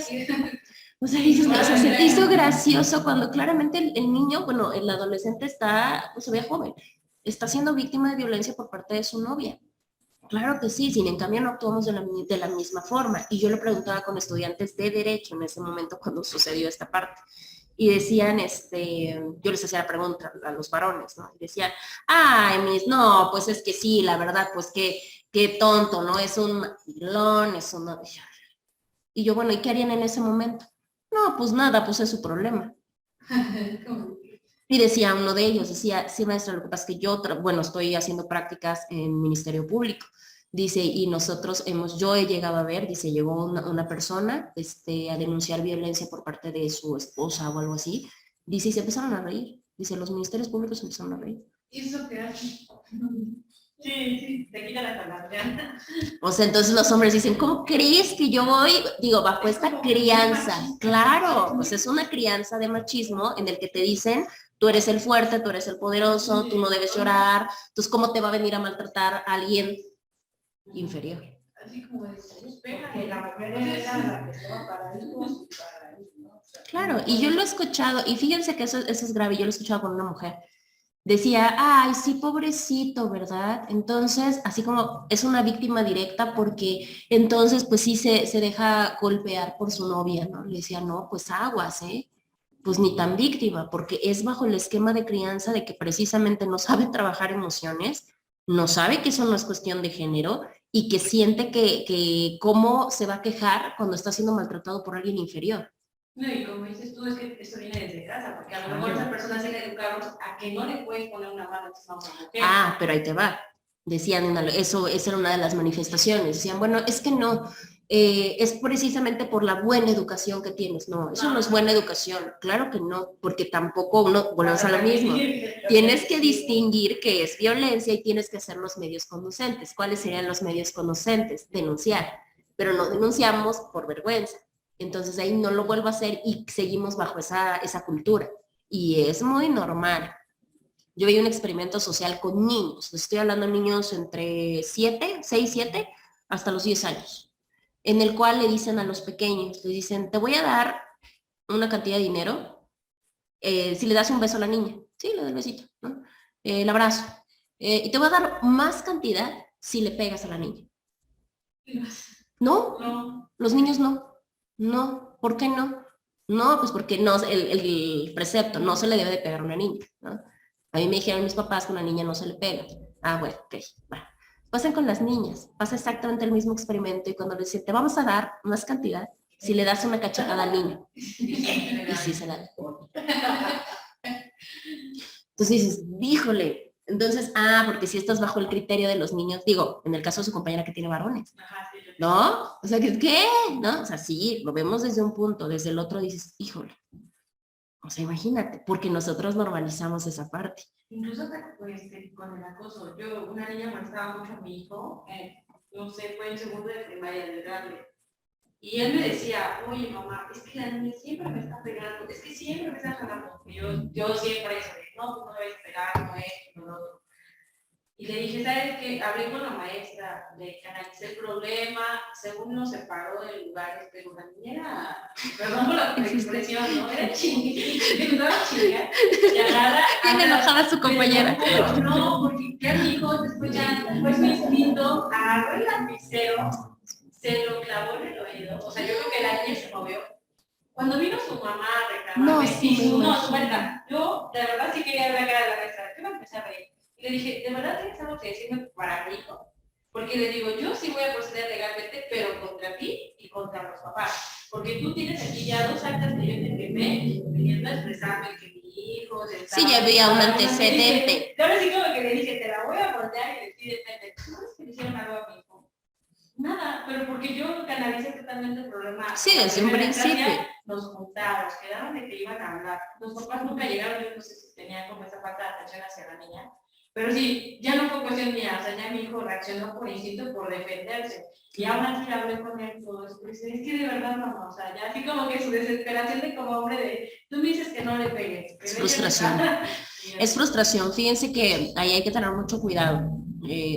O sea, dices, o sea, se te hizo gracioso cuando claramente el niño, bueno, el adolescente está, pues se ve joven, está siendo víctima de violencia por parte de su novia. Claro que sí, sin en cambio no actuamos de la misma forma. Y yo le preguntaba con estudiantes de derecho en ese momento cuando sucedió esta parte. Y decían, yo les hacía la pregunta a los varones, ¿no? Y decían, ay, no, pues es que sí, la verdad, pues qué tonto, ¿no? Es un mandilón, es un... Y yo, bueno, ¿y qué harían en ese momento? No, pues nada, pues es su problema. Y decía uno de ellos, decía, sí, maestra, lo que pasa es que yo, estoy haciendo prácticas en Ministerio Público. Dice, y yo he llegado a ver, dice, llegó una persona a denunciar violencia por parte de su esposa o algo así. Dice, y se empezaron a reír. Dice, los ministerios públicos empezaron a reír. ¿Y eso qué hace? Sí, te quita la palabra. O sea, entonces los hombres dicen, ¿cómo crees que yo voy? Digo, bajo esta crianza. Claro, pues es una crianza de machismo en el que te dicen, tú eres el fuerte, tú eres el poderoso, tú no debes llorar. Entonces, ¿cómo te va a venir a maltratar a alguien inferior? Así como que la mujer era la que estaba para hijos y para él, ¿no? O sea, Claro, y yo lo he escuchado, y fíjense que eso es grave, yo lo he escuchado con una mujer. Decía, ay, sí, pobrecito, ¿verdad? Entonces, así como es una víctima directa porque entonces pues sí se deja golpear por su novia, ¿no? Le decía, no, pues aguas, ¿eh? Pues ni tan víctima, porque es bajo el esquema de crianza de que precisamente no sabe trabajar emociones, no sabe que eso no es cuestión de género y que siente que cómo se va a quejar cuando está siendo maltratado por alguien inferior. No, y como dices tú, es que esto viene desde casa, porque a lo mejor esa persona se le educaron a que no le puedes poner una mano encima a una mujer. Ah, pero ahí te va. Decían, esa era una de las manifestaciones. Decían, bueno, es que no, es precisamente por la buena educación que tienes. No, eso no es buena educación. Claro que no, porque tampoco volvemos a lo mismo. Tienes que distinguir qué es violencia y tienes que hacer los medios conducentes. ¿Cuáles serían los medios conducentes? Denunciar. Pero no denunciamos por vergüenza. Entonces ahí no lo vuelvo a hacer y seguimos bajo esa cultura. Y es muy normal. Yo vi un experimento social con niños, estoy hablando de niños entre 6, 7, hasta los 10 años, en el cual le dicen a los pequeños, le dicen, te voy a dar una cantidad de dinero si le das un beso a la niña. Sí, le doy el besito, ¿no? El abrazo. Y te voy a dar más cantidad si le pegas a la niña. ¿No? No. Los niños no. No. ¿Por qué no? No, pues porque no, el precepto, no se le debe de pegar a una niña, ¿no? A mí me dijeron mis papás que a una niña no se le pega. Ah, bueno, ok, bueno. Pasen con las niñas, pasa exactamente el mismo experimento y cuando le dicen, te vamos a dar más cantidad si le das una cachetada al niño. Y sí se la da. Entonces dices, híjole, entonces, porque si estás bajo el criterio de los niños, digo, en el caso de su compañera que tiene varones, ¿no? O sea, ¿qué? ¿No? O sea, sí, lo vemos desde un punto, desde el otro dices, híjole. O sea, imagínate, porque nosotros normalizamos esa parte. Incluso pues, con el acoso, una niña molestaba mucho a mi hijo, no sé, fue en segundo de primaria de grande. Y él me decía, oye mamá, es que la niña siempre me está pegando, es que siempre me está jalando. Y yo siempre eso, no, tú no me vas a pegar, no es, no lo otro. Y le dije, ¿sabes qué? Hablé con la maestra, le canalicé el problema, según nos separó de lugares, pero la niña era, perdón por la expresión, ¿no? Era chingada, y agarra. Tiene enojada a su compañera. No, porque ya mi hijo, después me inscrito, agarró el lapicero, se lo clavó en el oído, o sea, yo creo que la niña se movió. Cuando vino su mamá a reclamarme, yo de verdad sí quería ver la cara de la maestra, yo me empecé a reír. Y le dije, ¿de verdad tienes algo que decirme para mi hijo? Porque le digo, yo sí voy a proceder legalmente, pero contra ti y contra los papás. Porque tú tienes aquí ya 2 actas que yo te firmé, pidiendo expresarme que mi hijo... Sí, ya había un antecedente. Yo ahora sí como que le dije, te la voy a voltear y le pide, ¿no es que le hicieron algo a mi hijo? Nada, pero porque yo canalicé totalmente el problema. Sí, desde un principio. Nos juntaron, quedaron de que iban a hablar. Los papás nunca llegaron, yo no sé si tenían como esa falta de atención hacia la niña. Pero sí, ya no fue cuestión mía, o sea, ya mi hijo reaccionó por instinto, por defenderse. Y aún así hablé con él todo eso. Es que de verdad, mamá, o sea, ya así como que su desesperación de como hombre de, tú me dices que no le pegues. Es frustración. Es frustración. Fíjense que ahí hay que tener mucho cuidado,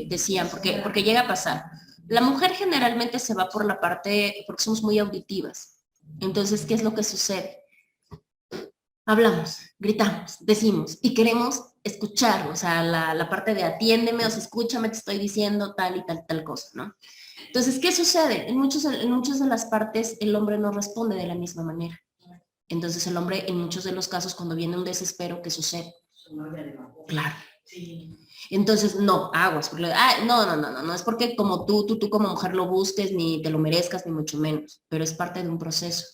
decían, porque llega a pasar. La mujer generalmente se va por la parte, porque somos muy auditivas. Entonces, ¿qué es lo que sucede? Hablamos, gritamos, decimos y queremos escuchar, o sea, la parte de atiéndeme, o sea, escúchame, te estoy diciendo tal y tal cosa, ¿no? Entonces, ¿qué sucede? En muchas de las partes el hombre no responde de la misma manera. Entonces el hombre, en muchos de los casos, cuando viene un desespero, ¿qué sucede? Claro. Entonces, no, aguas. Porque, no es porque como tú como mujer lo busques, ni te lo merezcas, ni mucho menos, pero es parte de un proceso.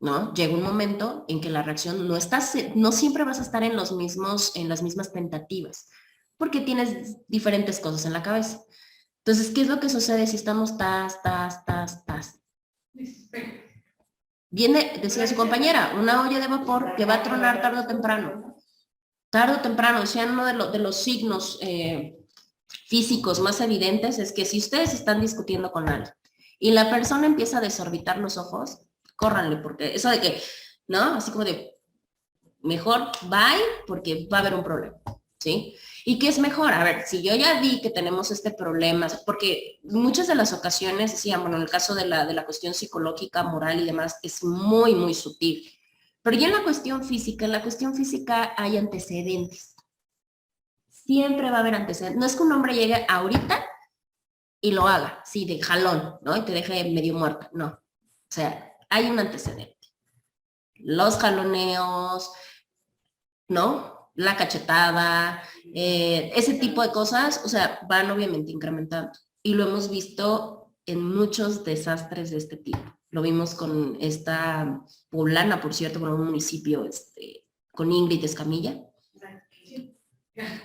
¿No? Llega un momento en que la reacción no siempre vas a estar en las mismas tentativas, porque tienes diferentes cosas en la cabeza. Entonces, ¿qué es lo que sucede si estamos tas? Viene, decía su compañera, una olla de vapor que va a tronar tarde o temprano. Tarde o temprano, o sea, uno de los signos físicos más evidentes es que si ustedes están discutiendo con alguien y la persona empieza a desorbitar los ojos, córranle, porque eso de que, ¿no? Así como de, mejor bye, porque va a haber un problema, ¿sí? ¿Y qué es mejor? A ver, si yo ya vi que tenemos este problema, porque muchas de las ocasiones, decían, bueno, en el caso de la cuestión psicológica, moral y demás, es muy, muy sutil. Pero ya en la cuestión física hay antecedentes. Siempre va a haber antecedentes. No es que un hombre llegue ahorita y lo haga, sí, de jalón, ¿no? Y te deje medio muerta, no. O sea, hay un antecedente. Los jaloneos, ¿no? La cachetada, ese tipo de cosas, o sea, van obviamente incrementando. Y lo hemos visto en muchos desastres de este tipo. Lo vimos con esta poblana, por cierto, con un municipio, con Ingrid Escamilla.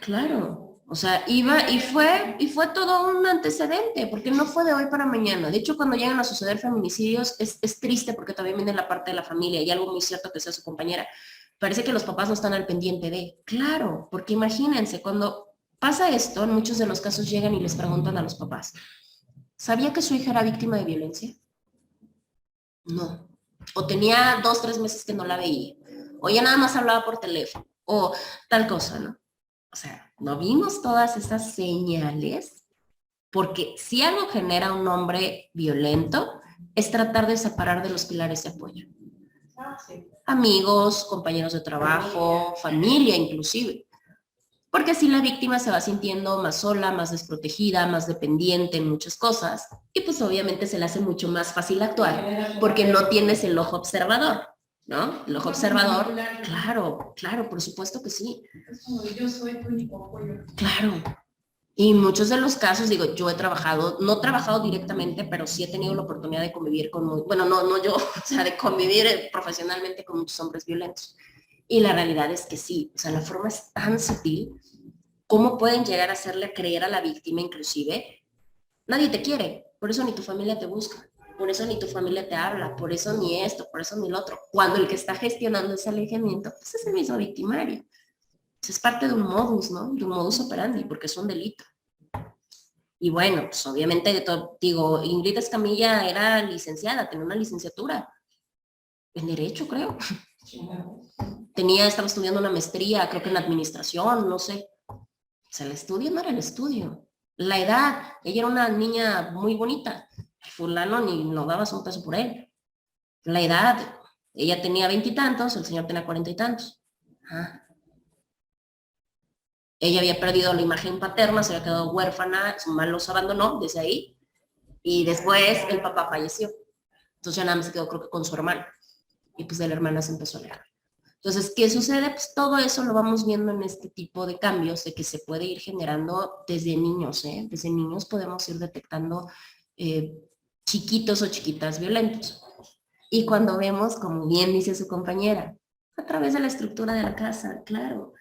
Claro. O sea, iba y fue todo un antecedente, porque no fue de hoy para mañana. De hecho, cuando llegan a suceder feminicidios, es triste porque también viene la parte de la familia, y algo muy cierto que sea su compañera. Parece que los papás no están al pendiente de. Claro, porque imagínense, cuando pasa esto, en muchos de los casos llegan y les preguntan a los papás, ¿sabía que su hija era víctima de violencia? No. O tenía 2, 3 meses que no la veía. O ya nada más hablaba por teléfono. O tal cosa, ¿no? O sea, no vimos todas esas señales, porque si algo genera un hombre violento, es tratar de separar de los pilares de apoyo. Amigos, compañeros de trabajo, familia inclusive. Porque así la víctima se va sintiendo más sola, más desprotegida, más dependiente en muchas cosas, y pues obviamente se le hace mucho más fácil actuar, porque no tienes el ojo observador. ¿No? El ojo observador, claro, por supuesto que sí. Es como yo soy tu único apoyo. Claro. Y muchos de los casos, digo, yo he trabajado, no he trabajado directamente, pero sí he tenido la oportunidad de convivir con, bueno, no yo, o sea, de convivir profesionalmente con muchos hombres violentos. Y la realidad es que sí, o sea, la forma es tan sutil, ¿cómo pueden llegar a hacerle creer a la víctima inclusive? Nadie te quiere, por eso ni tu familia te busca, por eso ni tu familia te habla, por eso ni esto, por eso ni lo otro. Cuando el que está gestionando ese alejamiento, pues es el mismo victimario. Es parte de un modus, ¿no? De un modus operandi, porque es un delito. Y bueno, pues obviamente, digo, Ingrid Escamilla era licenciada, tenía una licenciatura en Derecho, creo. Estaba estudiando una maestría, creo que en administración, no sé. O sea, el estudio no era el estudio. La edad, ella era una niña muy bonita. Fulano ni no dabas un peso por él. La edad, ella tenía 20 y tantos, el señor tenía 40 y tantos. Ah. Ella había perdido la imagen paterna, se había quedado huérfana, su mamá los abandonó desde ahí, y después el papá falleció. Entonces ya nada más se quedó, creo que con su hermano, y pues de la hermana se empezó a alejar. Entonces, ¿qué sucede? Pues todo eso lo vamos viendo en este tipo de cambios, de que se puede ir generando desde niños, ¿eh? Desde niños podemos ir detectando chiquitos o chiquitas violentos. Y cuando vemos, como bien dice su compañera, a través de la estructura de la casa, claro.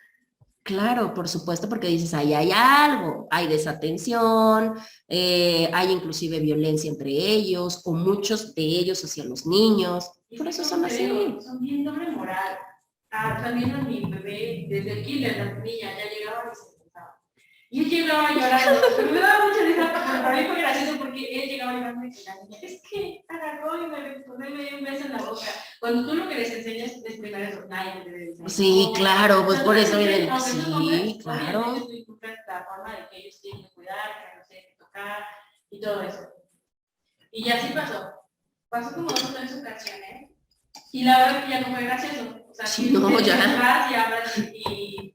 Claro, por supuesto, porque dices, ahí hay algo, hay desatención, hay inclusive violencia entre ellos, o muchos de ellos hacia los niños, por eso son así. Son bien doble moral. También a mi bebé, desde el kinder, la niña ya llegaba y se sentaba. Y él llegaba llorando, pero me daba mucha risa, porque para mí fue gracioso porque él llegaba llorando y la niña, es que agarró y me dio un beso en la boca. Cuando tú lo que les enseñas es primero eso, nadie te debe decir. Sí, claro, pues por eso vienen, sí, claro. Tú inculcas la forma de que ellos tienen que cuidar, que no sé, que tocar y todo eso. Y ya sí pasó. Pasó como 2 o 3 ocasiones. Y la verdad que ya no fue gracioso. O sea, Sí, no, ya. Vas y hablas y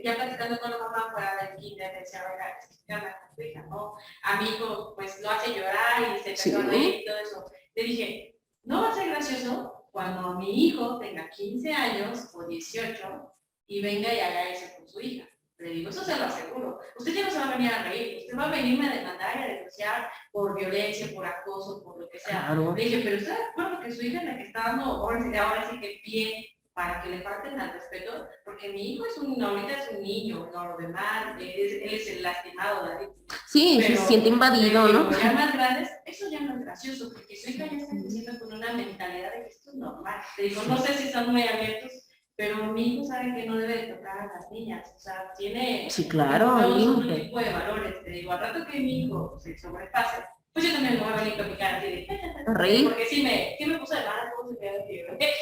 ya platicando con la mamá fuera del kinder, le decía, oiga, ¿qué habla con tu hija? ¿No? A mi hijo, pues lo hace llorar y se empezó a reír y todo eso. Le dije, no va a ser gracioso cuando mi hijo tenga 15 años o 18 y venga y haga eso con su hija. Le digo, eso se lo aseguro. Usted ya no se va a venir a reír, usted va a venirme a demandar y a denunciar por violencia, por acoso, por lo que sea. Claro. Le dije, pero usted de acuerdo que su hija es la que está dando ahora sí que pie para que le falten al respeto, porque mi hijo ahorita es un niño, no lo demás, él es el lastimado de la víctima. Sí, se siente invadido, ¿no? Ya más grandes, eso ya no es gracioso, porque su hija ya está creciendo con una mentalidad de que esto es normal. Le digo, no sé si están muy abiertos, pero mi hijo sabe que no debe tocar a las niñas, o sea, tiene sí, claro, otro tipo de valores. Te digo, al rato que mi hijo se sobrepase, pues yo también me voy a venir con mi cara así de reír. porque sí me puse de malas, ¿cómo se queda de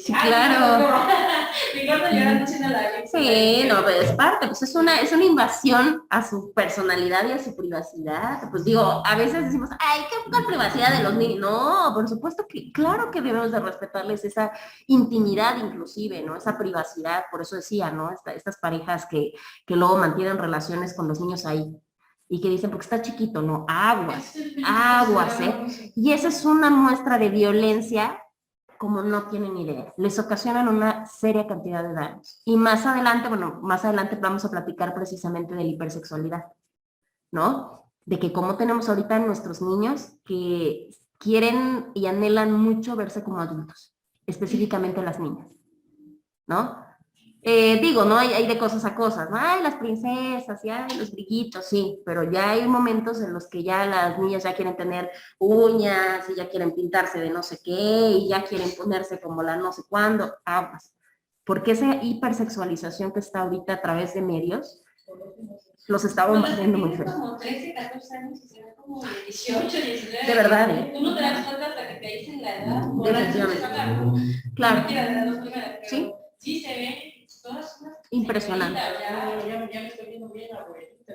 sí, claro. Mi gorda llorando haciendo la sí, no, pero es parte, pues es una invasión a su personalidad y a su privacidad. Pues digo, a veces decimos, ay, qué poca privacidad de los niños. No, por supuesto que, claro que debemos de respetarles esa intimidad inclusive, ¿no? Esa privacidad, por eso decía, ¿no? Estas parejas que luego mantienen relaciones con los niños ahí. Y que dicen, porque está chiquito, no, aguas, ¿eh? Y esa es una muestra de violencia como no tienen idea. Les ocasionan una seria cantidad de daños. Y más adelante vamos a platicar precisamente de la hipersexualidad, ¿no? De que como tenemos ahorita nuestros niños que quieren y anhelan mucho verse como adultos, específicamente las niñas, ¿no? Digo, ¿no? Hay de cosas a cosas, ¿no? Ay, las princesas, y ay, los brillitos, sí, pero ya hay momentos en los que ya las niñas ya quieren tener uñas, y ya quieren pintarse de no sé qué, y ya quieren ponerse como la no sé cuándo, aguas. Porque esa hipersexualización que está ahorita a través de medios, los está bombardeando muy feo. Como 13, 14 años, y se ve como 18, 19. De verdad, ¿eh? Tú no te das cuenta hasta que te dicen la edad. Definitivamente. Claro. Sí. Sí, se ve. Impresionante. Ya me estoy viendo bien abuelita.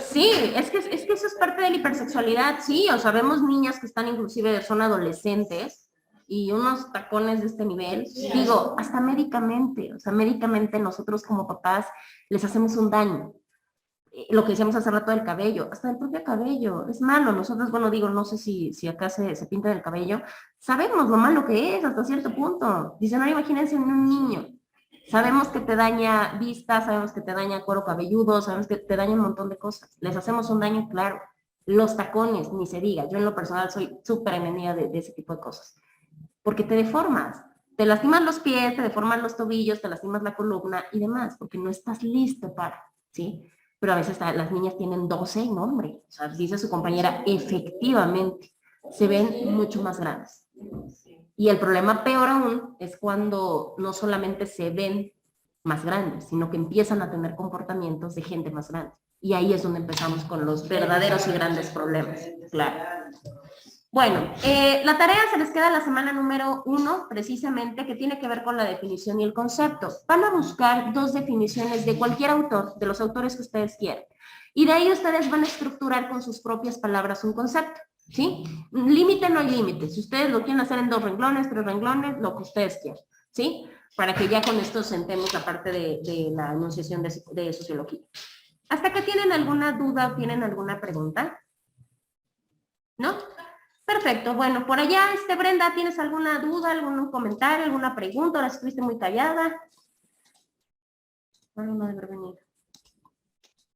Sí, es que eso es parte de la hipersexualidad, sí, o sea, vemos niñas que están inclusive, son adolescentes y unos tacones de este nivel, digo, hasta médicamente, o sea, médicamente nosotros como papás les hacemos un daño. Lo que decíamos hace rato del cabello, hasta el propio cabello, es malo. Nosotros, bueno, digo, no sé si acá se pinta el cabello, sabemos lo malo que es hasta cierto punto. Dicen, no, imagínense en un niño. Sabemos que te daña vista, sabemos que te daña cuero cabelludo, sabemos que te daña un montón de cosas. Les hacemos un daño, claro. Los tacones, ni se diga. Yo en lo personal soy súper enemiga de ese tipo de cosas. Porque te deformas. Te lastimas los pies, te deforman los tobillos, te lastimas la columna y demás, porque no estás listo para, ¿sí? Pero a veces las niñas tienen 12, no, hombre. O sea, dice su compañera, efectivamente, se ven mucho más grandes. Y el problema peor aún es cuando no solamente se ven más grandes, sino que empiezan a tener comportamientos de gente más grande. Y ahí es donde empezamos con los verdaderos y grandes problemas. Claro. Bueno, la tarea se les queda la semana número 1, precisamente, que tiene que ver con la definición y el concepto. Van a buscar 2 definiciones de cualquier autor, de los autores que ustedes quieran. Y de ahí ustedes van a estructurar con sus propias palabras un concepto. ¿Sí? Límite no hay límite. Si ustedes lo quieren hacer en 2 renglones, 3 renglones, lo que ustedes quieran. ¿Sí? Para que ya con esto sentemos la parte de la enunciación de sociología. ¿Hasta que tienen alguna duda o tienen alguna pregunta? ¿No? Perfecto. Bueno, por allá, Brenda, ¿tienes alguna duda, algún comentario, alguna pregunta? Ahora estuviste muy callada. Bueno, no debe venir.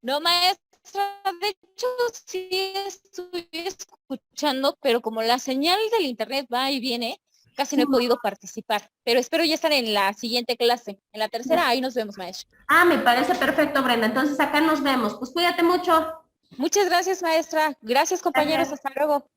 No, maestra, de hecho sí estoy escuchando, pero como la señal del internet va y viene, casi no he podido participar. Pero espero ya estar en la siguiente clase. En la tercera, ahí nos vemos, maestra. Ah, me parece perfecto, Brenda. Entonces acá nos vemos. Pues cuídate mucho. Muchas gracias, maestra. Gracias, compañeros. Hasta luego.